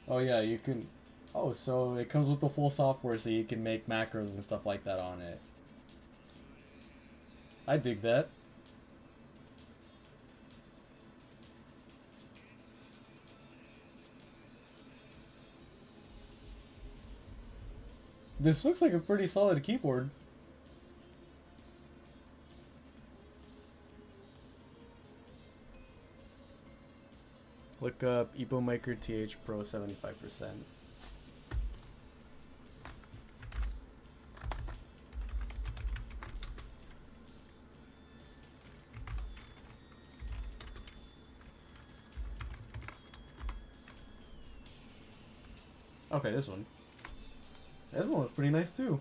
Oh yeah, you can... Oh, so it comes with the full software, so you can make macros and stuff like that on it. I dig that. This looks like a pretty solid keyboard. Look up Maker TH Pro 75%. Okay, this one. This one was pretty nice too.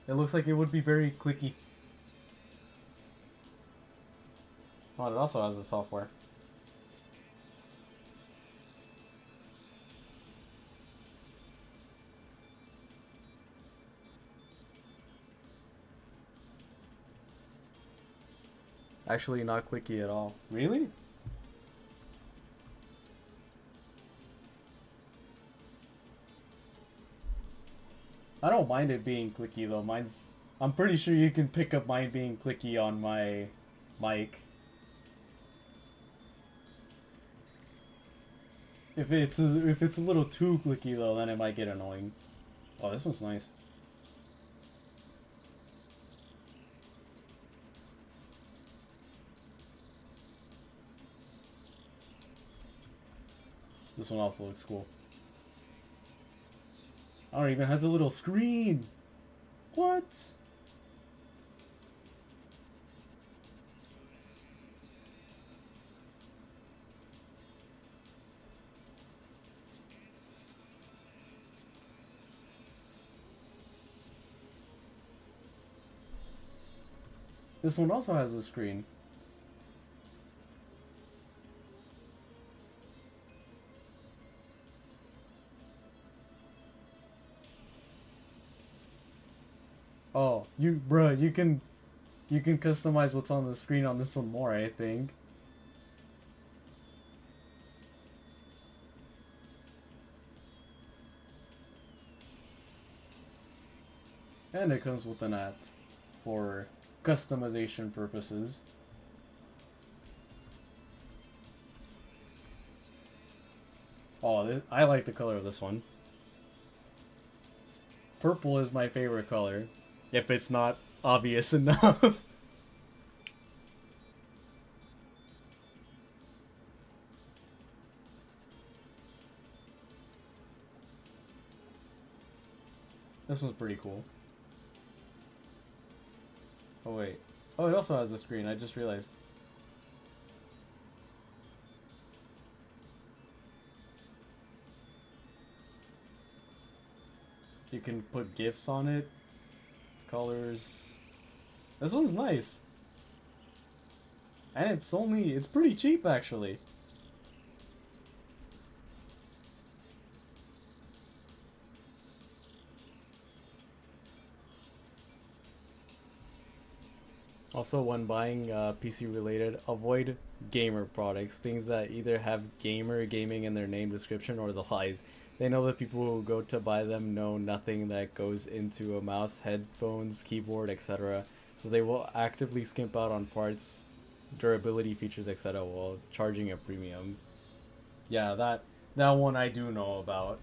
It looks like it would be very clicky. Oh, it also has the software. Actually, not clicky at all. Really? I don't mind it being clicky though. I'm pretty sure you can pick up mine being clicky on my mic. If it's a little too clicky though, then it might get annoying. Oh, this one's nice. This one also looks cool. Oh, it even has a little screen. What? This one also has a screen. Oh, bruh, you can customize what's on the screen on this one more, I think. And it comes with an app for customization purposes. Oh, I like the color of this one. Purple is my favorite color, if it's not obvious enough. This one's pretty cool. Oh wait. Oh, it also has a screen, I just realized. You can put GIFs on it. Colors. This one's nice. And it's pretty cheap actually. Also, when buying PC related, avoid gamer products, things that either have gaming in their name description or the lies. They know that people who go to buy them know nothing that goes into a mouse, headphones, keyboard, etc. So they will actively skimp out on parts, durability features, etc. while charging a premium. Yeah, that one I do know about.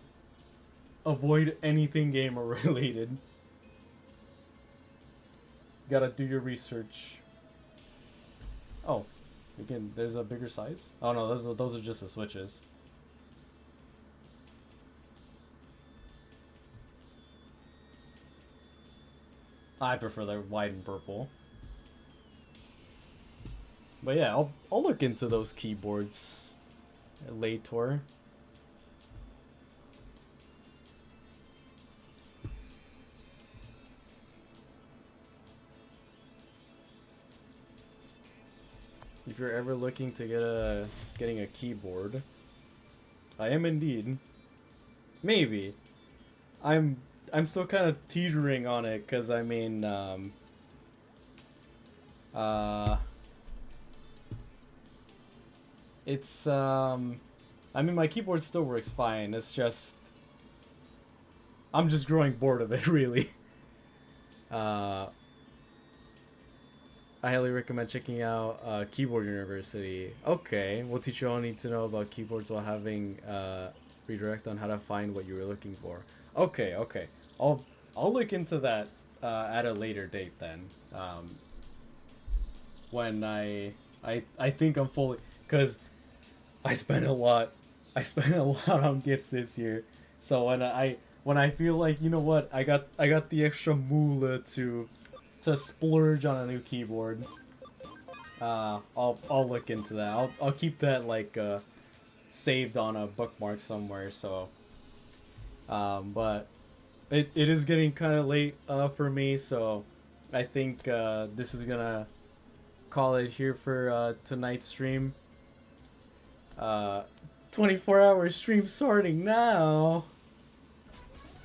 Avoid anything gamer related. Gotta do your research. Oh, again, there's a bigger size? Oh no, those are just the switches. I prefer the white and purple. But yeah, I'll look into those keyboards later. If you're ever looking to getting a keyboard, I am indeed. Maybe. I'm still kind of teetering on it because I mean it's I mean my keyboard still works fine. It's just I'm just growing bored of it really. I highly recommend checking out Keyboard University. Okay, we'll teach you all you need to know about keyboards while having redirect on how to find what you were looking for. Okay, okay. I'll look into that at a later date then. When I think I'm fully, cause I spent a lot on gifts this year. So when I feel like, you know what, I got the extra moolah to splurge on a new keyboard. I'll look into that. I'll keep that like saved on a bookmark somewhere. So, but it is getting kind of late for me. So, I think this is gonna call it here for tonight's stream. 24-hour stream starting now.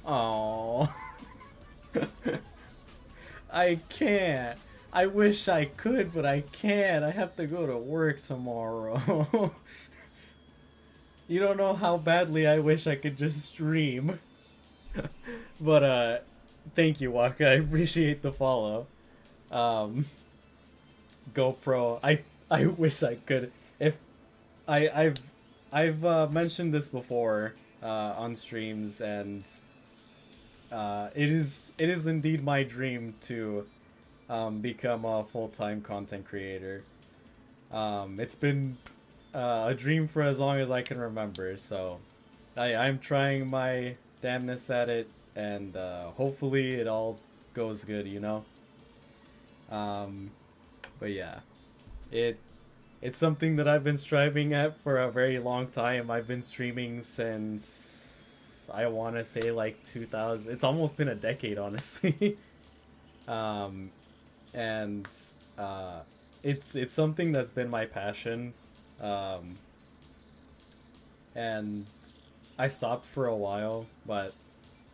Oh. I can't. I wish I could, but I can't. I have to go to work tomorrow. You don't know how badly I wish I could just stream. But, thank you, Waka. I appreciate the follow. GoPro. I wish I could. If I've mentioned this before on streams, and it is indeed my dream to become a full-time content creator. It's been a dream for as long as I can remember, so I'm trying my damnness at it, and hopefully it all goes good, you know? But yeah, it's something that I've been striving at for a very long time. I've been streaming since I want to say like 2000. It's almost been a decade, honestly. And it's something that's been my passion. And I stopped for a while, but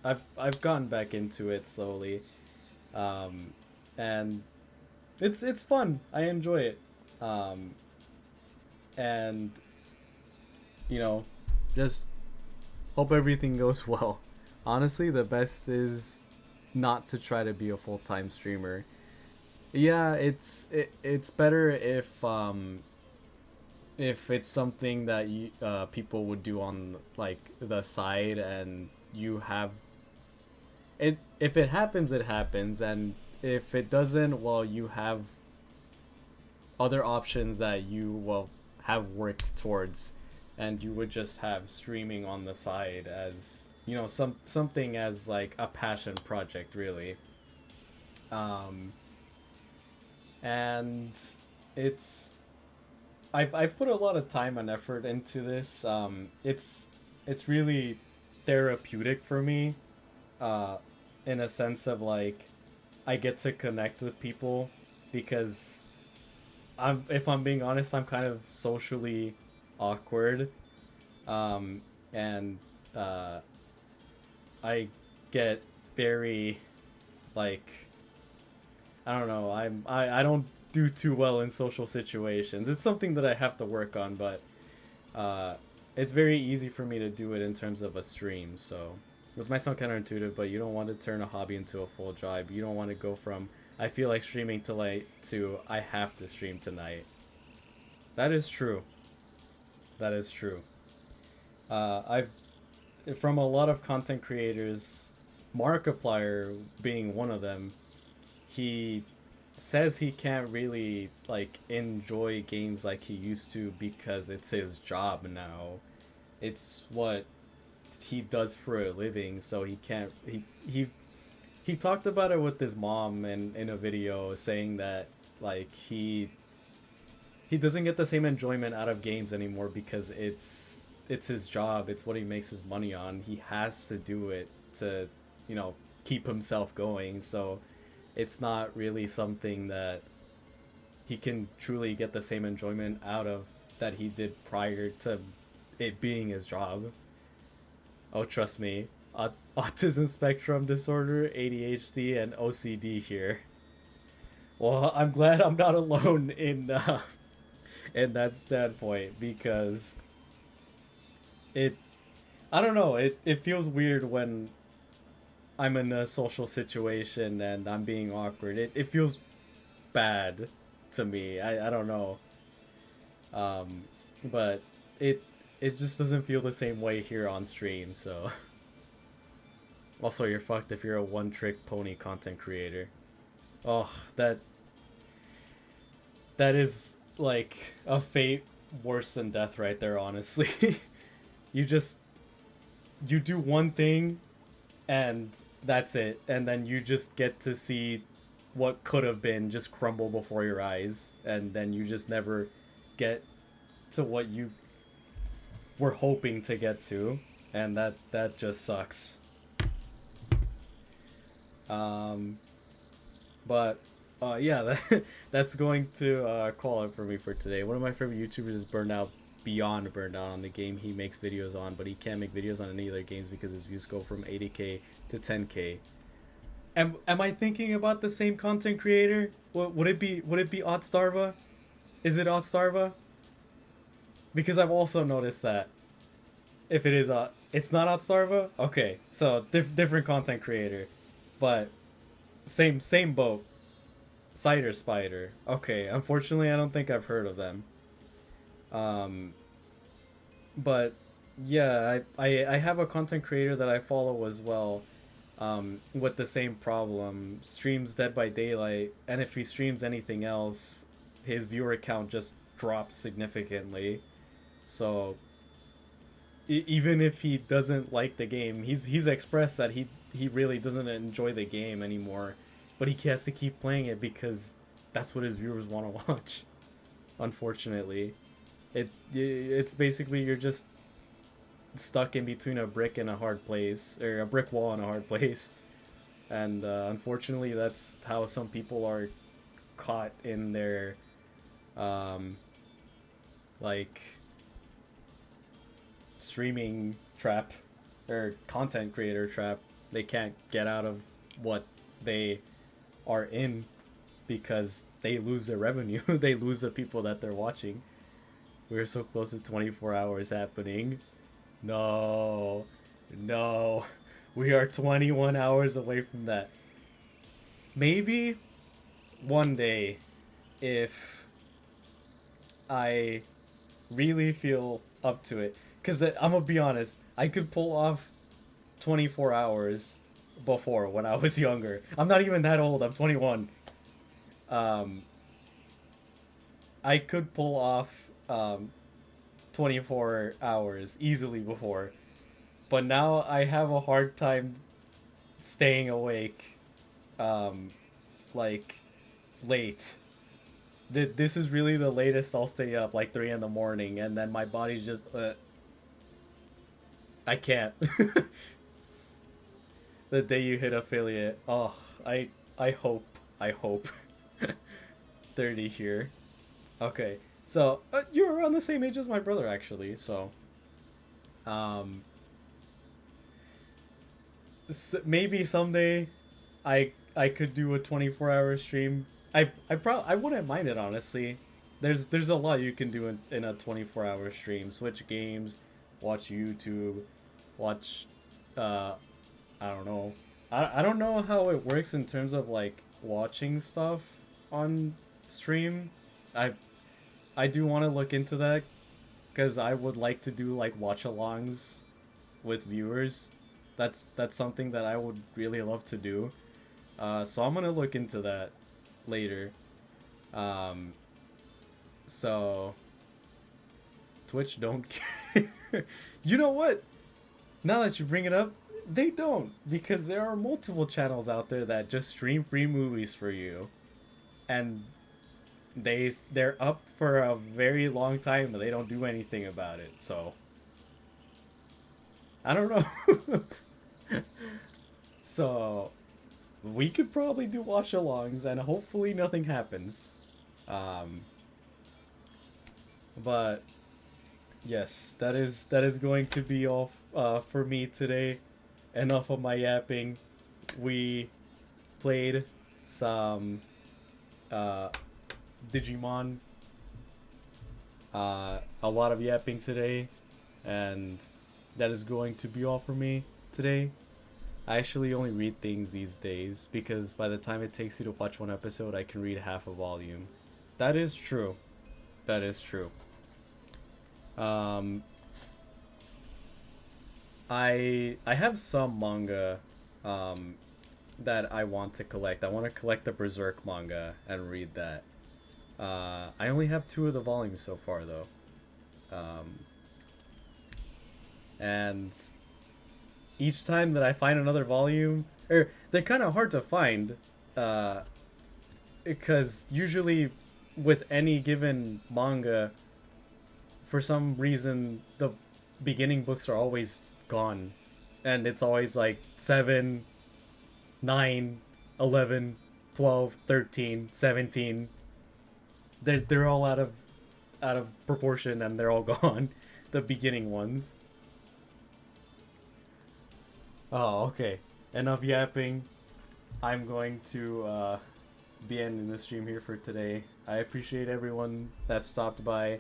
I've gotten back into it slowly. And it's fun. I enjoy it. And you know, just hope everything goes well. Honestly, the best is not to try to be a full-time streamer. Yeah, it's better if it's something that you people would do on like the side, and you have it. If it happens, it happens, and if it doesn't, well, you have other options that you will have worked towards, and you would just have streaming on the side as, you know, something as like a passion project, really. um and it's I've put a lot of time and effort into this. It's really therapeutic for me, uh in a sense of like I get to connect with people, because if I'm being honest, I'm kind of socially awkward. um and uh I get very, like, I don't know, I don't do too well in social situations. It's something that I have to work on, but uh it's very easy for me to do it in terms of a stream. So this might sound counterintuitive, but you don't want to turn a hobby into a full job. You don't want to go from I feel like streaming tonight to I have to stream tonight. That is true. That is true. I've from a lot of content creators, Markiplier being one of them, he says he can't really like enjoy games like he used to because it's his job now. It's what he does for a living, so he can't he talked about it with his mom in a video, saying that like he doesn't get the same enjoyment out of games anymore because it's his job. It's what he makes his money on. He has to do it to, you know, keep himself going. So it's not really something that he can truly get the same enjoyment out of that he did prior to it being his job. Oh, trust me. Autism spectrum disorder, ADHD, and OCD here. Well, I'm glad I'm not alone in that standpoint, because it I don't know, it feels weird when I'm in a social situation and I'm being awkward. It feels bad to me. I don't know. But it it just doesn't feel the same way here on stream, so also you're fucked if you're a one-trick pony content creator. Oh, that is like a fate worse than death right there, honestly. you just you do one thing and that's it, and then you just get to see what could have been just crumble before your eyes, and then you just never get to what you were hoping to get to, and that just sucks. um but yeah, that's going to call it for me for today. One of my favorite YouTubers is Burnout, beyond Burnout, on the game he makes videos on, but he can't make videos on any other games because his views go from 80k to 10k. Am I thinking about the same content creator? Would it be Oddstarva? Is it Oddstarva? Because I've also noticed that if it is it's not Oddstarva. Okay, so different content creator, but same boat. Cider Spider. Okay, unfortunately, I don't think I've heard of them. Um, but yeah, I have a content creator that I follow as well, with the same problem. Streams Dead by Daylight, and if he streams anything else, his viewer count just drops significantly. So even if he doesn't like the game, he's expressed that he really doesn't enjoy the game anymore, but he has to keep playing it because that's what his viewers want to watch. Unfortunately, it's basically you're just stuck in between a brick and a hard place, or a brick wall and a hard place, and unfortunately that's how some people are caught in their um like streaming trap or content creator trap. They can't get out of what they are in because they lose their revenue. They lose the people that they're watching. We're so close to 24 hours happening. No, no, we are 21 hours away from that. Maybe one day, if I really feel up to it, because I'm gonna be honest, I could pull off 24 hours before when I was younger. I'm not even that old. I'm 21. Um, I could pull off 24 hours easily before, but now I have a hard time staying awake, um, like late. This is really the latest I'll stay up, like 3 in the morning, and then my body's just I can't. The day you hit affiliate, oh, I hope, I hope. 30 here. Okay, so you're around the same age as my brother, actually. So, um, maybe someday, I could do a 24-hour stream. I wouldn't mind it, honestly. There's a lot you can do in a 24-hour stream. Switch games, watch YouTube, watch I don't know. I don't know how it works in terms of like watching stuff on stream. I I do want to look into that because I would like to do like watch-alongs with viewers. That's something that I would really love to do. So I'm gonna look into that later. Um, so Twitch don't care. You know what? Now that you bring it up, they don't, because there are multiple channels out there that just stream free movies for you, and they're up for a very long time and they don't do anything about it. So I don't know. So we could probably do watch-alongs and hopefully nothing happens. But yes, that is going to be all for me today. Enough of my yapping. We played some Digimon. A lot of yapping today, and that is going to be all for me today. I actually only read things these days because by the time it takes you to watch one episode, I can read half a volume. That is true. That is true. I have some manga that I want to collect. I want to collect the Berserk manga and read that. I only have 2 of the volumes so far though. And each time that I find another volume, they're kind of hard to find, because usually with any given manga, for some reason the beginning books are always gone, and it's always like 7, 9, 11, 12, 13, 17. They're all out of proportion and they're all gone. The beginning ones. Oh, okay. Enough yapping. I'm going to be ending the stream here for today. I appreciate everyone that stopped by.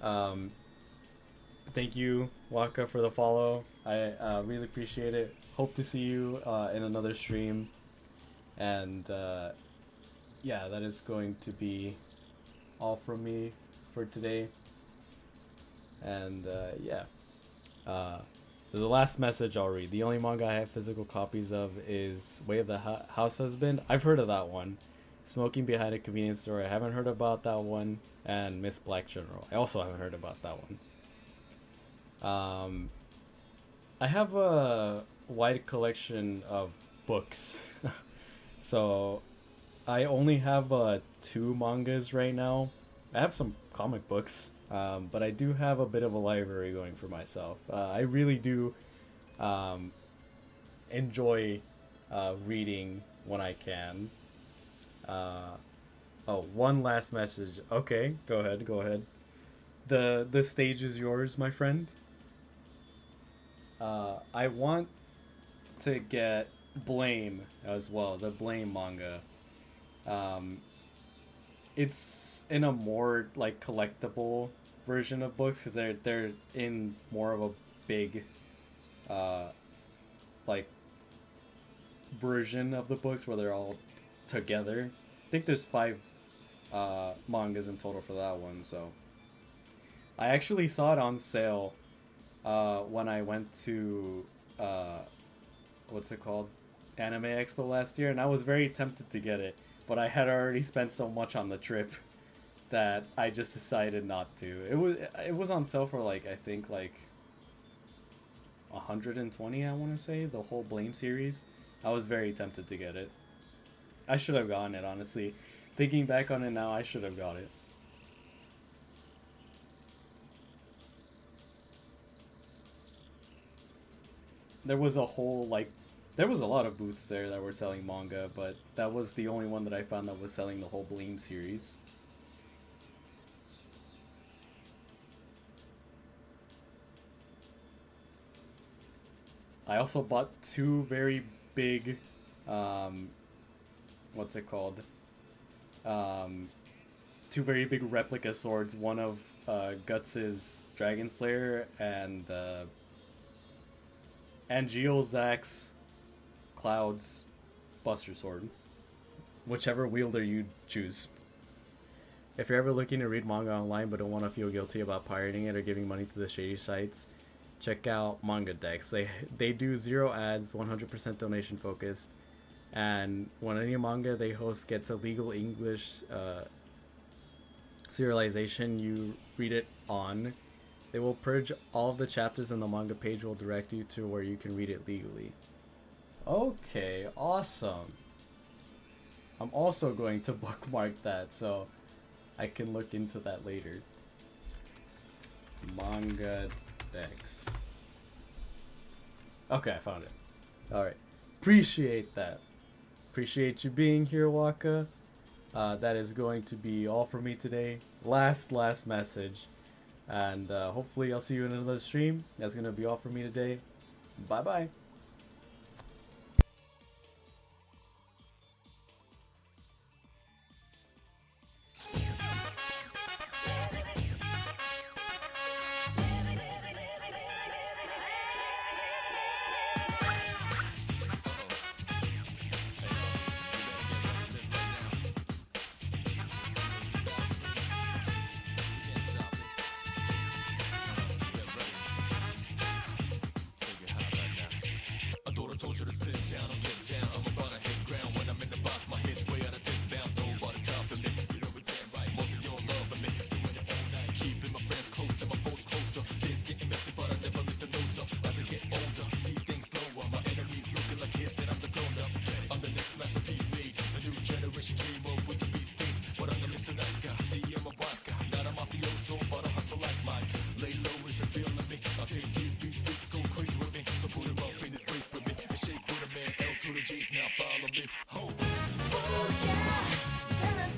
Thank you, Waka, for the follow. I really appreciate it. Hope to see you in another stream. And yeah, that is going to be all from me for today. And yeah. The last message I'll read. The only manga I have physical copies of is Way of the House Husband. I've heard of that one. Smoking Behind a Convenience Store. I haven't heard about that one. And Miss Black General. I also haven't heard about that one. I have a wide collection of books. So I only have 2 mangas right now. I have some comic books. But I do have a bit of a library going for myself. I really do enjoy reading when I can. Oh, one last message. Okay, go ahead. The stage is yours, my friend. I want to get Blame as well, the Blame manga. It's in a more like collectible version of books because they're in more of a big like version of the books where they're all together. think there's 5 mangas in total for that one. So I actually saw it on sale when I went to what's it called, Anime Expo last year, and I was very tempted to get it, but I had already spent so much on the trip that I just decided not to. It was on sale for like, I think like 120, I want to say, the whole Blame series. I was very tempted to get it. I should have gotten it, honestly. Thinking back on it now, I should have got it. There was a whole, like, there was a lot of booths there that were selling manga, but that was the only one that I found that was selling the whole Blame series. I also bought 2 very big, what's it called? 2 very big replica swords. One of Guts' Dragon Slayer and Geozak's Cloud's Buster Sword. Whichever wielder you choose. If you're ever looking to read manga online but don't want to feel guilty about pirating it or giving money to the shady sites, check out Manga Dex. They do 0 ads, 100% donation focused, and when any manga they host gets a legal English serialization you read it on, they will purge all of the chapters, and the manga page will direct you to where you can read it legally. Okay, awesome. I'm also going to bookmark that so I can look into that later. Manga Dex. Okay, I found it. Alright. Appreciate that. Appreciate you being here, Waka. That is going to be all for me today. Last message. And hopefully I'll see you in another stream. That's going to be all for me today. Bye-bye.